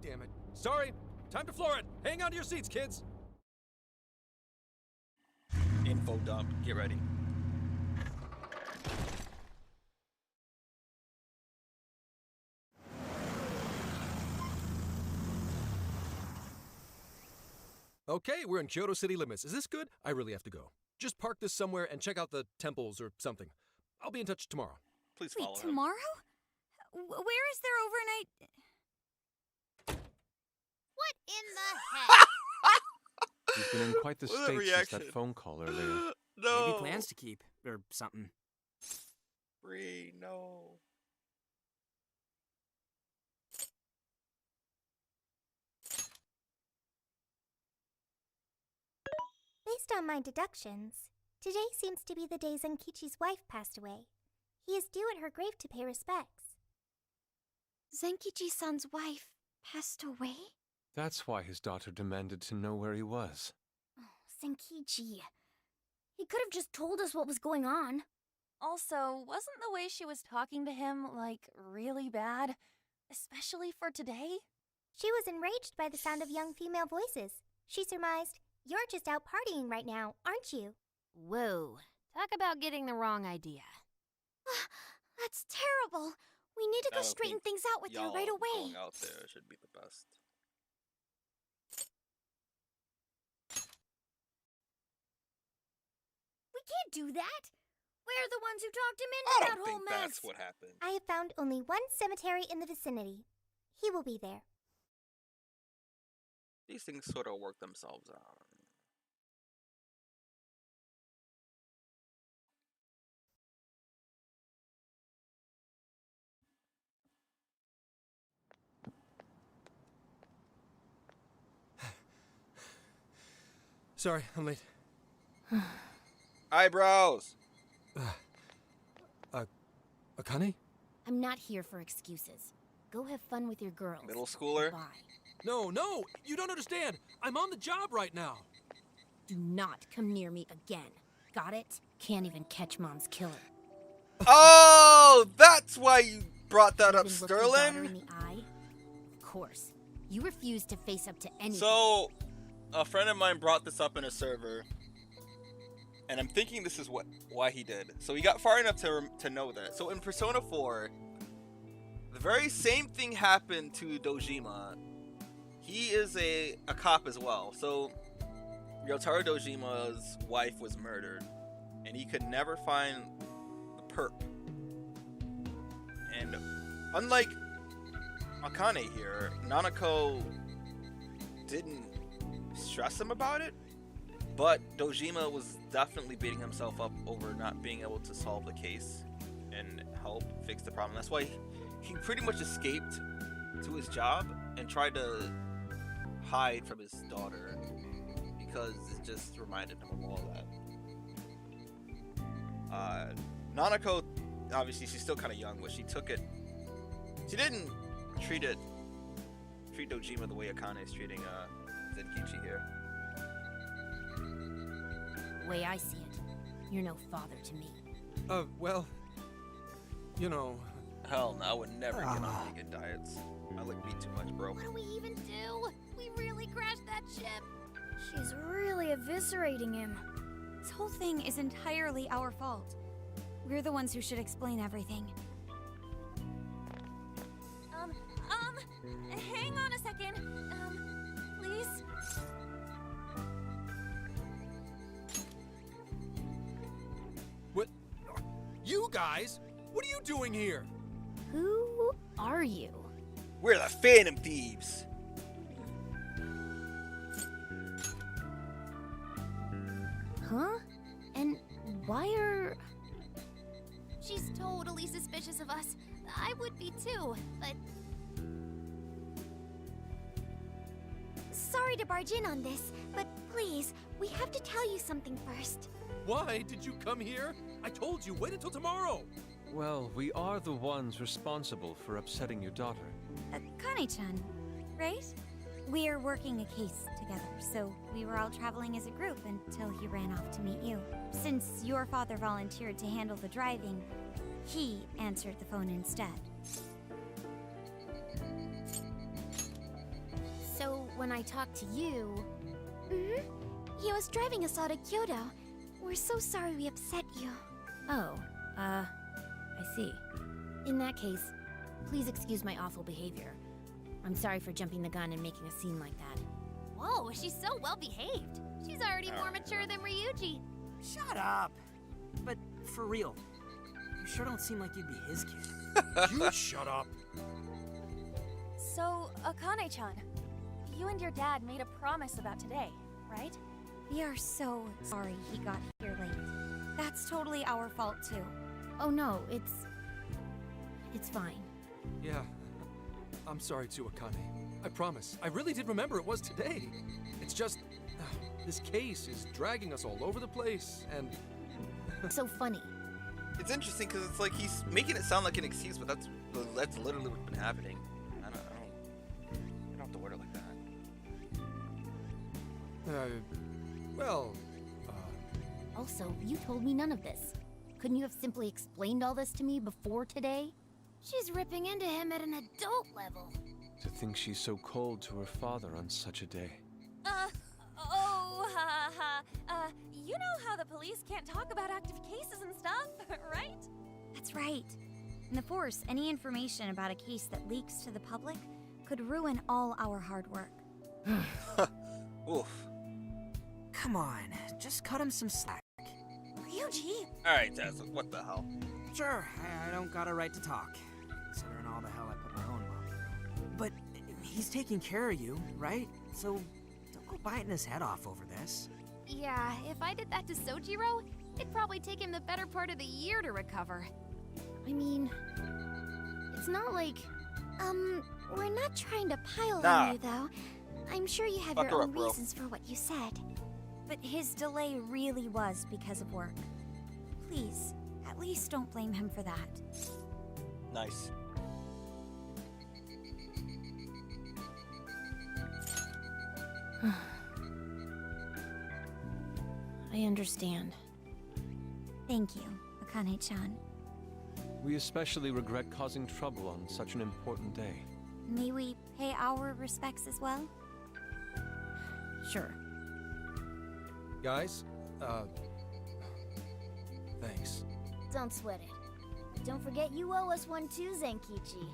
damn it. Sorry, time to floor it. Hang on to your seats, kids. Info dump. Get ready. Okay, we're in Kyoto city limits. Is this good? I really have to go. Just park this somewhere and check out the temples or something. I'll be in touch tomorrow. Please Wait, tomorrow? Where is there overnight? What in the heck? He's been in quite the What a state since reaction. that phone call earlier. No. Maybe plans to keep, or something. Bree, no. Based on my deductions, today seems to be the day Zenkichi's wife passed away. He is due at her grave to pay respects. Zenkichi-san's wife passed away? That's why his daughter demanded to know where he was. Zenkichi. He could have just told us what was going on. Also, wasn't the way she was talking to him, like, really bad? Especially for today? She was enraged by the sound of young female voices. She surmised, "You're just out partying right now, aren't you?" Whoa. Talk about getting the wrong idea. That's terrible. We need to I go don't straighten think things out with her y'all right away. Going out there should be the best. We can't do that. We're the ones who talked him I into that don't whole think mess. that's what happened. I have found only one cemetery in the vicinity. He will be there. These things sort of work themselves out. Sorry, I'm late. Eyebrows! Akane? I'm not here for excuses. Go have fun with your girls. Middle schooler? Bye. No, you don't understand. I'm on the job right now. Do not come near me again. Got it? Can't even catch Mom's killer. Oh, that's why you brought that up, Even look your daughter in Sterling? the eye? Of course. You refuse to face up to anything. So, a friend of mine brought this up in a server, and I'm thinking this is why he did. So he got far enough to know that. So in Persona 4, the very same thing happened to Dojima. He is a cop as well. So Ryotaro Dojima's wife was murdered, and he could never find the perp. And unlike Akane here, Nanako didn't stress him about it, but Dojima was definitely beating himself up over not being able to solve the case and help fix the problem. That's why he pretty much escaped to his job and tried to hide from his daughter, because it just reminded him of all that. Nanako, obviously she's still kind of young, but she didn't treat Dojima the way Akane is treating Zenkichi here. The way I see it, you're no father to me. Well, you know... Hell no, I would never get on vegan diets. I like meat too much, bro. What do we even do? We really crashed that ship. She's really eviscerating him. This whole thing is entirely our fault. We're the ones who should explain everything. Hang on a second. Please? What? You guys? What are you doing here? Who are you? We're the Phantom Thieves! Huh? And why are... She's totally suspicious of us. I would be too, but... Sorry to barge in on this, but please, we have to tell you something first. Why did you come here? I told you, wait until tomorrow. Well, we are the ones responsible for upsetting your daughter. Kane-chan, right? We're working a case together, so we were all traveling as a group until he ran off to meet you. Since your father volunteered to handle the driving, he answered the phone instead. So when I talked to you... He was driving us all to Kyoto. We're so sorry we upset you. Oh, I see. In that case, please excuse my awful behavior. I'm sorry for jumping the gun and making a scene like that. Whoa, she's so well behaved. She's already more mature than Ryuji. Shut up. But for real, you sure don't seem like you'd be his kid. You shut up. So, Akane-chan, you and your dad made a promise about today, right? We are so sorry he got here late. That's totally our fault, too. Oh no, it's fine. Yeah, I'm sorry too, Akane. I promise. I really did remember it was today. It's just, this case is dragging us all over the place, and... So funny. It's interesting because it's like he's making it sound like an excuse, but that's literally what's been happening. I don't have to word it like that. Well... Also, you told me none of this. Couldn't you have simply explained all this to me before today? She's ripping into him at an adult level. To think she's so cold to her father on such a day. You know how the police can't talk about active cases and stuff, right? That's right. In the Force, any information about a case that leaks to the public could ruin all our hard work. Oof. Come on, just cut him some slack. Ryuji! Alright, Taz, what the hell? Sure, I don't got a right to talk, considering all the hell I put my own mom through. But he's taking care of you, right? So don't go biting his head off over this. Yeah, if I did that to Sojiro, it'd probably take him the better part of the year to recover. I mean, it's not like... We're not trying to pile Nah. on you, though. I'm sure you have Fuck your her own up, bro. reasons for what you said. But his delay really was because of work. Please, at least don't blame him for that. Nice. I understand. Thank you, Akane-chan. We especially regret causing trouble on such an important day. May we pay our respects as well? Sure. Guys, thanks. Don't sweat it. Don't forget you owe us one too, Zenkichi.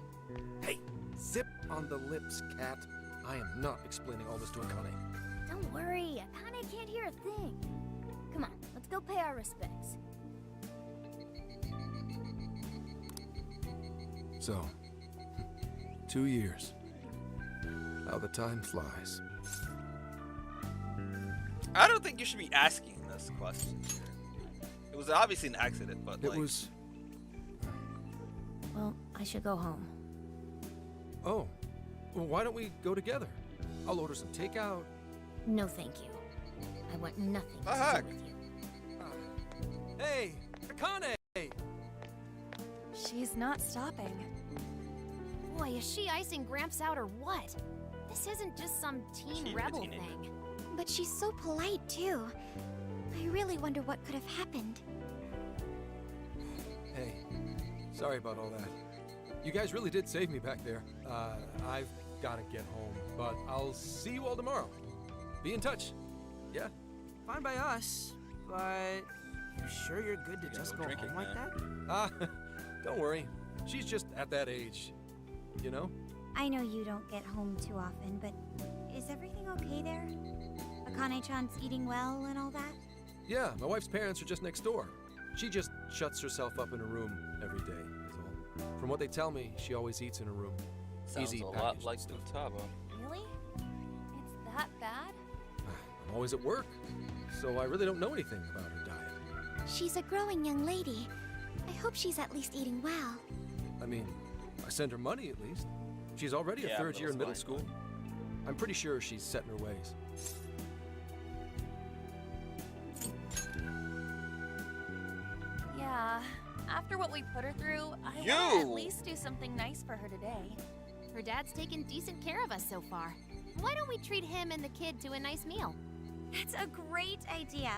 Hey, zip on the lips, cat. I am not explaining all this to Akane. Don't worry, Akane can't hear a thing. Come on, let's go pay our respects. So, 2 years. How the time flies. I don't think you should be asking this question here. It was obviously an accident, but It like... was... Well, I should go home. Oh, well, why don't we go together? I'll order some takeout. No, thank you. I want nothing to Fuck. do with you. Hey, Akane! She's not stopping. Boy, is she icing Gramps out or what? This isn't just some teen She's a rebel teenager. thing. But she's so polite, too. I really wonder what could have happened. Hey, sorry about all that. You guys really did save me back there. I've gotta get home, but I'll see you all tomorrow. Be in touch. Yeah? Fine by us, but you sure you're good to just no go drinking, home like man. that? Don't worry. She's just at that age. You know? I know you don't get home too often, but is everything okay there? Akane-chan's eating well and all that? Yeah, my wife's parents are just next door. She just shuts herself up in a room every day, is all. From what they tell me, she always eats in her room. Sounds Easy a lot packaged like stuff. Futaba. Really? It's that bad? I'm always at work, so I really don't know anything about her diet. She's a growing young lady. I hope she's at least eating well. I mean, I send her money at least. She's already a Yeah, third year in middle middle's school. I'm pretty sure she's set in her ways. Yeah. After what we put her through, I want to You! at least do something nice for her today. Her dad's taken decent care of us so far. Why don't we treat him and the kid to a nice meal? That's a great idea.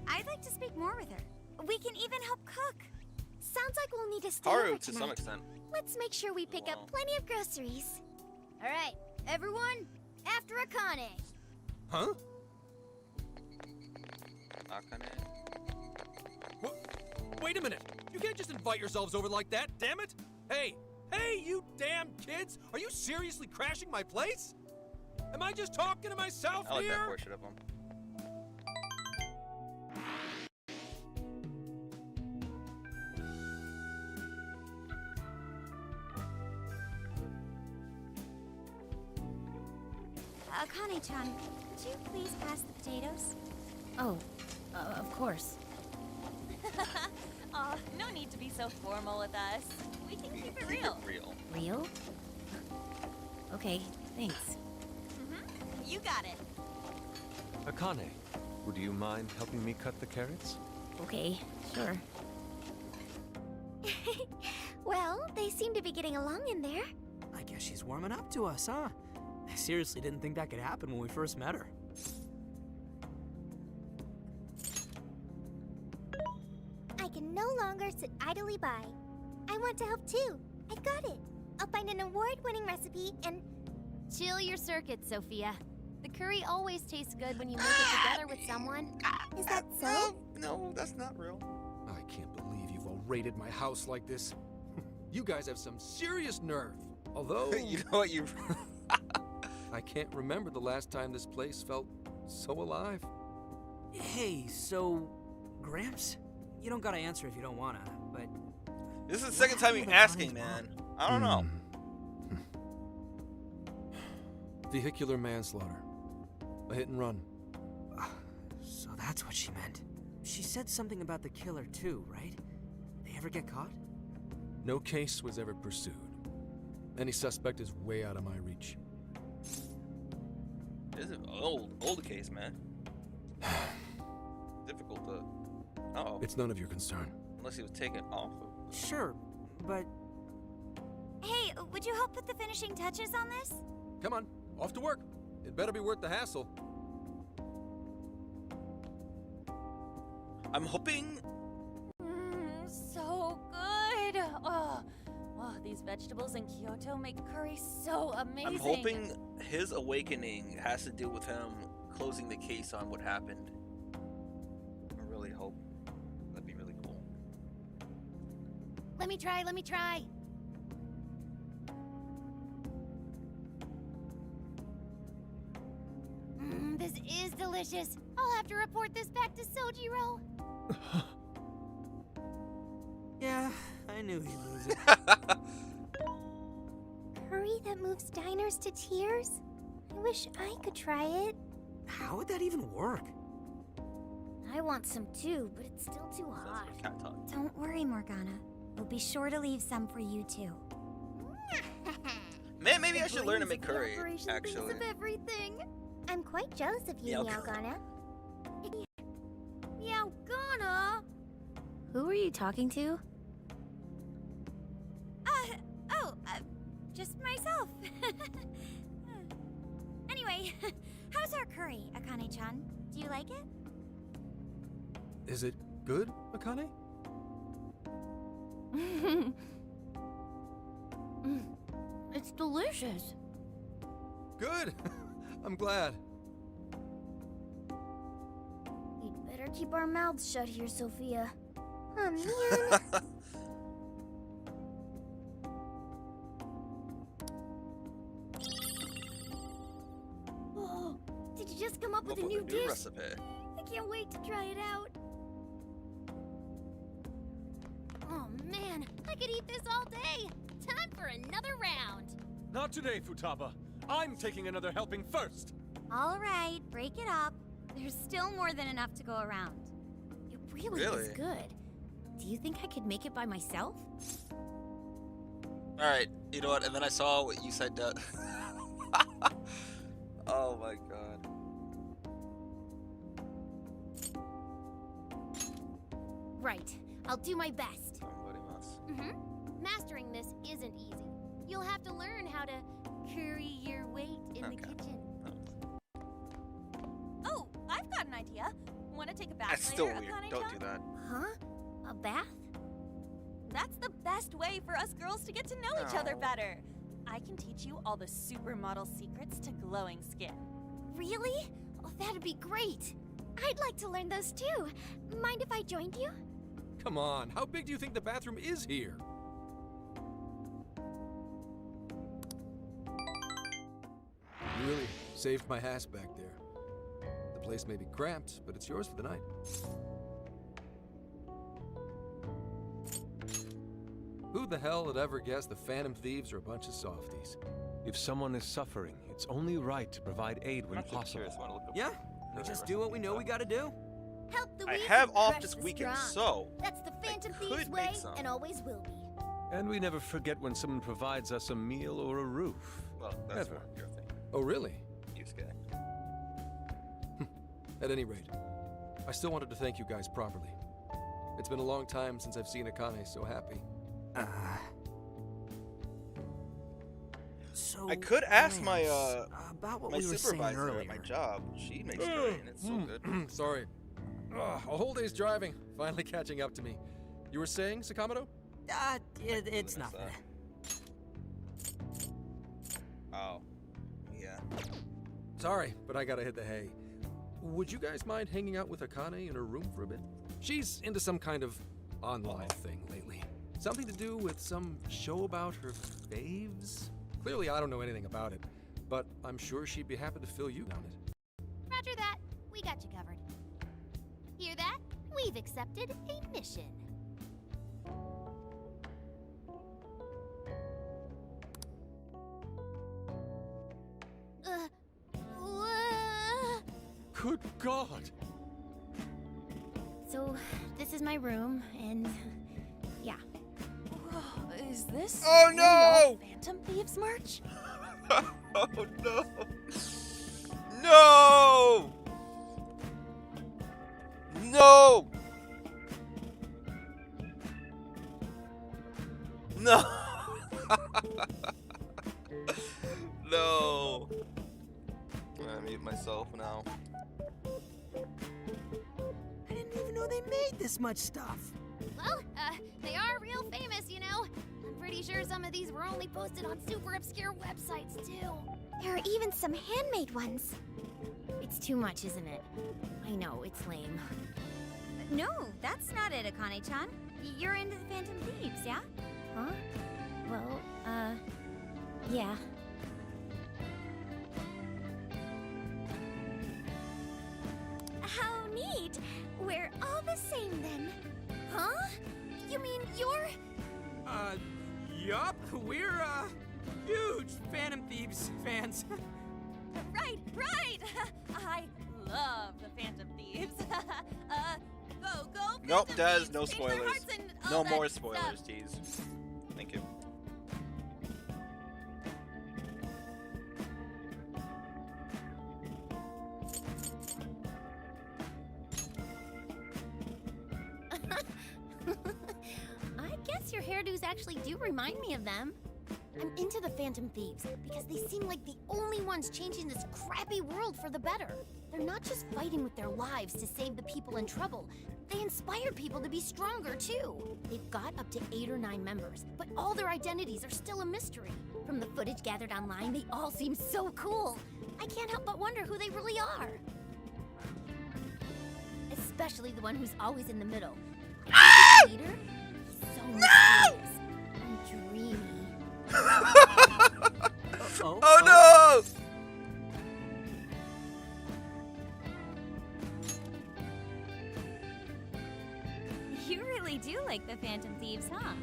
I'd like to speak more with her. We can even help cook. Sounds like we'll need to stay Haru, over to tonight. some extent. Let's make sure we pick up plenty of groceries. All right, everyone, after Akane. Huh? Akane. Wait a minute. You can't just invite yourselves over like that, damn it! Hey, you damn kids! Are you seriously crashing my place? Am I just talking to myself I like here? that portrait of him. Akane-chan, could you please pass the potatoes? Oh, of course. Aw, no need to be so formal with us. We can keep it real. Real? Okay, thanks. You got it. Akane, would you mind helping me cut the carrots? Okay, sure. Well, they seem to be getting along in there. I guess she's warming up to us, huh? I seriously didn't think that could happen when we first met her. I can no longer sit idly by. I want to help too. I've got it. I'll find an award-winning recipe and... Chill your circuits, Sophia. The curry always tastes good when you make it together with someone. Is that so? No, that's not real. I can't believe you've all raided my house like this. You guys have some serious nerve. Although... You know what, you... I can't remember the last time this place felt so alive. Hey, so... Gramps? You don't gotta answer if you don't wanna, but... This is the second time you're asking, man. I don't know. Vehicular manslaughter. A hit and run. So that's what she meant. She said something about the killer too, right? They ever get caught? No case was ever pursued. Any suspect is way out of my reach. This is an old case, man. Difficult to... Uh-oh. It's none of your concern. Unless he was taken off of... Sure, but... Hey, would you help put the finishing touches on this? Come on, off to work. It better be worth the hassle. I'm hoping... So good. Oh, these vegetables in Kyoto make curry so amazing. I'm hoping his awakening has to do with him closing the case on what happened. I really hope. That'd be really cool. Let me try. This is delicious. I'll have to report this back to Sojiro. Yeah, I knew he'd lose it. Curry that moves diners to tears? I wish I could try it. How would that even work? I want some too, but it's still too hot. Don't worry, Morgana. We'll be sure to leave some for you too. Man, maybe I should learn to make curry, Operation actually. thinks of everything. I'm quite jealous of you, Meowgana. Meowgana? Who are you talking to? Just myself. Anyway, how's our curry, Akane-chan? Do you like it? Is it good, Akane? It's delicious. Good. I'm glad. We'd better keep our mouths shut here, Sophia. Oh, man. Oh, did you just come up with a new dish? Recipe. I can't wait to try it out. Oh man, I could eat this all day. Time for another round. Not today, Futaba. I'm taking another helping first. All right, break it up. There's still more than enough to go around. It really is good. Do you think I could make it by myself? Alright, you know what? And then I saw what you said. Oh my god. Right. I'll do my best. Somebody must. Mastering this isn't easy. You'll have to learn how to curry your weight in the kitchen. Oh, I've got an idea. Want to take a bath That's still later, weird. Akane-chan? Don't do that. Huh? A bath? That's the best way for us girls to get to know each other better. I can teach you all the supermodel secrets to glowing skin. Really? Oh, that'd be great. I'd like to learn those too. Mind if I joined you? Come on, how big do you think the bathroom is here? You really saved my ass back there. The place may be cramped, but it's yours for the night. Who the hell would ever guess the Phantom Thieves are a bunch of softies? If someone is suffering, it's only right to provide aid when possible. Yeah, we just do what we know we gotta do. Help the I weak have and off crush this the weekend, strong. so That's the Phantom could Thieves make way some. and always will be. And we never forget when someone provides us a meal or a roof. Well, that's Ever. your thing. Oh, really? Yusuke. At any rate, I still wanted to thank you guys properly. It's been a long time since I've seen Akane so happy. So I could ask my Lance, about what my we were saying supervisor earlier. at my job. She makes curry and it's so good. Sorry. A whole day's driving, finally catching up to me. You were saying, Sakamoto? It's nothing. Oh, yeah. Sorry, but I gotta hit the hay. Would you guys mind hanging out with Akane in her room for a bit? She's into some kind of online thing lately. Something to do with some show about her faves? Clearly, I don't know anything about it, but I'm sure she'd be happy to fill you on it. Roger that. We got you covered. Hear that? We've accepted a mission. Good God! So, this is my room, and yeah. Is this Oh, really no! all Phantom Thieves merch? Oh no! No! No! No! No! I'm gonna mute myself now. I didn't even know they made this much stuff. Well, they are real famous, you know. I'm pretty sure some of these were only posted on super obscure websites, too. There are even some handmade ones. It's too much, isn't it? I know, it's lame. No, that's not it, Akane-chan. You're into the Phantom Thieves, yeah? Huh? Well, yeah. How neat! We're all the same then. Huh? You mean you're... Yup, we're, huge Phantom Thieves fans. Right! I love the Phantom Thieves. Go! Nope, Phantom Daz, Thieves, no change their spoilers. hearts and all No that more stuff. spoilers, tease. Thank you. I guess your hairdos actually do remind me of them. I'm into the Phantom Thieves because they seem like the only ones changing this crappy world for the better. They're not just fighting with their lives to save the people in trouble. They inspire people to be stronger, too. They've got up to 8 or 9 members, but all their identities are still a mystery. From the footage gathered online, they all seem so cool. I can't help but wonder who they really are. Especially the one who's always in the middle. I think the leader, he's so mysterious and dreamy. Oh no! You really do like the Phantom Thieves, huh?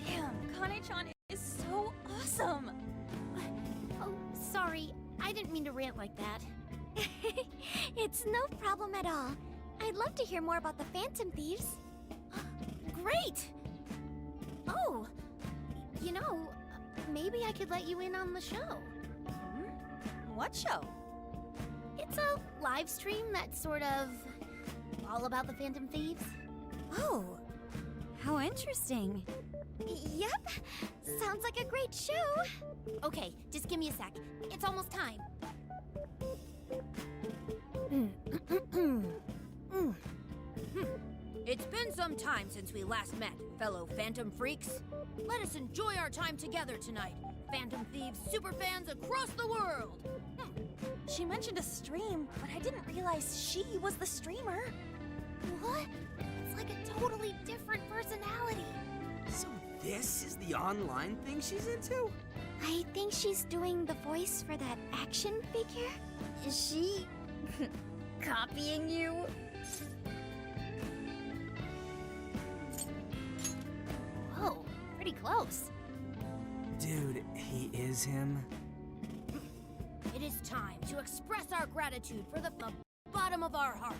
Damn, Kane-chan is so awesome. Oh, sorry. I didn't mean to rant like that. It's no problem at all. I'd love to hear more about the Phantom Thieves. Great! Oh, you know, maybe I could let you in on the show. What show? It's a live stream that's sort of all about the Phantom Thieves. Oh, how interesting. Yep, sounds like a great show. Okay, just give me a sec. It's almost time. It's been some time since we last met, fellow Phantom Freaks. Let us enjoy our time together tonight, Phantom Thieves superfans across the world. She mentioned a stream, but I didn't realize she was the streamer. What? It's like a totally different personality. So this is the online thing she's into? I think she's doing the voice for that action figure. Is she copying you? Whoa, pretty close. Dude, he is him. It is time to express our gratitude for the bottom of our hearts.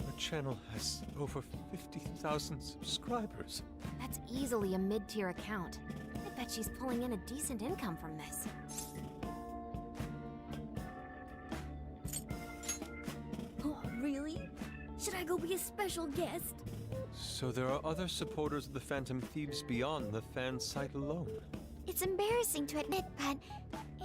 Our channel has over 50,000 subscribers. That's easily a mid-tier account. I bet she's pulling in a decent income from this. Oh, really? Should I go be a special guest? So there are other supporters of the Phantom Thieves beyond the fan site alone. It's embarrassing to admit, but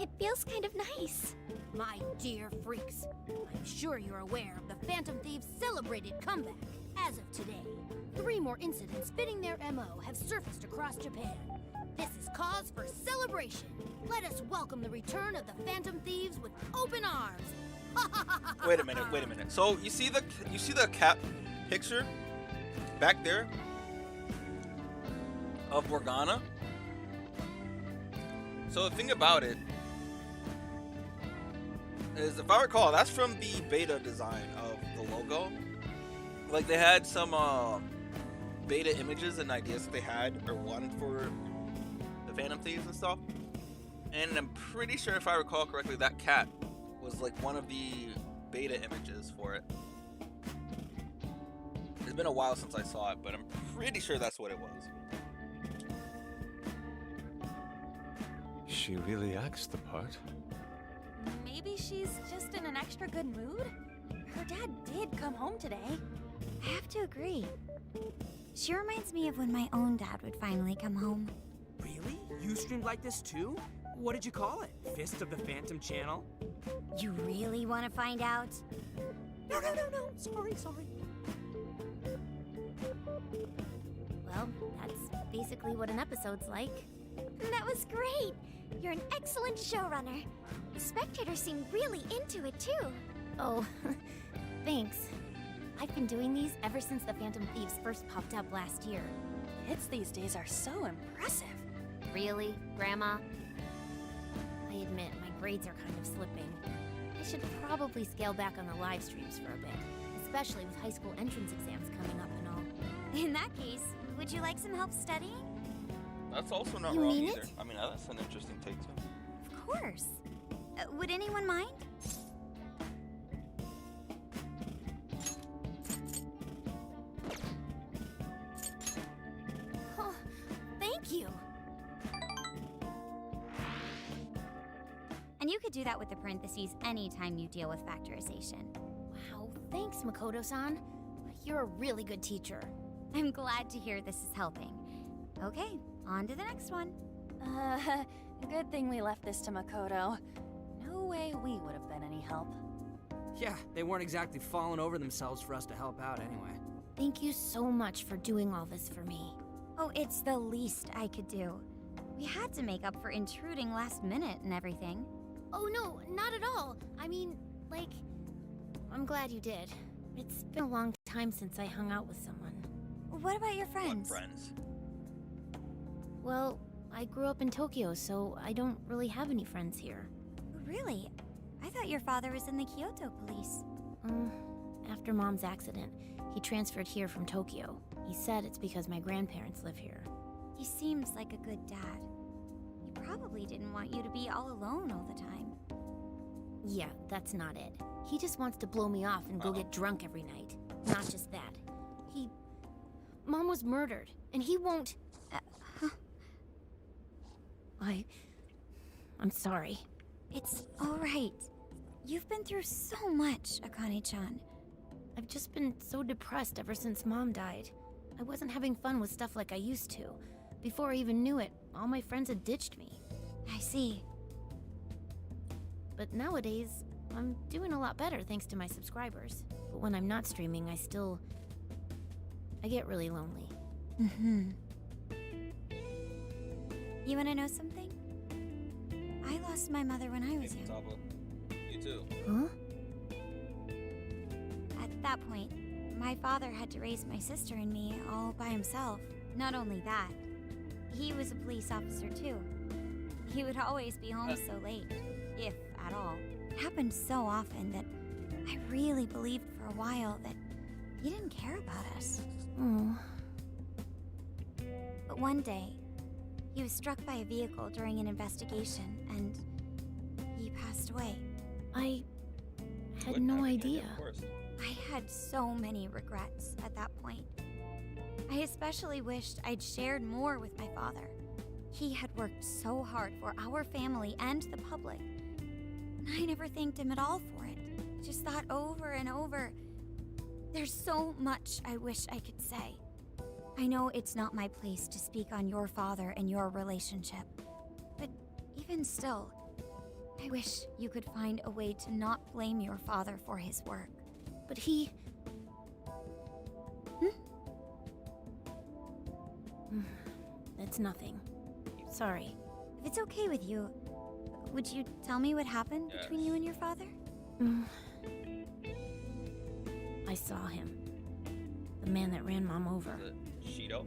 it feels kind of nice. My dear freaks, I'm sure you're aware of the Phantom Thieves' celebrated comeback. As of today, 3 more incidents fitting their MO have surfaced across Japan. This is cause for celebration. Let us welcome the return of the Phantom Thieves with open arms. Wait a minute. So you see the cat picture back there of Morgana? So the thing about it is, if I recall, that's from the beta design of the logo. Like, they had some beta images and ideas that they had, or one for the Phantom Thieves and stuff. And I'm pretty sure, if I recall correctly, that cat was like one of the beta images for it. It's been a while since I saw it, but I'm pretty sure that's what it was. She really acts the part. Maybe she's just in an extra good mood? Her dad did come home today. I have to agree. She reminds me of when my own dad would finally come home. Really? You streamed like this too? What did you call it? Fist of the Phantom channel? You really want to find out? No. Sorry. Well, that's basically what an episode's like. That was great. You're an excellent showrunner. The spectators seem really into it too. Oh, thanks. I've been doing these ever since the Phantom Thieves first popped up last year. Kids these days are so impressive. Really, Grandma? I admit, my grades are kind of slipping. I should probably scale back on the live streams for a bit, especially with high school entrance exams coming up and all. In that case, would you like some help studying? That's also not You wrong mean either. it? I mean, that's an interesting take too. Of course. Would anyone mind? Oh, thank you. And you could do that with the parentheses anytime you deal with factorization. Wow, thanks, Makoto-san. You're a really good teacher. I'm glad to hear this is helping. Okay, on to the next one. Good thing we left this to Makoto. No way we would have been any help. Yeah, they weren't exactly falling over themselves for us to help out anyway. Thank you so much for doing all this for me. Oh, it's the least I could do. We had to make up for intruding last minute and everything. Oh no, not at all. I mean, like, I'm glad you did. It's been a long time since I hung out with someone. What about your friends? What friends? Well, I grew up in Tokyo, so I don't really have any friends here. Really? I thought your father was in the Kyoto police. After Mom's accident, he transferred here from Tokyo. He said it's because my grandparents live here. He seems like a good dad. He probably didn't want you to be all alone all the time. Yeah, that's not it. He just wants to blow me off and go get drunk every night. Not just that. Mom was murdered, and he won't... I'm sorry. It's all right. You've been through so much, Akane-chan. I've just been so depressed ever since Mom died. I wasn't having fun with stuff like I used to. Before I even knew it, all my friends had ditched me. I see. But nowadays, I'm doing a lot better thanks to my subscribers. But when I'm not streaming, I get really lonely. Mm-hmm. You wanna know something? I lost my mother when I was young. You too. Huh? At that point, my father had to raise my sister and me all by himself. Not only that, he was a police officer too. He would always be home so late, if at all. It happened so often that I really believed for a while that he didn't care about us. Oh. But one day, he was struck by a vehicle during an investigation, and he passed away. I had no idea. I had so many regrets at that point. I especially wished I'd shared more with my father. He had worked so hard for our family and the public, and I never thanked him at all for it. Just thought over and over, there's so much I wish I could say. I know it's not my place to speak on your father and your relationship, but even still, I wish you could find a way to not blame your father for his work. But he... That's nothing. Sorry. If it's okay with you, would you tell me what happened between you and your father? I saw him. The man that ran Mom over. Shido?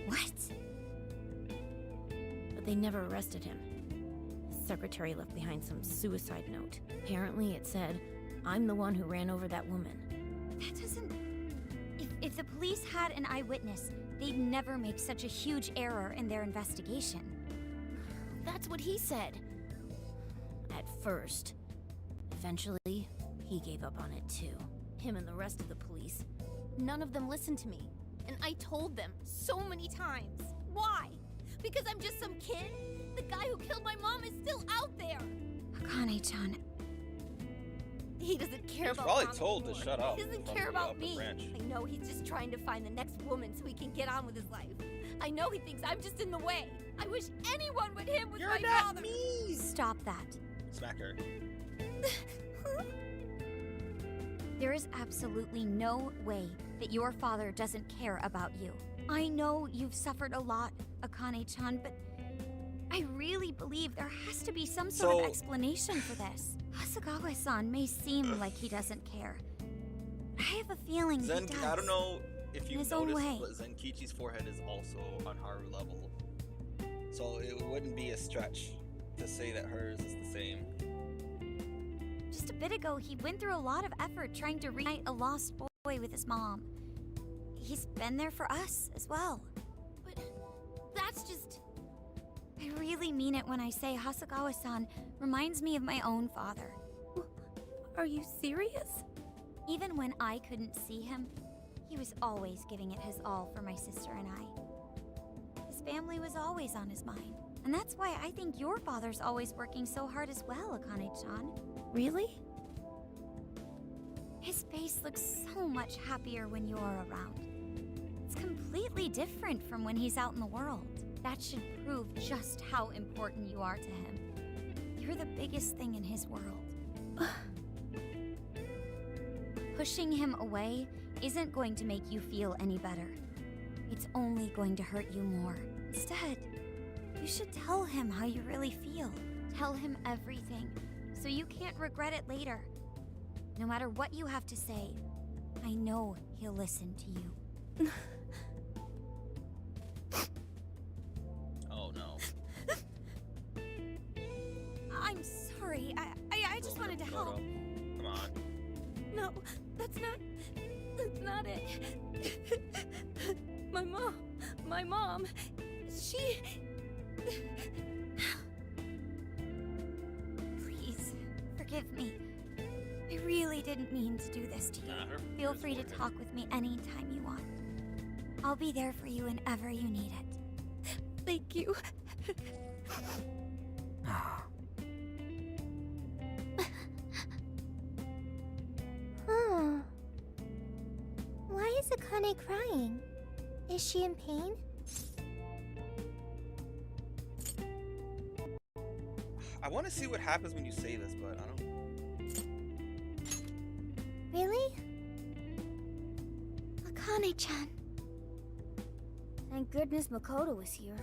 What? But they never arrested him. His secretary left behind some suicide note. Apparently it said, "I'm the one who ran over that woman." That doesn't... If the police had an eyewitness, they'd never make such a huge error in their investigation. That's what he said. At first. Eventually, he gave up on it too. Him and the rest of the police. None of them listened to me. And I told them so many times. Why? Because I'm just some kid? The guy who killed my mom is still out there! Akane-chan. He doesn't care about probably Mom told to anymore. shut up He doesn't from care the about upper me. branch. I know he's just trying to find the next woman so he can get on with his life. I know he thinks I'm just in the way. I wish anyone but him was my father. Stop that. Smack her. There is absolutely no way that your father doesn't care about you. I know you've suffered a lot, Akane-chan, but I really believe there has to be some sort of explanation for this. Hasagawa-san may seem like he doesn't care. I have a feeling he does. I don't know if you his own noticed, way. but Zenkichi's forehead is also on Haru level. So it wouldn't be a stretch to say that hers is the same. Just a bit ago, he went through a lot of effort trying to reunite a lost boy with his mom. He's been there for us as well. But that's just... I really mean it when I say Hasagawa-san reminds me of my own father. Are you serious? Even when I couldn't see him, he was always giving it his all for my sister and I. His family was always on his mind. And that's why I think your father's always working so hard as well, Akane-chan. Really? His face looks so much happier when you're around. It's completely different from when he's out in the world. That should prove just how important you are to him. You're the biggest thing in his world. Pushing him away isn't going to make you feel any better. It's only going to hurt you more. Instead, you should tell him how you really feel. Tell him everything, so you can't regret it later. No matter what you have to say, I know he'll listen to you. Oh no. I'm sorry. I just wanted to help. Come on. No, that's not it. My mom, she... Please, forgive me. I really didn't mean to do this to you. Feel free to talk with me anytime you want. I'll be there for you whenever you need it. Thank you. Why is Akane crying? Is she in pain? I want to see what happens when you say this, but I don't. Really? Akane-chan. Thank goodness Makoto was here.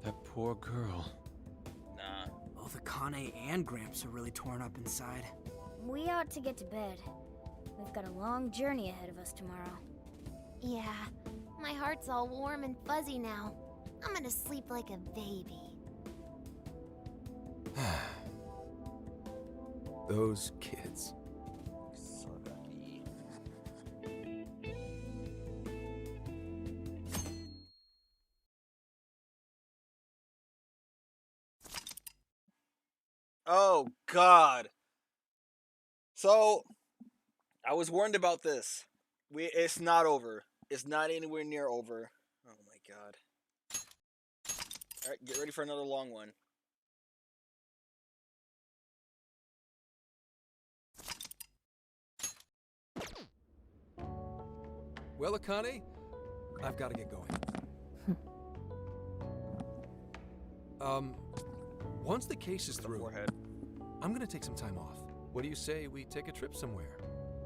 That poor girl. Nah. Both Akane and Gramps are really torn up inside. We ought to get to bed. We've got a long journey ahead of us tomorrow. Yeah, my heart's all warm and fuzzy now. I'm gonna sleep like a baby. Those kids. Oh God. So, I was warned about this. It's not over. It's not anywhere near over. Oh my God. All right, get ready for another long one. Well, Akane, I've got to get going. Once the case is through, I'm gonna take some time off. What do you say we take a trip somewhere?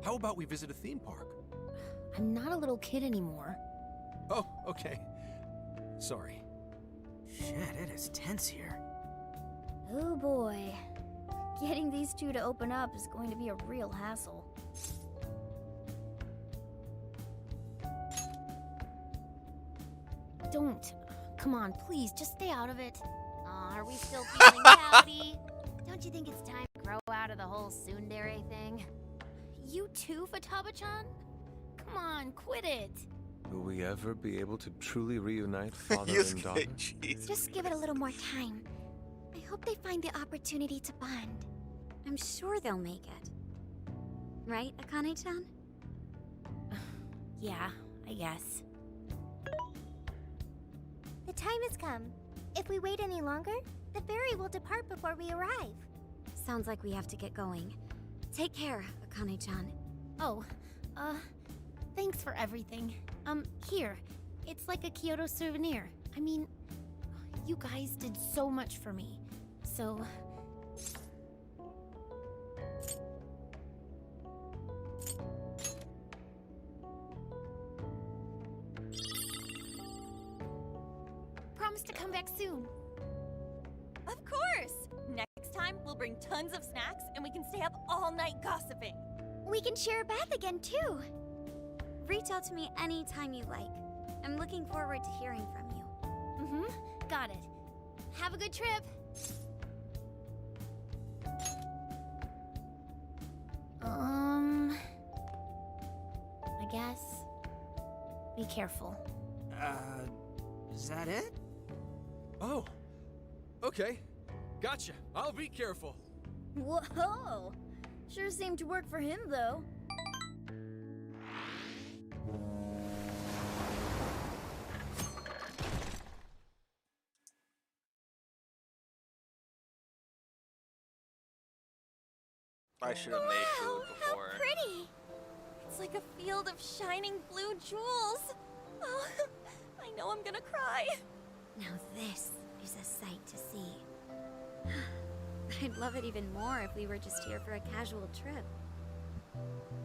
How about we visit a theme park? I'm not a little kid anymore. Oh, okay. Sorry. Shit, it is tense here. Oh boy. Getting these two to open up is going to be a real hassle. Don't. Come on, please, just stay out of it. Aw, are we still feeling pouty? Don't you think it's time to grow out of the whole tsundere thing? You too, Futaba-chan? Come on, quit it. Will we ever be able to truly reunite father and daughter? Just give it a little more time. I hope they find the opportunity to bond. I'm sure they'll make it. Right, Akane-chan? Yeah, I guess. The time has come. If we wait any longer, the ferry will depart before we arrive. Sounds like we have to get going. Take care, Akane-chan. Oh, thanks for everything. Here. It's like a Kyoto souvenir. I mean, you guys did so much for me. So... Promise to come back soon. Of course! Next time, we'll bring tons of snacks and we can stay up all night gossiping. We can share a bath again, too. Reach out to me anytime you like. I'm looking forward to hearing from you. Mm-hmm. Got it. Have a good trip. I guess. Be careful. Is that it? Oh, okay. Gotcha. I'll be careful. Whoa! Sure seemed to work for him, though. I should have made food before. How pretty! It's like a field of shining blue jewels. Oh, I know I'm gonna cry. Now this is a sight to see. I'd love it even more if we were just here for a casual trip.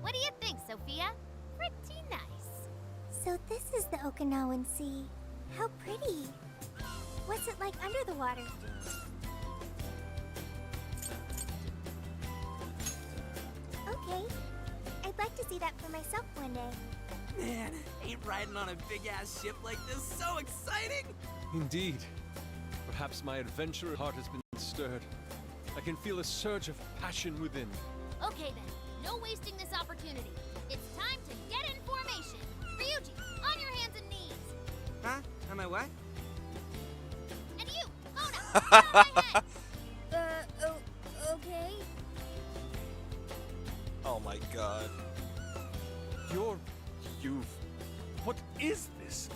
What do you think, Sophia? Pretty nice. So this is the Okinawan Sea. How pretty. What's it like under the water? Okay. I'd like to see that for myself one day. Man, ain't riding on a big-ass ship like this so exciting? Indeed. Perhaps my adventurous heart has been stirred. I can feel a surge of passion within. Okay then, no wasting this opportunity. It's time to get in formation. Ryuji, on your hands and knees. Huh? Am I what? And you, Mona, get on my head. Okay. Oh my God. What is this?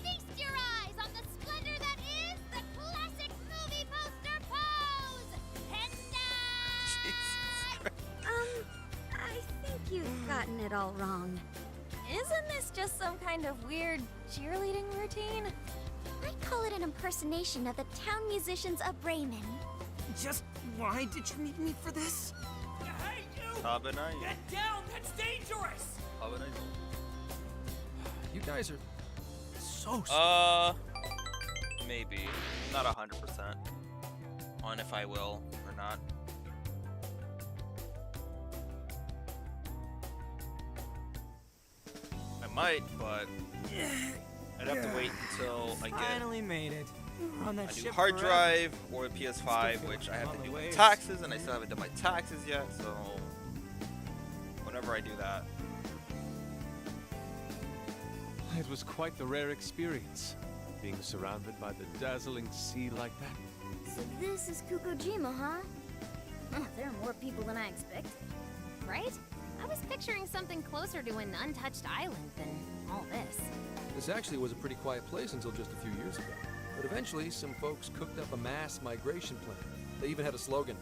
Feast your eyes on the splendor that is the classic movie poster pose! I think you've gotten it all wrong. Isn't this just some kind of weird cheerleading routine? I'd call it an impersonation of the town musicians of Bremen. Just why did you need me for this? Hey, you! Tabanai. Get down! That's dangerous! You guys are so Maybe. Not 100% on if I will or not. I might, but I'd have to wait until I get Finally made it. We're on that a new ship hard forever. drive or a PS5, which I have on to the do my waves. taxes, and I still haven't done my taxes yet, so whenever I do that. It was quite the rare experience, being surrounded by the dazzling sea like that. So this is Kukojima, huh? There are more people than I expected. Right? I was picturing something closer to an untouched island than all this. This actually was a pretty quiet place until just a few years ago. But eventually, some folks cooked up a mass migration plan. They even had a slogan,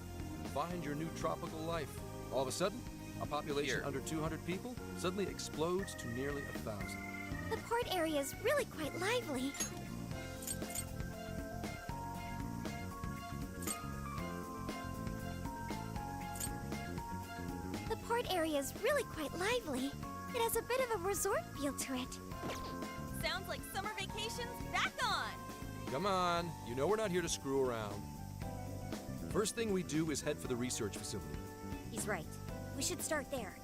"Find your new tropical life." All of a sudden, a population under 200 people suddenly explodes to nearly 1,000. The port area is really quite lively. The port area is really quite lively. It has a bit of a resort feel to it. Sounds like summer vacation's back on! Come on, you know we're not here to screw around. First thing we do is head for the research facility. He's right. We should start there.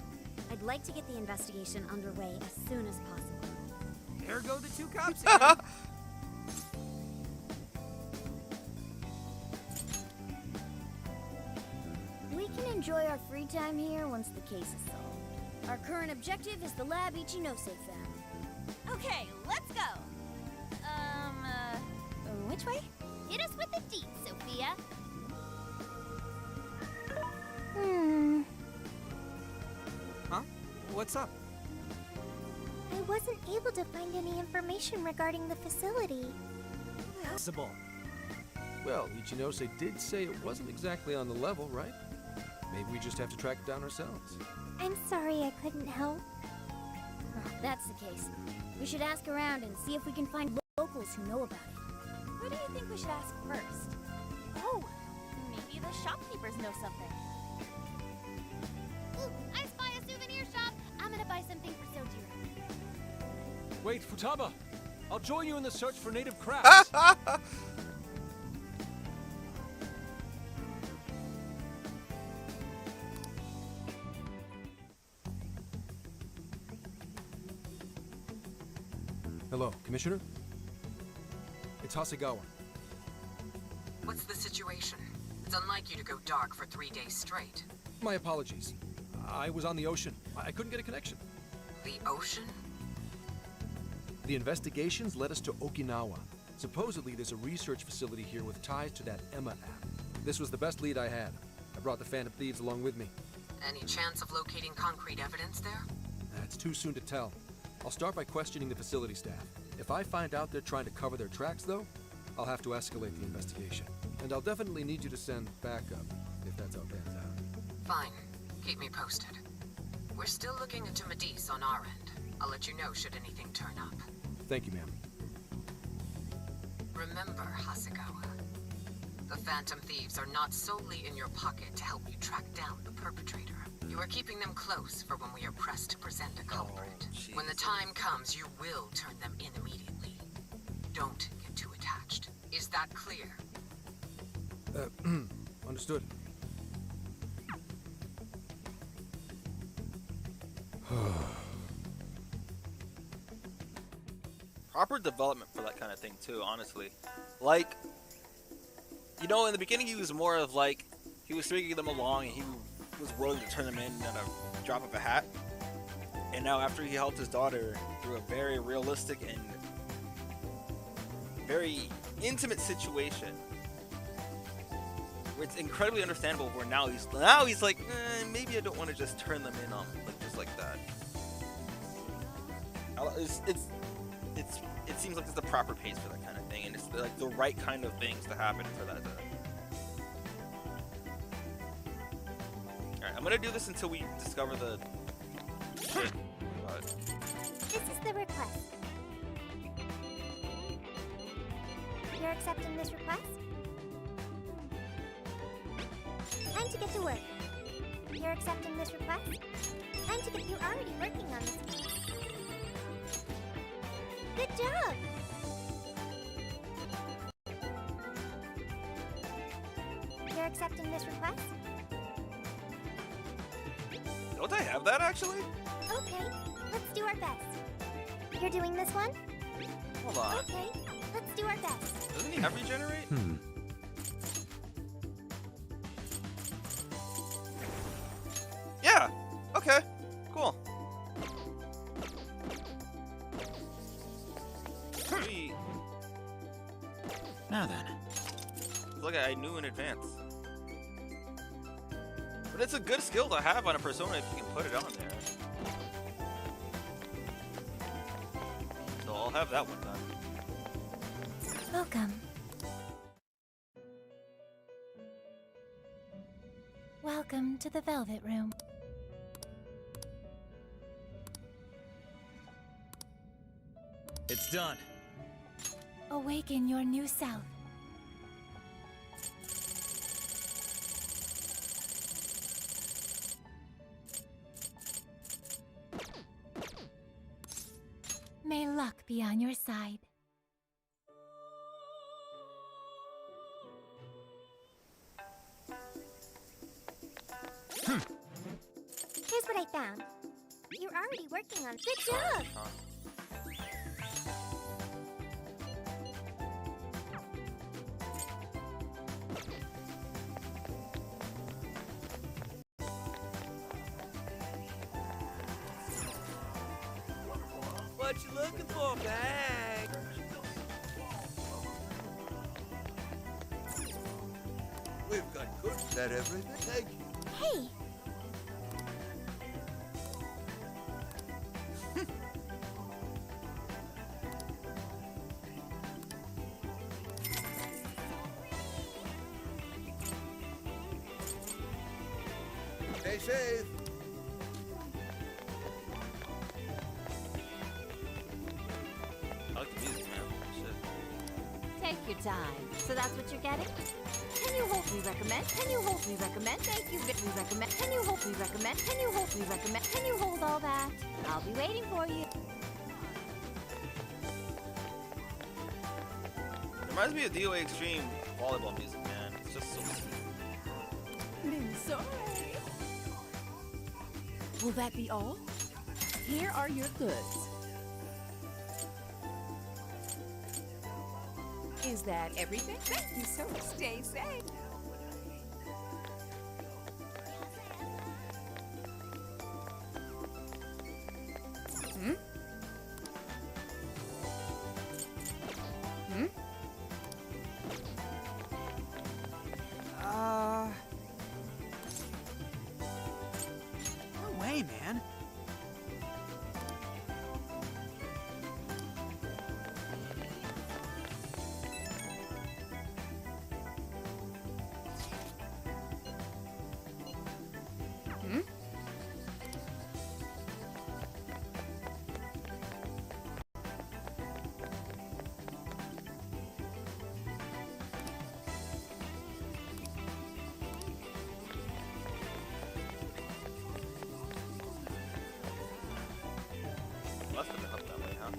I'd like to get the investigation underway as soon as possible. There go the two cops again. We can enjoy our free time here once the case is solved. Our current objective is the lab Ichinose found. Okay, let's go! Which way? Hit us with the deets, Sophia. Huh? What's up? I wasn't able to find any information regarding the facility. Possible. Well, Ichinose did say it wasn't exactly on the level, right? Maybe we just have to track it down ourselves. I'm sorry I couldn't help. Oh, if that's the case, we should ask around and see if we can find locals who know about it. Who do you think we should ask first? Oh, maybe the shopkeepers know something. Ooh, I spy a souvenir shop. I'm gonna buy something for Sojiro. Wait, Futaba! I'll join you in the search for native crafts. Hello, Commissioner? It's Hasegawa. What's the situation? It's unlike you to go dark for 3 days straight. My apologies. I was on the ocean. I couldn't get a connection. The ocean? The investigations led us to Okinawa. Supposedly, there's a research facility here with ties to that Emma app. This was the best lead I had. I brought the Phantom Thieves along with me. Any chance of locating concrete evidence there? It's too soon to tell. I'll start by questioning the facility staff. If I find out they're trying to cover their tracks, though, I'll have to escalate the investigation. And I'll definitely need you to send backup, if that's how it pans out. Fine. Keep me posted. We're still looking into Medice on our end. I'll let you know should anything turn up. Thank you, ma'am. Remember, Hasegawa, the Phantom Thieves are not solely in your pocket to help you track down the perpetrator. You are keeping them close for when we are pressed to present a culprit. When the time comes, you will turn them in immediately. Don't get too attached. Is that clear? Understood. Proper development for that kind of thing too, honestly. Like, you know, in the beginning he was more of like, he was stringing them along and he was willing to turn them in at a drop of a hat. And now after he helped his daughter through a very realistic and very intimate situation, it's incredibly understandable where now he's like, maybe I don't want to just turn them in on like just like that. It seems like it's the proper pace for that kind of thing, and it's like the right kind of things to happen for that. Alright, I'm gonna do this until we discover the shit. But This is the request. You're accepting this request? to get to work. You're accepting this request? Time to get you already working on this one. Good job! You're accepting this request? Don't I have that actually? Okay, let's do our best. You're doing this one? Hold on. Okay, let's do our best. Doesn't he have regenerate? Yeah. Okay. Cool. Sweet. Now then. Look, I knew in advance. But it's a good skill to have on a persona if you can put it on there. So I'll have that one done. Welcome. Welcome to the Velvet Room. It's done. Awaken your new self. May luck be on your side. Here's what I found. You're already working on. Good job! What you looking for, bag? We've got good. Is that everything? Thank you. Hey! Stay safe. I like the music, man. Shit. Take your time. So that's what you're getting? Can you hold me recommend? Can you hold me recommend? Thank you, we recommend. Can you hold me recommend? Can you hold me recommend? Can you hold all that? I'll be waiting for you. Reminds me of DOA Extreme volleyball music, man. It's just so sweet. Sorry. Will that be all? Here are your goods. Is that everything? Thank you so much. Stay safe. Hmm? Hmm? No way, man. Hmm? Must have been up that way, huh?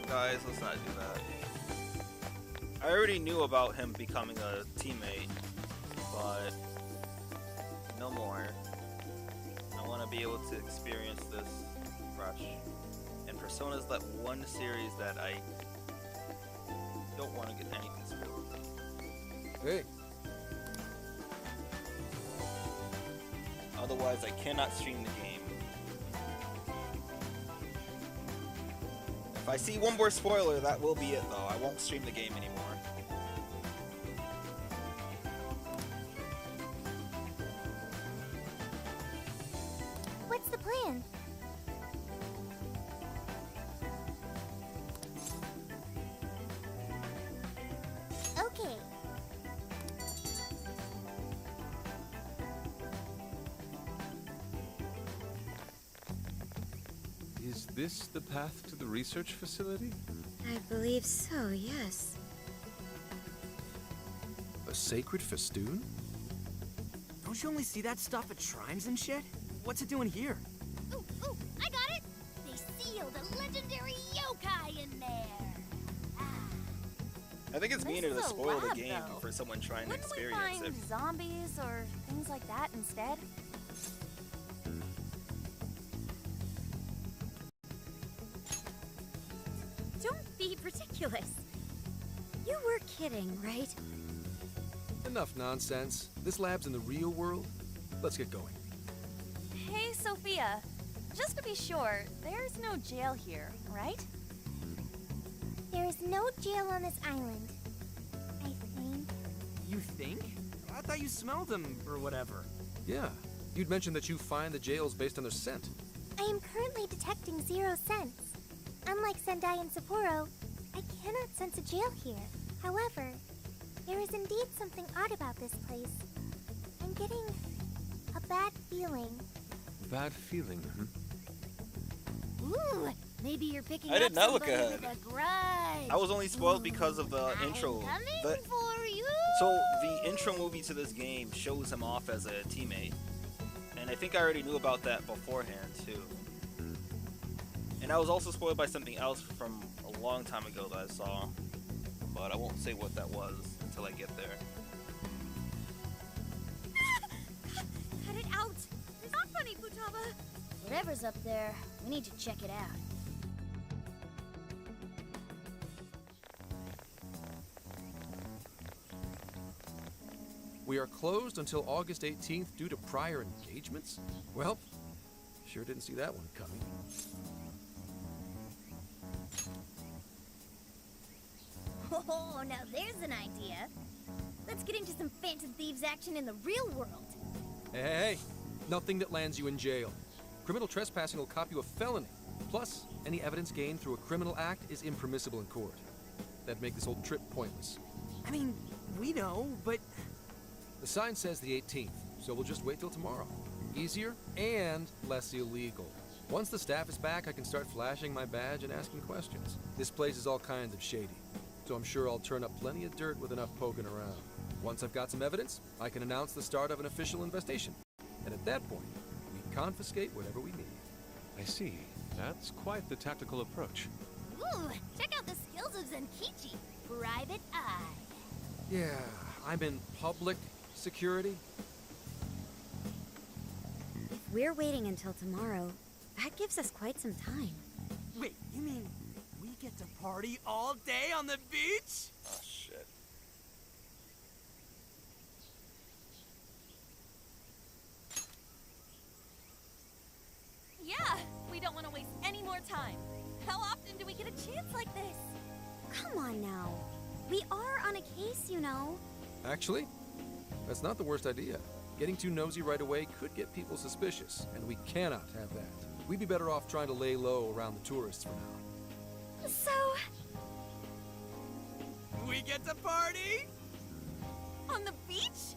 Guys, let's not do that. I already knew about him becoming a teammate, but no more. I want to be able to experience this fresh. And Persona's that one series that I don't want to get anything spoiled. Hey. Otherwise, I cannot stream the game. If I see one more spoiler, that will be it though. I won't stream the game anymore. What's the plan? Is this the path to the research facility? I believe so, yes. A sacred festoon? Don't you only see that stuff at shrines and shit? What's it doing here? Ooh, I got it! They sealed a legendary yokai in there! I think it's This meaner is to a spoil the lab, game though. for someone trying to Wouldn't we experience find it. zombies or things like that instead? Don't be ridiculous. You were kidding, right? Enough nonsense. This lab's in the real world. Let's get going. Hey, Sophia. Just to be sure, there's no jail here, right? There is no jail on this island, I think. You think? I thought you smelled them or whatever. Yeah, you'd mentioned that you find the jails based on their scent. I am currently detecting 0 scents. Unlike Sendai and Sapporo, I cannot sense a jail here. However, there is indeed something odd about this place. I'm getting a bad feeling. Bad feeling, hmm? Ooh, maybe you're picking I did up not look somebody ahead. with a grudge. I was only spoiled because of the intro. Coming for you! So the intro movie to this game shows him off as a teammate. And I think I already knew about that beforehand too. And I was also spoiled by something else from a long time ago that I saw. But I won't say what that was until I get there. Cut it out! It's not funny, Futaba! Whatever's up there, we need to check it out. We are closed until August 18th due to prior engagements? Well, sure didn't see that one coming. Oh, now there's an idea. Let's get into some Phantom Thieves action in the real world. Hey, nothing that lands you in jail. Criminal trespassing will cop you a felony. Plus, any evidence gained through a criminal act is impermissible in court. That'd make this whole trip pointless. I mean, we know, but... The sign says the 18th, so we'll just wait till tomorrow. Easier and less illegal. Once the staff is back, I can start flashing my badge and asking questions. This place is all kinds of shady, so I'm sure I'll turn up plenty of dirt with enough poking around. Once I've got some evidence, I can announce the start of an official investigation. And at that point, we confiscate whatever we need. I see. That's quite the tactical approach. Ooh, check out the skills of Zenkichi, Private Eye. Yeah, I'm in public security. If we're waiting until tomorrow, that gives us quite some time. Wait, you mean we get to party all day on the beach? Oh, shit. Yeah, we don't want to waste any more time. How often do we get a chance like this? Come on now. We are on a case, you know. Actually, that's not the worst idea. Getting too nosy right away could get people suspicious, and we cannot have that. We'd be better off trying to lay low around the tourists for now. So... We get to party? On the beach?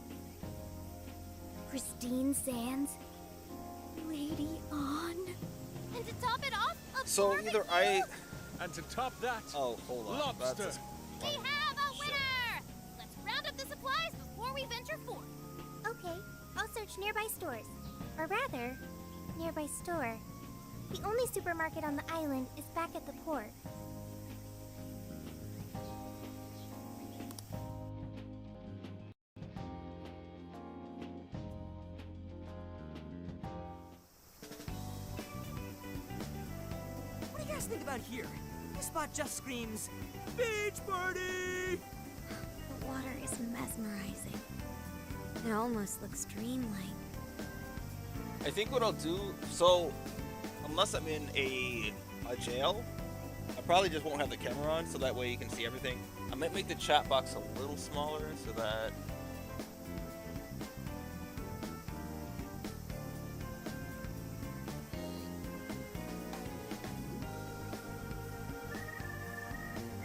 Pristine sands. Lady on. And to top it off, a So barbecue. either I... And to top that, Oh, hold on. lobster. That's We have a winner! Let's round up the supplies before we venture forth. Okay, I'll search nearby stores. Or rather, nearby store. The only supermarket on the island is back at the port. What do you guys think about here? This spot just screams, beach party! The water is mesmerizing. It almost looks dreamlike. I think what I'll do, so unless I'm in a jail, I probably just won't have the camera on, so that way you can see everything. I might make the chat box a little smaller so that...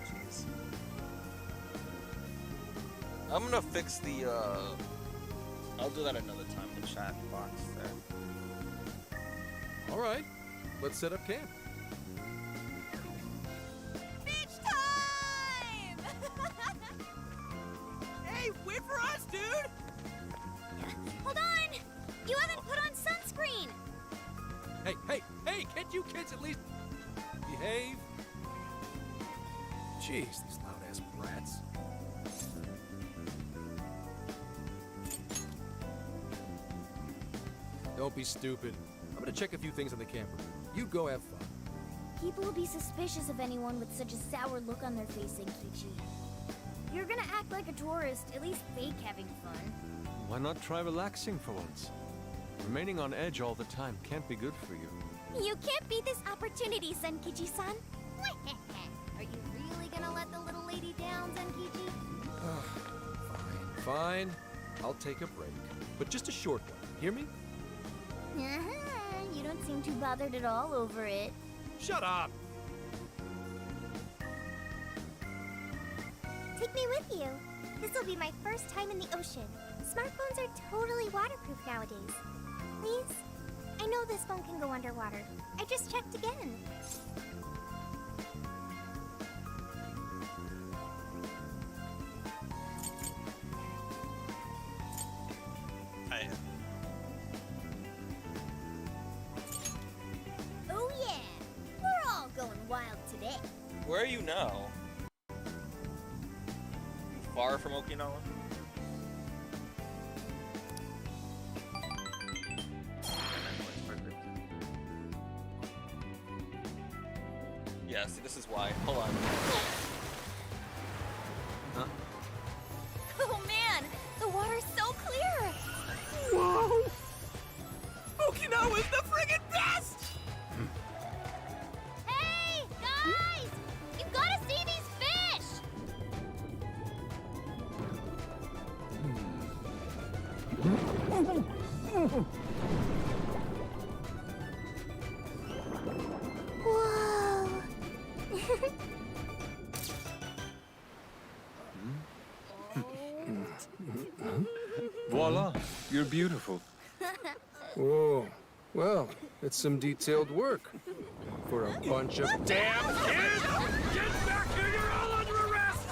Jeez. I'm gonna fix the, I'll do that another time, the chat box there. All right, let's set up camp. Wait for us, dude! Hold on! You haven't put on sunscreen! Hey, can't you kids at least behave? Jeez, these loud-ass brats. Don't be stupid. I'm gonna check a few things on the camper. You go have fun. People will be suspicious of anyone with such a sour look on their face, Enkichi. You're gonna act like a tourist, at least fake having fun. Why not try relaxing for once? Remaining on edge all the time can't be good for you. You can't beat this opportunity, Zenkichi-san. Are you really gonna let the little lady down, Zenkichi? Fine. I'll take a break. But just a short one. Hear me? You don't seem too bothered at all over it. Shut up! Take me with you. This will be my first time in the ocean. Smartphones are totally waterproof nowadays. Please? I know this phone can go underwater. I just checked again. Oh yeah! We're all going wild today. Where are you now? Far from Okinawa? Yeah, see, this is why. Hold on. Huh? Oh man! The water's so clear! Whoa! Okinawa's the friggin' best! Hey! Guys! You gotta see these fish! Whoa! Voila, you're beautiful. Whoa. Well, it's some detailed work. For a bunch of damn kids! Get back here! You're all under arrest!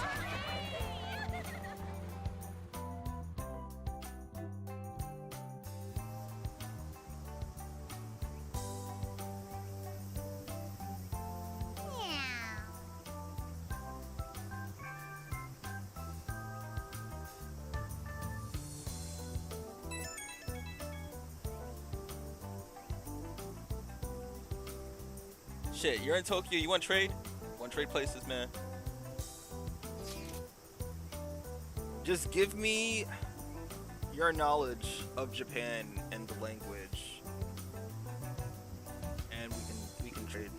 Shit, you're in Tokyo, you want trade? Want trade places, man? Just give me your knowledge of Japan and the language, and we can trade.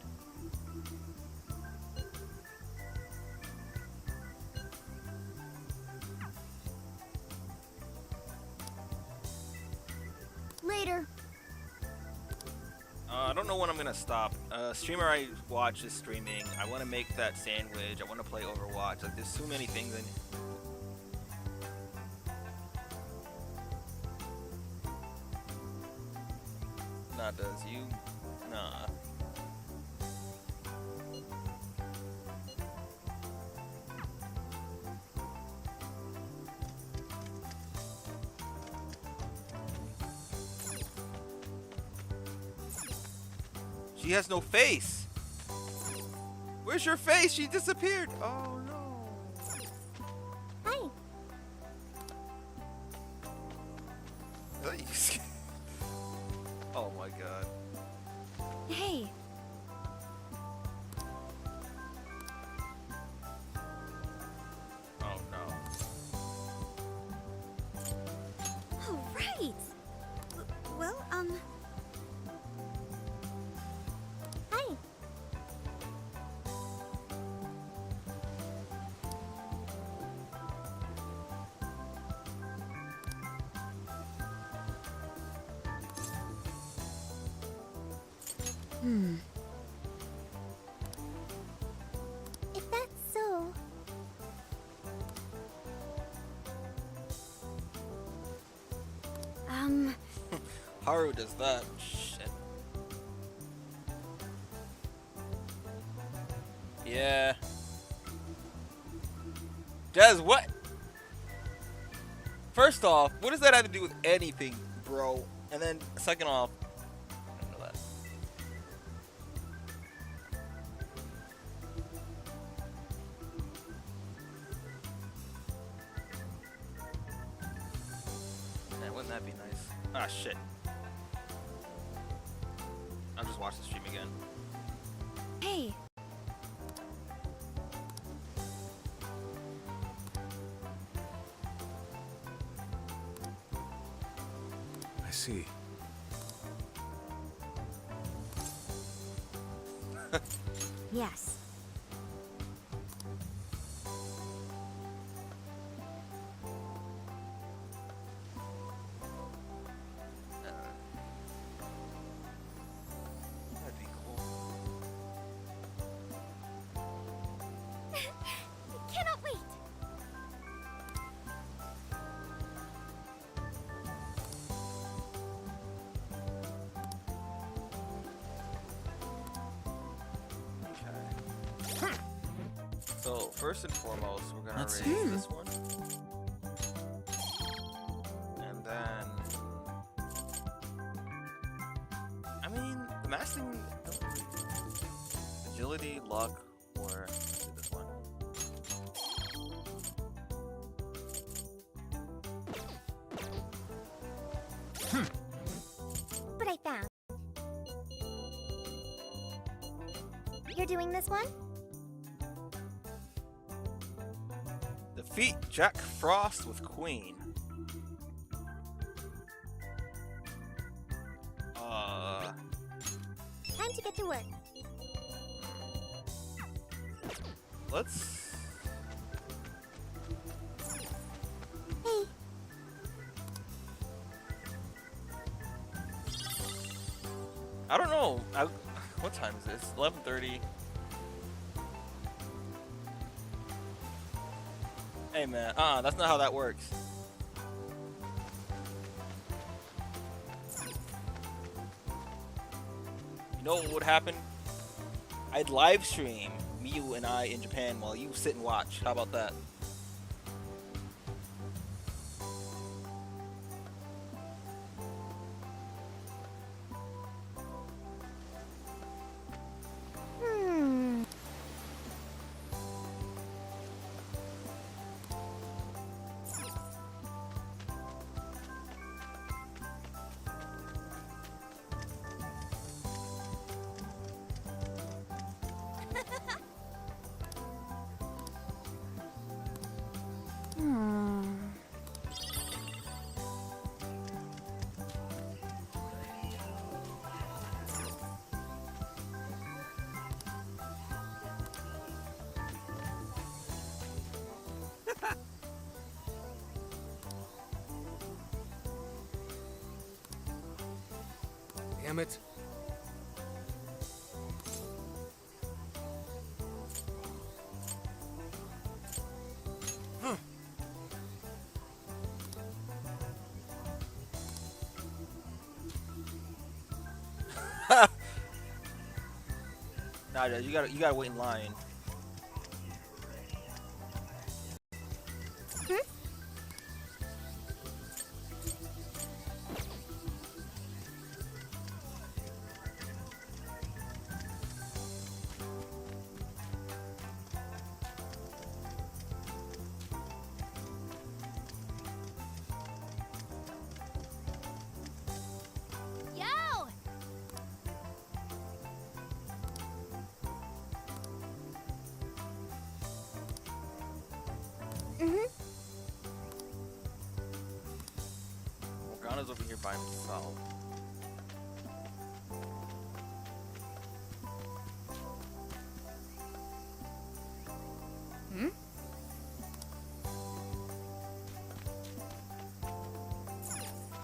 Later. I don't know when I'm gonna stop. Streamer I watch is streaming. I want to make that sandwich. I want to play Overwatch. Like, there's so many things in. Nah, does you? Nah. She has no face. Where's your face? She disappeared. Oh no. Hi. Oh my god. Hey. Oh no. Oh, right. Well, Hi. If that's so, Haru does that. Shit. Yeah. Des, what? First off, what does that have to do with anything, bro? And then second off, I don't know that. Man, wouldn't that be nice? Ah, shit. I'll just watch the stream again. Hey. I see. Yes. That'd be cool. Cannot wait. So first and foremost, we're gonna Let's raise see. this one, and then I mean the masking, agility, luck, or let's do this one. But I found. You're doing this one? Defeat Jack Frost with Queen. Time to get to work. Let's. Hey. I don't know. What time is this? 11:30. Hey man, that's not how that works. You know what would happen? I'd live stream Miyu and I in Japan while you sit and watch. How about that? Damn it. Huh. Nah, you gotta wait in line. Yo! Morgana's over here by himself. Hmm?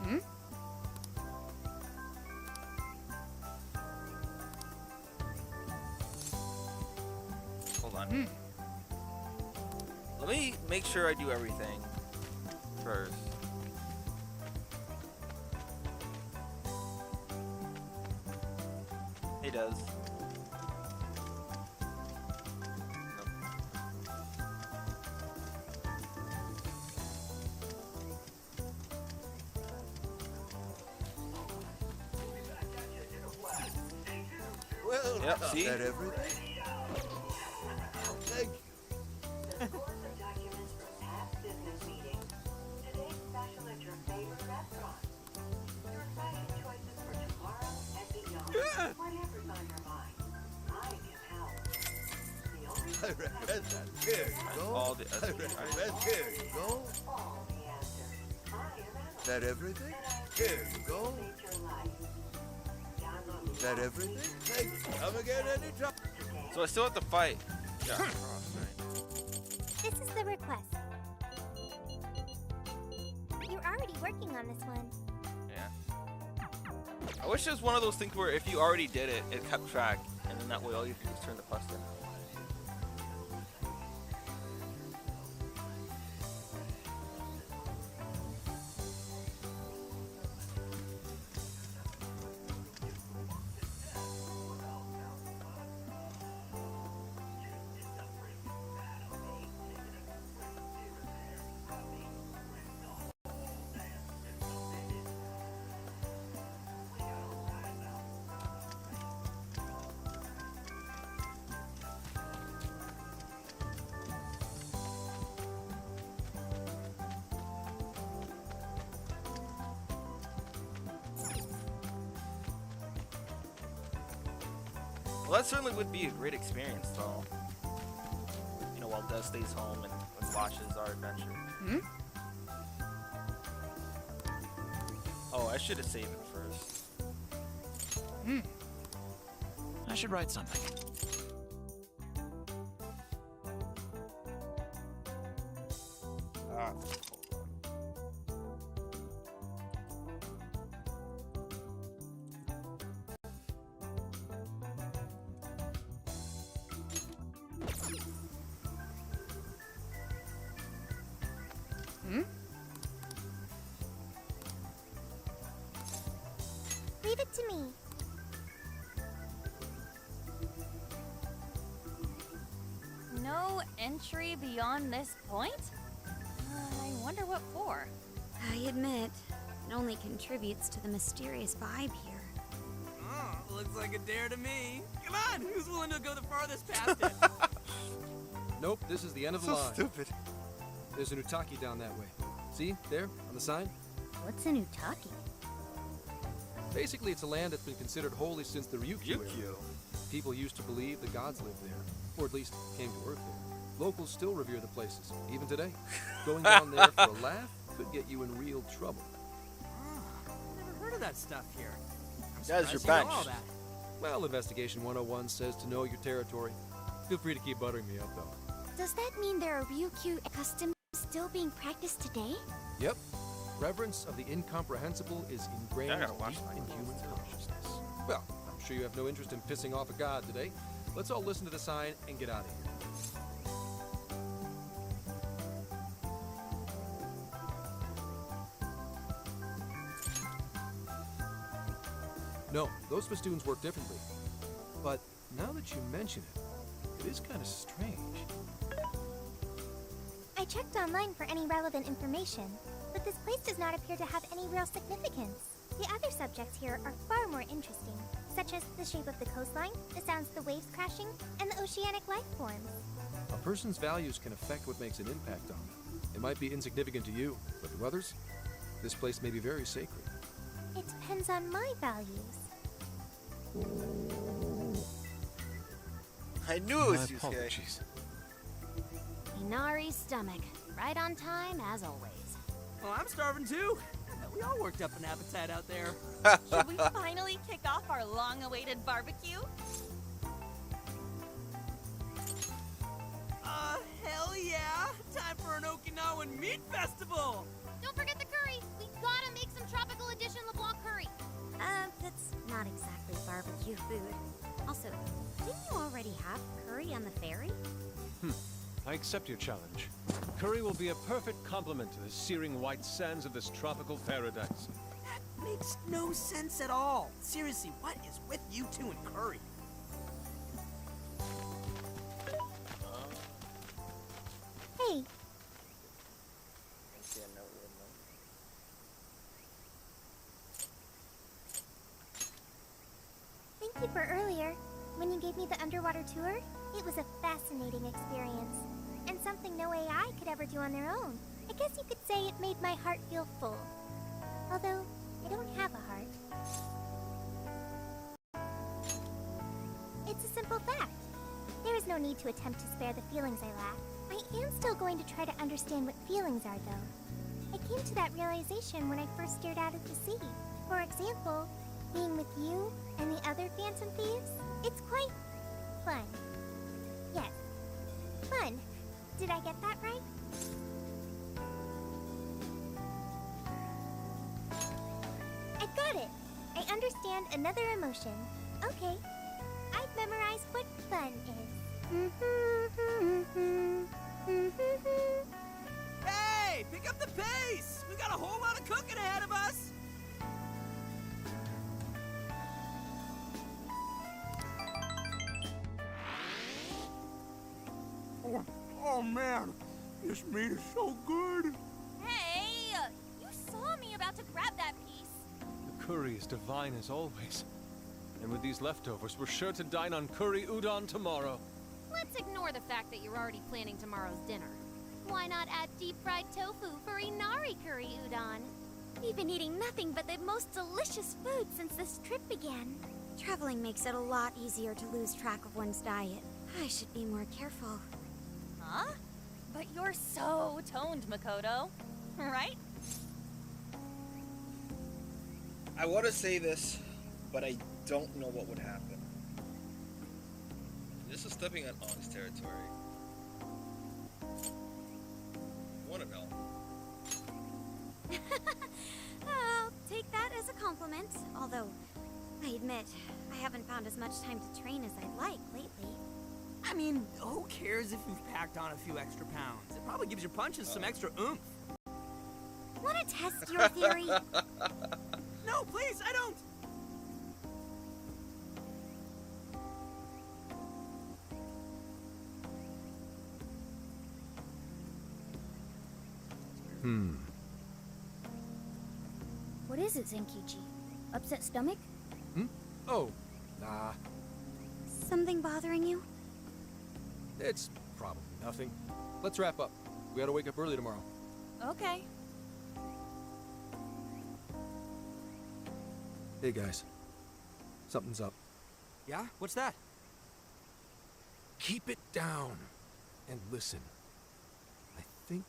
Hmm? Hold on. Let me make sure I do everything first. He does. Yep, see? That everything? Thank you. I recommend that. Here you go. All the I recommend. Here you go. That everything? Here you go. That everything? Thank you. Come again anytime. So I still have to fight. Yeah. This is the request. You're already working on this one. Yeah. I wish it was one of those things where if you already did it, it kept track, and then that way all you do is turn the quest in. Well, that certainly would be a great experience, though. You know, while Des stays home and watches our adventure. Hmm? Oh, I should have saved it first. Hmm. I should write something. Ah. Hmm? Leave it to me. No entry beyond this point? I wonder what for. I admit, it only contributes to the mysterious vibe here. Oh, looks like a dare to me. Come on, who's willing to go the farthest past it? Nope, this is the end of the So line. stupid. There's an Utaki down that way. See, there, on the sign? What's an Utaki? Basically, it's a land that's been considered holy since the Ryukyu era. Ryukyu. People used to believe the gods lived there, or at least came to Earth there. Locals still revere the places, even today. Going down there for a laugh could get you in real trouble. Never heard of that stuff here. I'm That is your surprised you know bench. all that. Well, Investigation 101 says to know your territory. Feel free to keep buttering me up, though. Does that mean there are Ryukyu customs still being practiced today? Yep. Reverence of the incomprehensible is ingrained I gotta watch deep that. in human consciousness. Well, I'm sure you have no interest in pissing off a god today. Let's all listen to the sign and get out of here. No, those festoons work differently. But now that you mention it, it is kind of strange. I checked online for any relevant information, but this place does not appear to have any real significance. The other subjects here are far more interesting, such as the shape of the coastline, the sounds of the waves crashing, and the oceanic life forms. A person's values can affect what makes an impact on them. It might be insignificant to you, but to others, this place may be very sacred. It depends on my values. I knew it was My Yusuke. apologies. Inari's stomach, right on time as always. Well, I'm starving too. I bet we all worked up an appetite out there. Should we finally kick off our long-awaited barbecue? Hell yeah! Time for an Okinawan meat festival! Don't forget the curry. We gotta make some tropical edition LeBlanc curry. That's not exactly barbecue food. Also, didn't you already have curry on the ferry? I accept your challenge. Curry will be a perfect complement to the searing white sands of this tropical paradise. That makes no sense at all. Seriously, what is with you two and curry? Hey, thank you for earlier. When you gave me the underwater tour? It was a fascinating experience, and something no AI could ever do on their own. I guess you could say it made my heart feel full. Although, I don't have a heart. It's a simple fact. There is no need to attempt to spare the feelings I lack. I am still going to try to understand what feelings are, though. I came to that realization when I first stared out at the sea. For example, being with you and the other Phantom Thieves, it's quite fun. Yes, fun. Did I get that right? I got it. I understand another emotion. Okay, I've memorized what fun is. Hey, pick up the pace! We got a whole lot of cooking ahead of us! Oh man, this meat is so good. Hey! You saw me about to grab that piece. The curry is divine as always. And with these leftovers, we're sure to dine on curry udon tomorrow. Let's ignore the fact that you're already planning tomorrow's dinner. Why not add deep-fried tofu for Inari curry udon? We've been eating nothing but the most delicious food since this trip began. Traveling makes it a lot easier to lose track of one's diet. I should be more careful. Huh? But you're so toned, Makoto. Right? I want to say this, but I don't know what would happen. This is stepping on honest territory. I want to know. I'll take that as a compliment, although I admit I haven't found as much time to train as I'd like lately. I mean, who cares if you've packed on a few extra pounds? It probably gives your punches some extra oomph. Want to test your theory? No, please, I don't! What is it, Zenkichi? Upset stomach? Oh, nah. Something bothering you? It's probably nothing. Let's wrap up. We gotta wake up early tomorrow. Okay. Hey guys. Something's up. Yeah? What's that? Keep it down and listen. I think...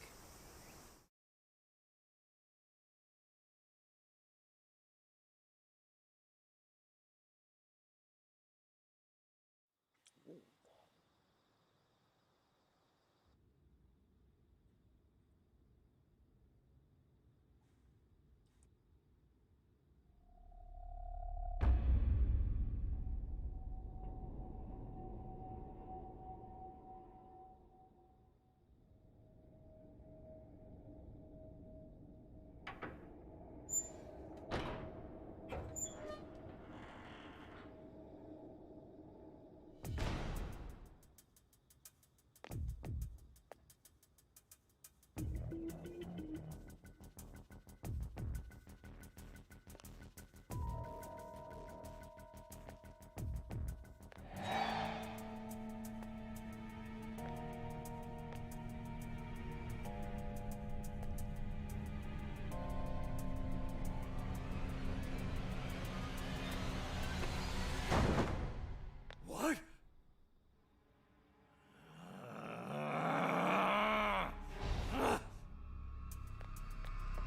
What?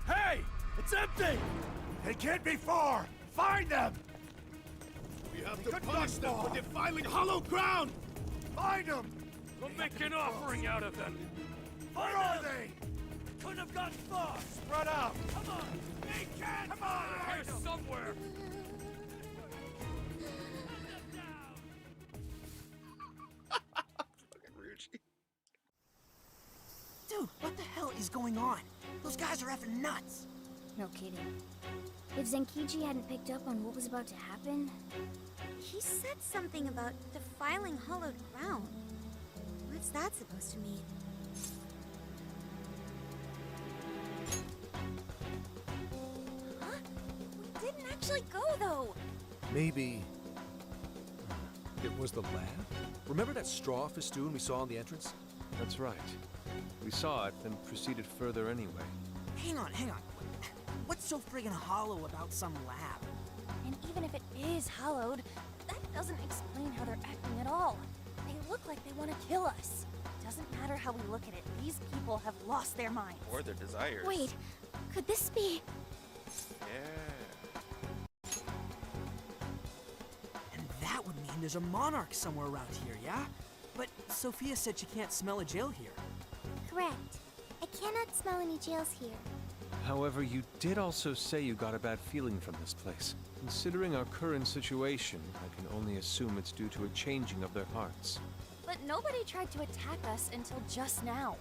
Hey! It's empty! They can't be far! Find them! We have to punish them for defiling hollow ground! Find them! We'll make an offering out of them. Where are they? Couldn't have gotten far! Spread out! Come on! They can't! Come on! Here somewhere. Dude, what the hell is going on? Those guys are effing nuts. No kidding. If Zenkichi hadn't picked up on what was about to happen... He said something about defiling hollowed ground. What's that supposed to mean? Huh? We didn't actually go, though. Maybe It was the lab? Remember that straw festoon we saw in the entrance? That's right. We saw it, then proceeded further anyway. Hang on. What's so friggin' hollow about some lab? And even if it is hollowed, that doesn't explain how they're acting at all. They look like they want to kill us. Doesn't matter how we look at it, these people have lost their minds. Or their desires. Wait, could this be? Yeah. And that would mean there's a monarch somewhere around here, yeah? But Sophia said she can't smell a jail here. Correct. I cannot smell any jails here. However, you did also say you got a bad feeling from this place. Considering our current situation, I can only assume it's due to a changing of their hearts. But nobody tried to attack us until just now.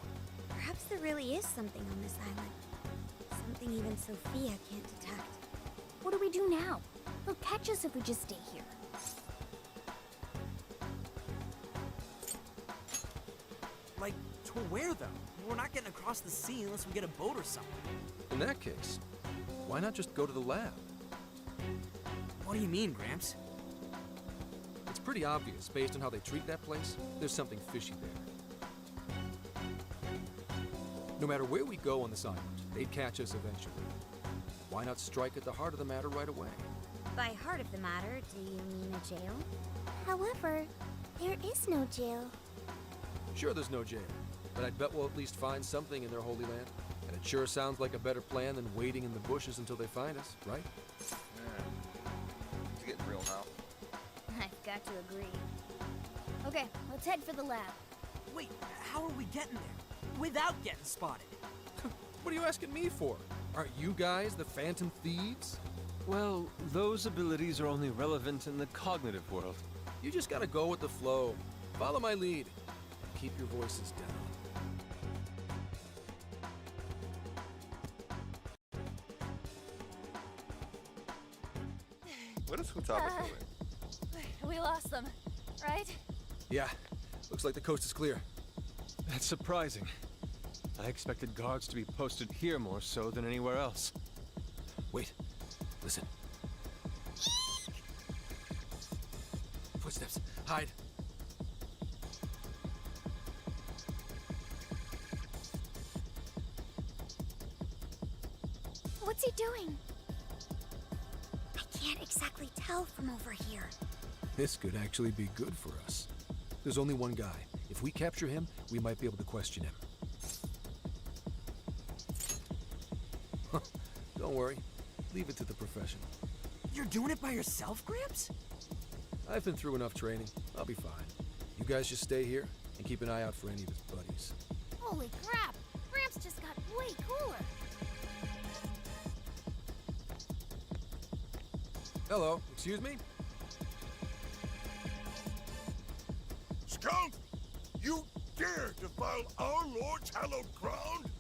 Perhaps there really is something on this island. Something even Sophia can't detect. What do we do now? They'll catch us if we just stay here. Like, to where though? We're not getting across the sea unless we get a boat or something. In that case, why not just go to the lab? What do you mean, Gramps? It's pretty obvious, based on how they treat that place, there's something fishy there. No matter where we go on this island, they'd catch us eventually. Why not strike at the heart of the matter right away? By heart of the matter, do you mean a jail? However, there is no jail. Sure, there's no jail, but I'd bet we'll at least find something in their holy land. And it sure sounds like a better plan than waiting in the bushes until they find us, right? Yeah. It's getting real now. I've got to agree. Okay, let's head for the lab. Wait, how are we getting there? Without getting spotted? What are you asking me for? Aren't you guys the Phantom Thieves? Well, those abilities are only relevant in the cognitive world. You just gotta go with the flow. Follow my lead. Keep your voices down. What is Futaba doing? We lost them, right? Yeah, looks like the coast is clear. That's surprising. I expected guards to be posted here more so than anywhere else. Wait, listen. Footsteps. Hide. What's he doing? I can't exactly tell from over here. This could actually be good for us. There's only one guy. If we capture him, we might be able to question him. Don't worry. Leave it to the professional. You're doing it by yourself, Gramps? I've been through enough training. I'll be fine. You guys just stay here and keep an eye out for any of his buddies. Holy crap! Gramps just got way cooler. Hello, excuse me? Skunk! You dare defile our Lord's hallowed ground?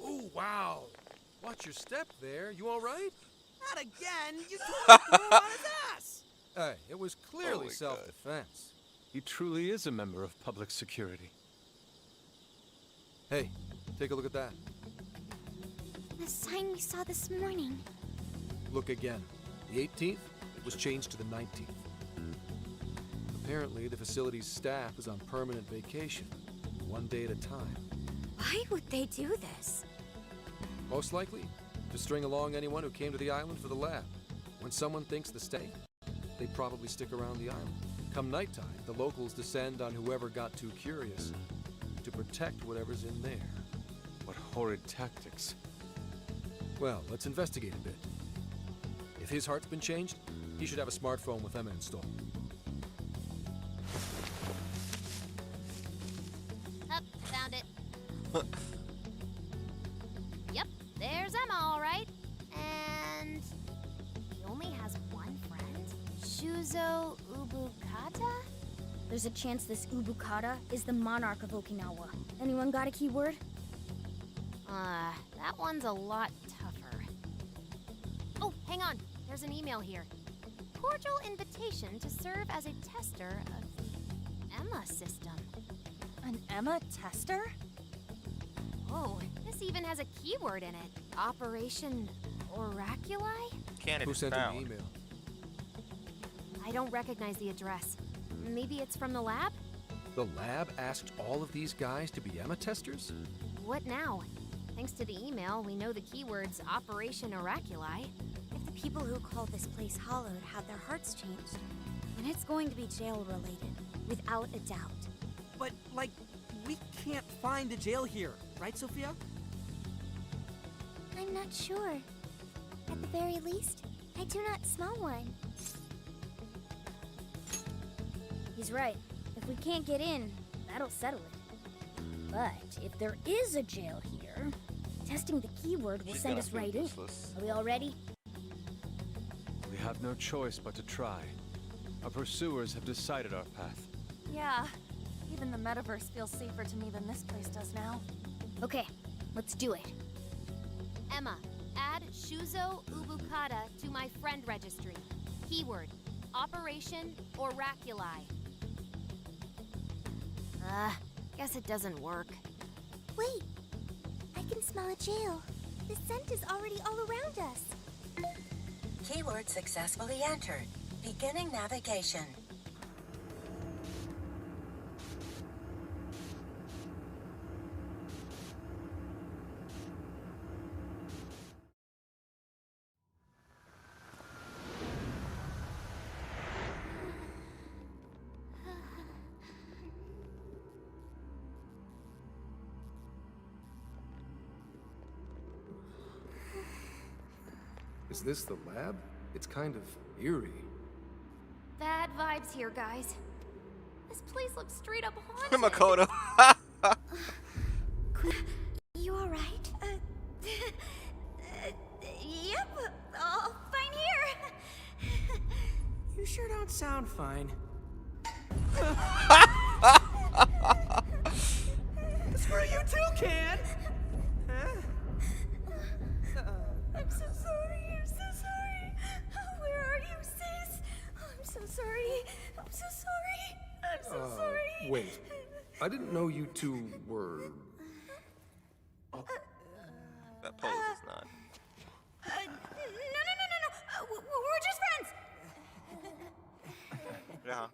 Oh, wow. Watch your step there. You all right? Not again! You told me to throw on his ass! Hey, it was clearly Oh my self-defense. He truly is a member of public security. Hey, take a look at that. The sign we saw this morning. Look again. The 18th, it was changed to the 19th. Apparently, the facility's staff is on permanent vacation, one day at a time. Why would they do this? Most likely, to string along anyone who came to the island for the lab. When someone thinks the stake, they probably stick around the island. Come nighttime, the locals descend on whoever got too curious to protect whatever's in there. What horrid tactics. Well, let's investigate a bit. If his heart's been changed, he should have a smartphone with Emma installed. Up, found it. Yep, there's Emma, all right. And he only has one friend, Shuzo Ubukata. There's a chance this Ubukata is the monarch of Okinawa. Anyone got a keyword? That one's a lot tougher. Oh, hang on. There's an email here. Cordial invitation to serve as a tester of the Emma system. An Emma tester? Oh, this even has a keyword in it. Operation Oraculi? candidate Who sent found. an email? I don't recognize the address. Maybe it's from the lab? The lab asked all of these guys to be Emma testers? What now? Thanks to the email, we know the keywords Operation Oraculi. If the people who called this place Hallowed had their hearts changed, then it's going to be jail-related, without a doubt. But, like, we can't find a jail here, right, Sophia? I'm not sure. At the very least, I do not smell one. He's right. If we can't get in, that'll settle it. But if there is a jail here, testing the keyword will She's send gonna us feel right in. useless. Are we all ready? We have no choice but to try. Our pursuers have decided our path. Yeah, even the metaverse feels safer to me than this place does now. Okay, let's do it. Emma, add Shuzo Ubukata to my friend registry. Keyword, Operation Oraculi. Guess it doesn't work. Wait, I can smell a jail. The scent is already all around us. Keyword successfully entered. Beginning navigation. Is this the lab? It's kind of eerie. Bad vibes here, guys. This place looks straight up haunted. Makoto. You alright? Yep, all fine here. You sure don't sound fine. Screw you too, Can! Huh? I'm so sorry. I'm so sorry. Where are you, sis? I'm so sorry. I'm so sorry. I'm so sorry. Wait. I didn't know you two were... That pose is not. No. We're just friends. Yeah.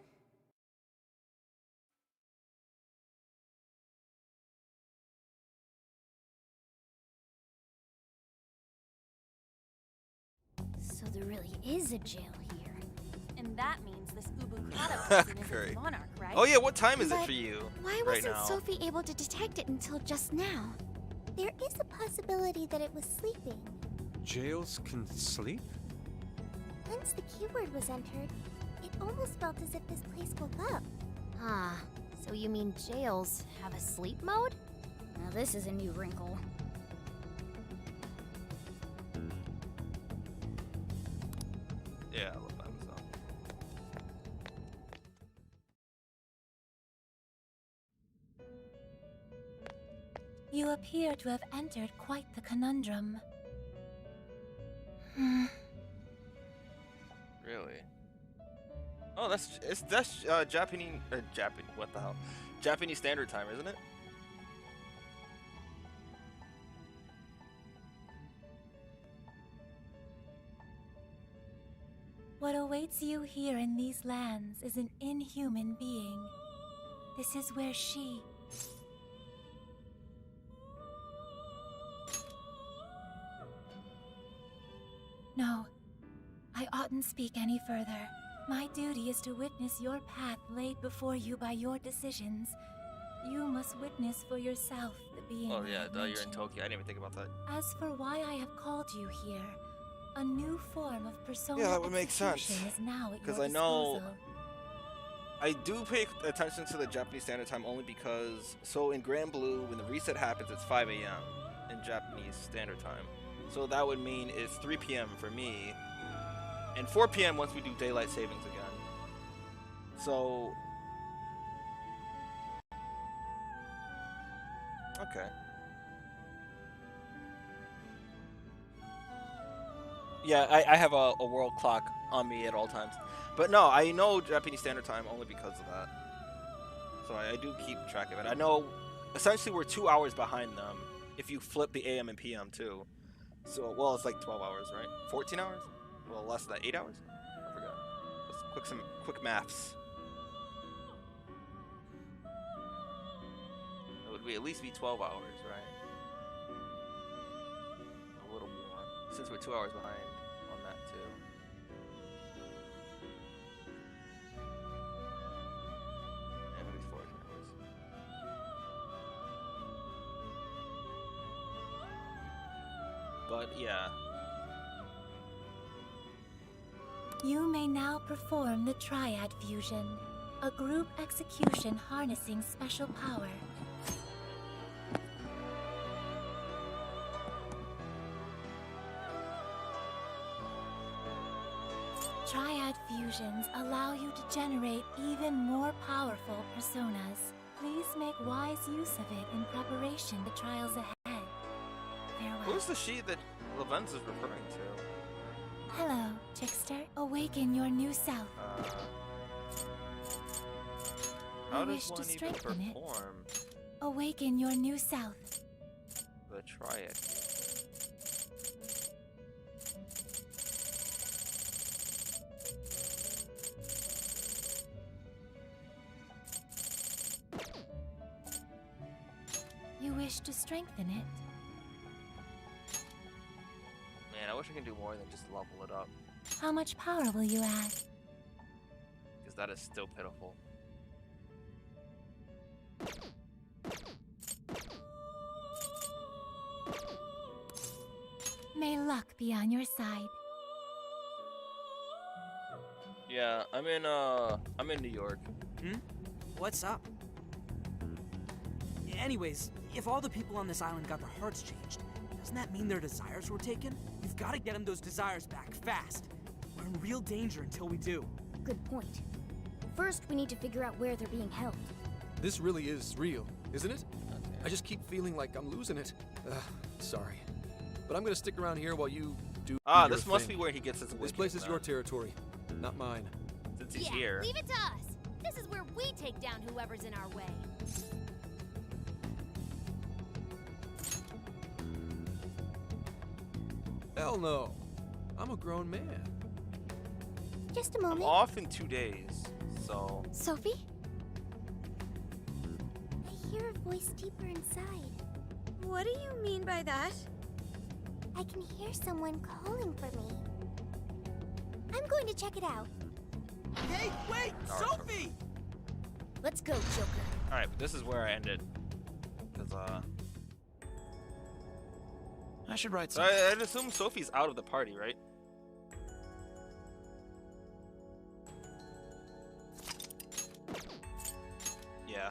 So there really is a jail here. And that means this Ubukata person is Great. a monarch, right? Oh yeah, what time is it But for you Why right wasn't now? Sophie able to detect it until just now? There is a possibility that it was sleeping. Jails can sleep? Once the keyword was entered, it almost felt as if this place woke up. Huh. So you mean jails have a sleep mode? Now this is a new wrinkle. Yeah, I love Amazon. You appear to have entered quite the conundrum. Really? Oh, that's Japanese what the hell? Japanese Standard Time, isn't it? What awaits you here in these lands is an inhuman being. This is where she... No, I oughtn't speak any further. My duty is to witness your path laid before you by your decisions. You must witness for yourself the being Oh I yeah, have duh, you're in mentioned. Tokyo. I didn't even think about that. As for why I have called you here, a new form of persona Yeah, that would make sense. execution is now at Because your I know disposal. I do pay attention to the Japanese Standard Time only because so in Grand Blue when the reset happens it's 5 a.m. in Japanese Standard Time. So that would mean it's 3 p.m. for me and 4 p.m. once we do daylight savings again. So okay. Yeah, I have a world clock on me at all times. But no, I know Japanese Standard Time only because of that. So I do keep track of it. I know essentially we're 2 hours behind them if you flip the AM and PM too. So, well, it's like 12 hours, right? 14 hours? Well, less than that. 8 hours? I forgot. Let's quick maths. It would at least be 12 hours, right? A little more, since we're 2 hours behind on that too. Yeah, at least 14 hours. But yeah. You may now perform the Triad Fusion, a group execution harnessing special power. Triad fusions allow you to generate even more powerful personas. Please make wise use of it in preparation to trials ahead. Farewell. Who's the she that Lavenz is referring to? Hello, Trickster. Awaken your new self. How You does wish to one even strengthen it. perform Awaken your new self. the triad? You wish to strengthen it. Man, I wish I could do more than just level it up, How much power will you add? because that is still pitiful. May luck be on your side. Yeah, I'm in New York. What's up? Anyways, if all the people on this island got their hearts changed, doesn't that mean their desires were taken? You've got to get them those desires back, fast. We're in real danger until we do. Good point. First, we need to figure out where they're being held. This really is real, isn't it? I just keep feeling like I'm losing it. Sorry. But I'm gonna stick around here while you do your This must thing. be where he gets his This awakening place is then. your territory, not mine. Since he's Yeah, here. leave it to us. This is where we take down whoever's in our way. Hell no. I'm a grown man. Just a I'm moment. off in 2 days, so Sophie? I hear a voice deeper inside. What do you mean by that? I can hear someone calling for me. I'm going to check it out. Hey, wait! Sophie! Let's go, Joker. all right. But this is where I ended, because I should write so something. I'd assume Sophie's out of the party, right? Yeah.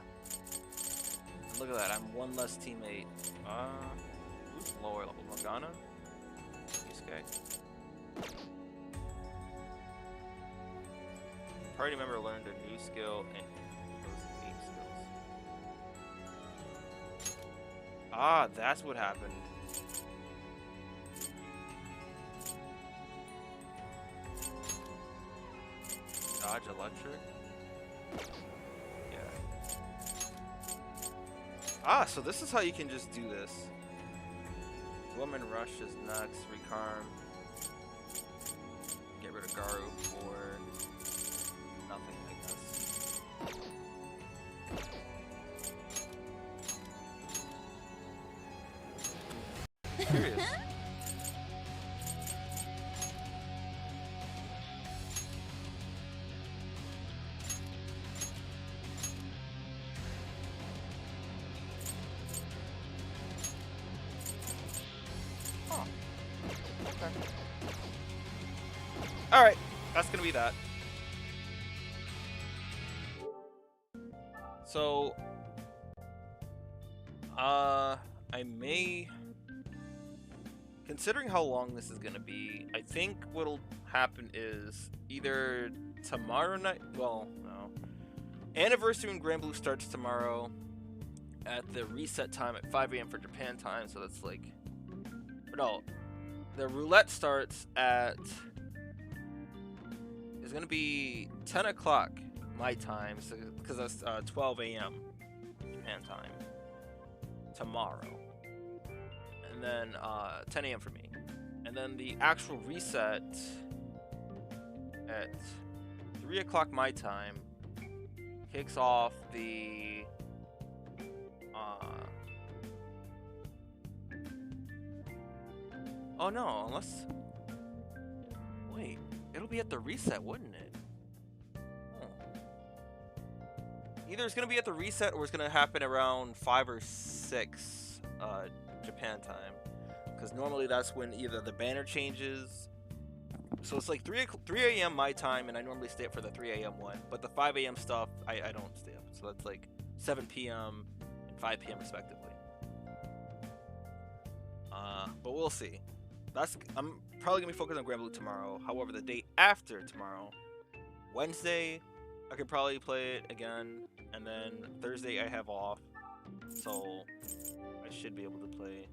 Look at that. I'm one less teammate. Who's lower level? Morgana? This guy. Party member learned a new skill and those 8 skills. Ah, that's what happened. Dodge electric? Yeah. Ah, so this is how you can just do this. Woman Rush is next. Recarm. Get rid of Garu for nothing, I guess. Curious. Alright, that's gonna be that. So, I may, considering how long this is gonna be, I think what'll happen is either tomorrow night, well, no, Anniversary in Grand Blue starts tomorrow at the reset time at 5 a.m. for Japan time, so that's like, no, the roulette starts at, it's gonna be 10 o'clock my time, so because that's 12 a.m. Japan time tomorrow, and then 10 a.m. for me, and then the actual reset at 3 o'clock my time kicks off the oh no, unless wait, it'll be at the reset, wouldn't it? Either it's gonna be at the reset or it's gonna happen around 5 or 6 Japan time, because normally that's when either the banner changes. So it's like 3 a.m. my time, and I normally stay up for the 3 a.m. one, but the 5 a.m. stuff I don't stay up. So that's like 7 p.m. and 5 p.m. respectively. But we'll see. I'm probably gonna be focused on Granblue tomorrow. However, the day after tomorrow, Wednesday, I could probably play it again, and then Thursday I have off, so I should be able to play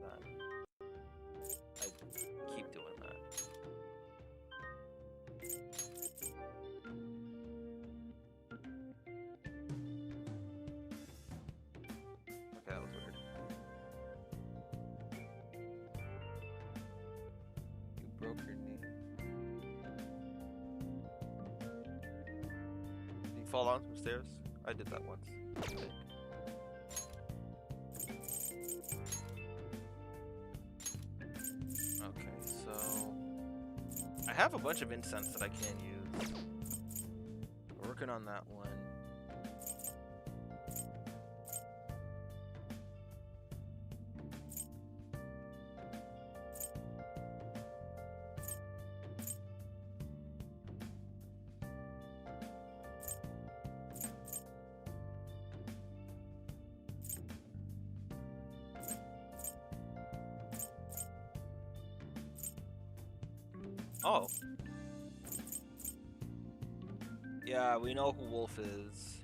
that. I keep doing that. Okay, that was weird. You broke your knee. Did you fall down some stairs? I did that once. I think. Okay, so I have a bunch of incense that I can use. Working on that one. Oh. Yeah, we know who Wolf is.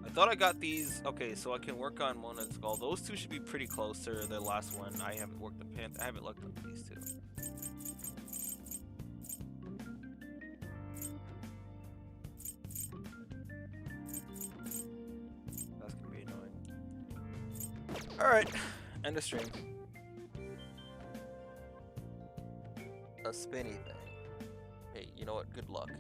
I thought I got these. Okay, so I can work on Mona and Skull. Those two should be pretty close to the last one. I haven't worked the Panther. I haven't looked at these two. That's gonna be annoying. Alright, end of stream. A spinny thing. Hey, you know what? Good luck.